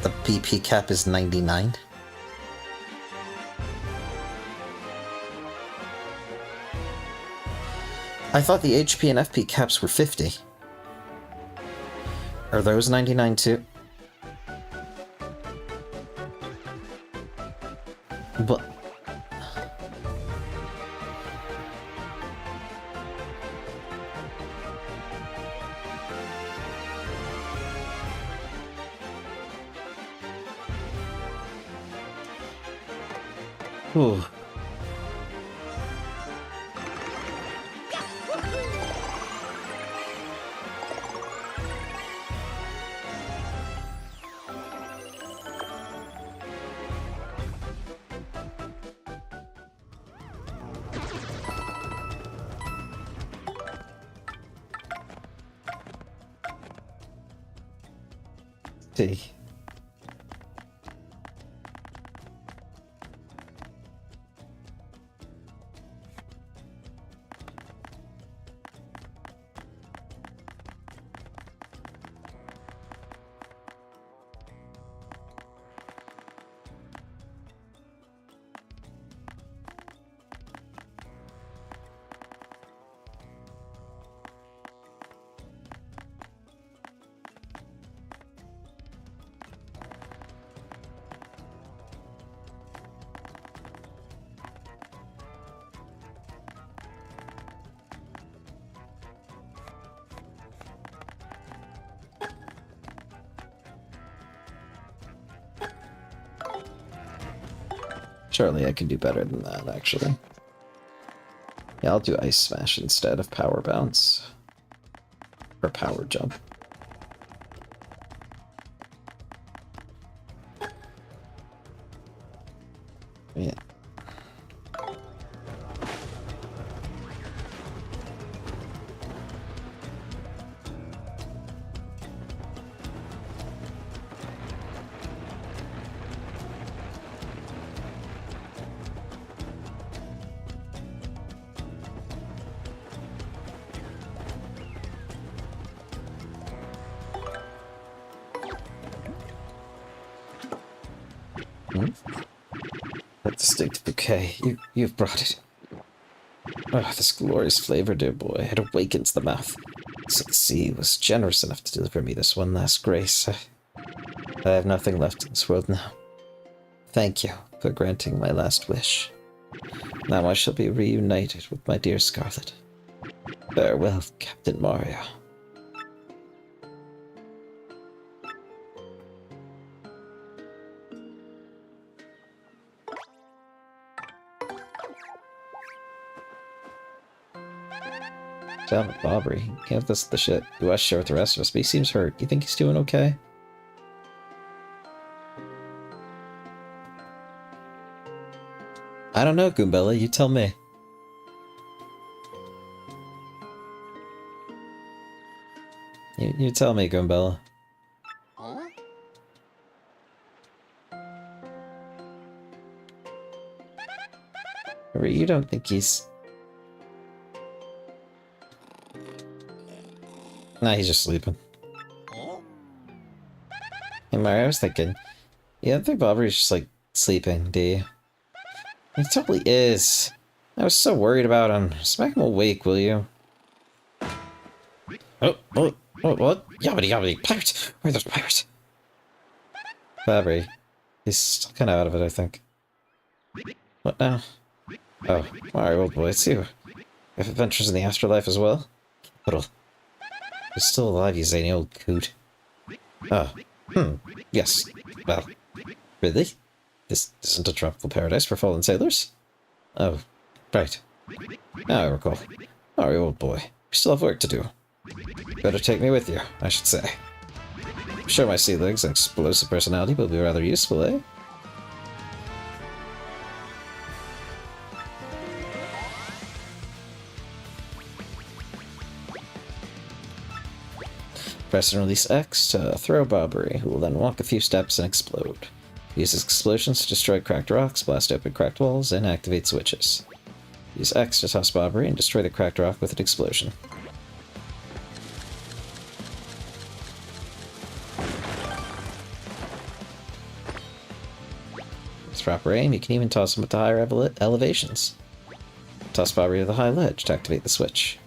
The BP cap is 99? I thought the HP and FP caps were 50. Are those 99 too? But... Ooh. See. Surely I can do better than that, actually. Yeah, I'll do Ice Smash instead of Power Bounce. Or Power Jump. Yeah. That distinct bouquet. You've brought it. Oh, this glorious flavor, dear boy. It awakens the mouth. So the sea was generous enough to deliver me this one last grace. I have nothing left in this world now. Thank you for granting my last wish. Now I shall be reunited with my dear Scarlet. Farewell, Captain Mario. Down with Bobbery. Can't this the shit. You want to share with the rest of us, but he seems hurt. You think he's doing okay? I don't know, Goombella. You tell me. You tell me, Goombella. Or you don't think he's... Nah, he's just sleeping. Hey Mario, I was thinking, you don't think Bobbery's just like sleeping, do you? He totally is. I was so worried about him. Smack him awake, will you? Oh, what? Yobbity yobbity, pirates! Where are those pirates? Bobbery. He's still kind of out of it, I think. What now? Oh, Mario, old boy, it's you. You have adventures in the afterlife as well? You're still alive, you zany old coot. Oh, yes. Well, really? This isn't a tropical paradise for fallen sailors? Oh, right. Now I recall. Mario, old boy, we still have work to do. Better take me with you, I should say. I'm sure my sea legs and explosive personality will be rather useful, eh? Press and release X to throw Bobbery, who will then walk a few steps and explode. Use explosions to destroy cracked rocks, blast open cracked walls, and activate switches. Use X to toss Bobbery and destroy the cracked rock with an explosion. With proper aim, you can even toss him at the higher elevations. Toss Bobbery to the high ledge to activate the switch.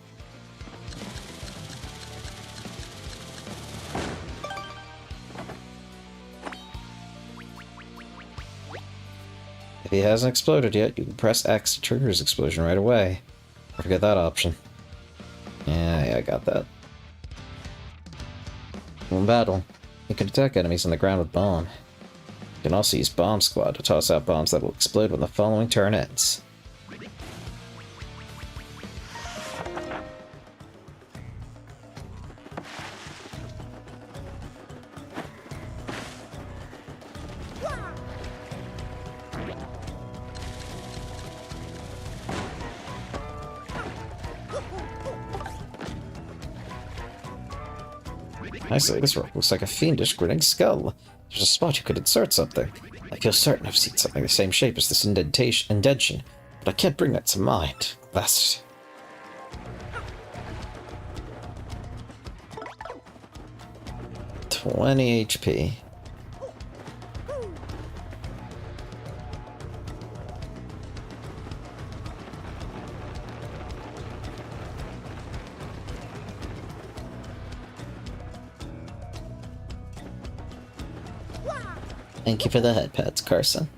If he hasn't exploded yet, you can press X to trigger his explosion right away. Don't forget that option. Yeah, I got that. In battle, you can attack enemies on the ground with bomb. You can also use Bomb Squad to toss out bombs that will explode when the following turn ends. I say, this rock looks like a fiendish grinning skull. There's a spot you could insert something. I feel certain I've seen something the same shape as this indentation, but I can't bring that to mind. Blast it. 20 HP. Thank you for the head pats, Carson.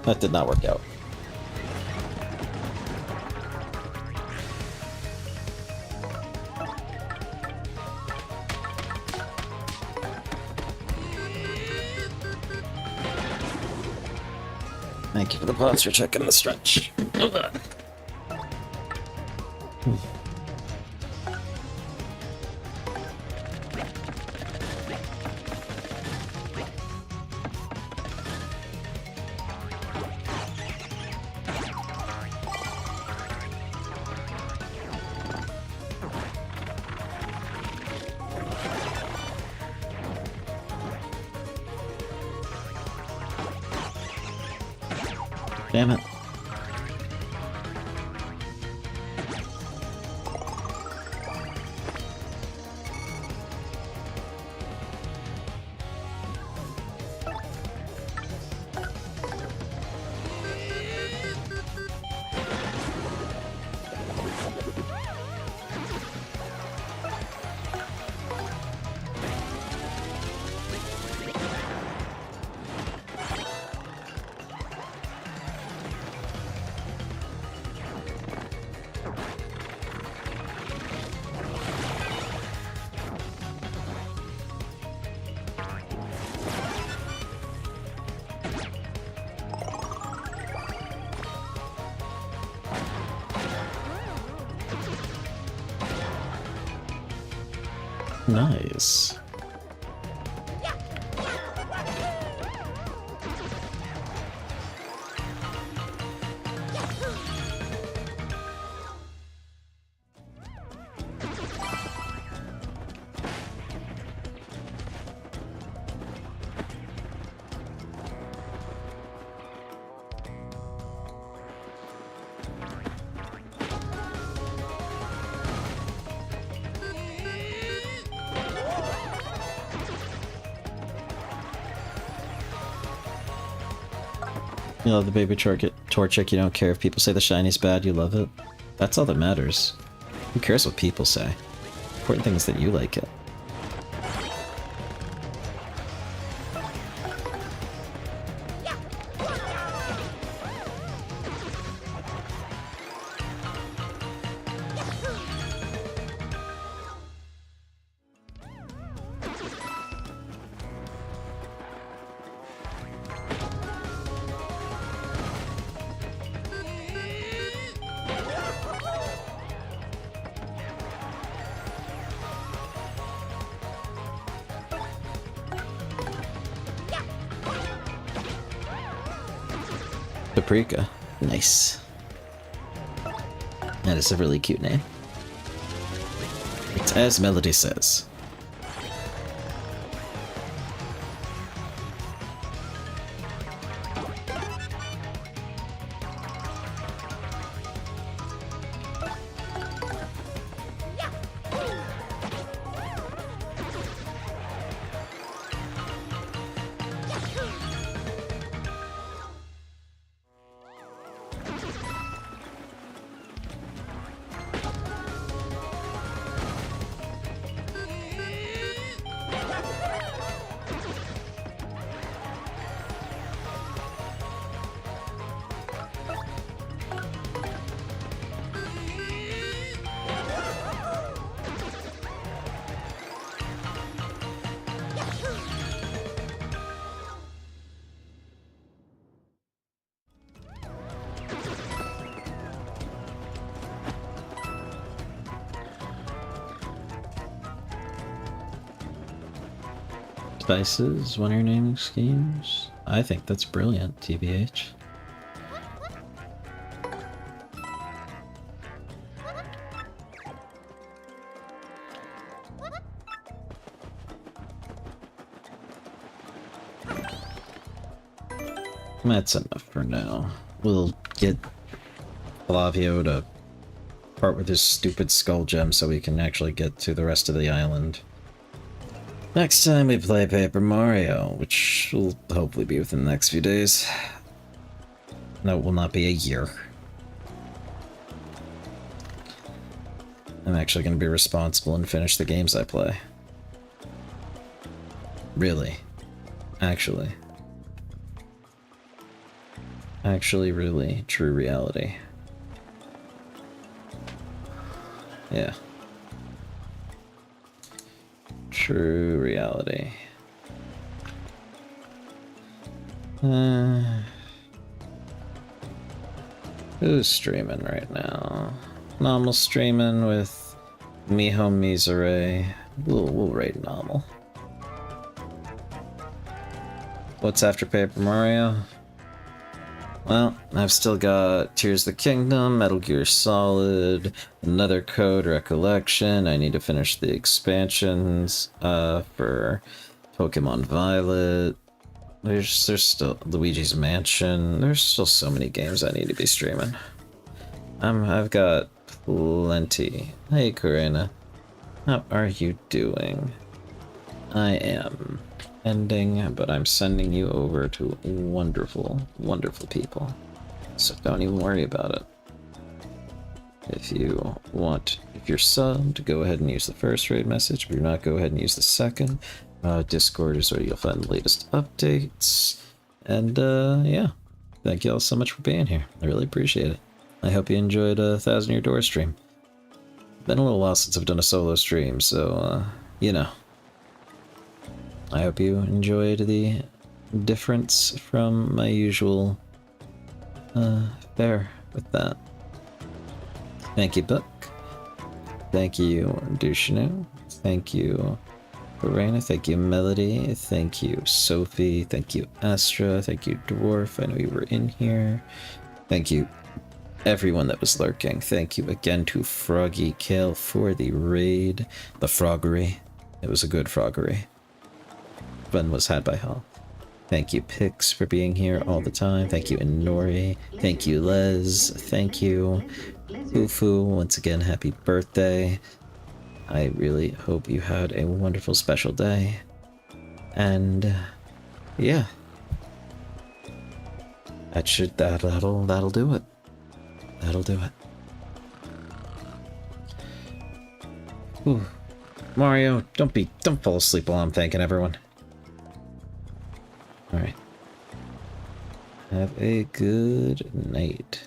That did not work out. Thank you for the pause for checking the stretch. Damn it. Nice. You love the baby Torchic, you don't care if people say the shiny's bad, you love it. That's all that matters. Who cares what people say? The important thing is that you like it. Paprika. Nice. That is a really cute name. It's as Melody says. Spices, one of your naming schemes? I think that's brilliant, TBH. That's enough for now. We'll get Flavio to part with his stupid skull gem so we can actually get to the rest of the island. Next time we play Paper Mario, which will hopefully be within the next few days. No, it will not be a year. I'm actually going to be responsible and finish the games I play. Really. Actually. Actually, really, true reality. Yeah. True reality. Who's streaming right now? Nomal streaming with Miho Misere. We'll rate Nomal. What's after Paper Mario? Well, I've still got Tears of the Kingdom, Metal Gear Solid, another Code Recollection. I need to finish the expansions for Pokemon Violet. There's still Luigi's Mansion. There's still so many games I need to be streaming. I've got plenty. Hey, Karina. How are you doing? I am ending, but I'm sending you over to wonderful, wonderful people. So don't even worry about it. If you want, if you're subbed, go ahead and use the first raid message. If you're not, go ahead and use the second. Discord is where you'll find the latest updates. And yeah, thank you all so much for being here. I really appreciate it. I hope you enjoyed a 1,000 Year Door stream. Been a little while since I've done a solo stream, so you know. I hope you enjoyed the difference from my usual fare with that. Thank you, Book. Thank you, Dushinu. Thank you, Lorena. Thank you, Melody. Thank you, Sophie. Thank you, Astra. Thank you, Dwarf. I know you were in here. Thank you, everyone that was lurking. Thank you again to Froggy Kale for the raid. The froggery. It was a good froggery. Fun was had by all. Thank you, Pix, for being here all the time. Thank you, Inori. Thank you, Les. Thank you, Fufu. Once again, happy birthday. I really hope you had a wonderful special day. And yeah. That'll do it. That'll do it. Whew. Mario, don't fall asleep while I'm thanking everyone. Alright. Have a good night.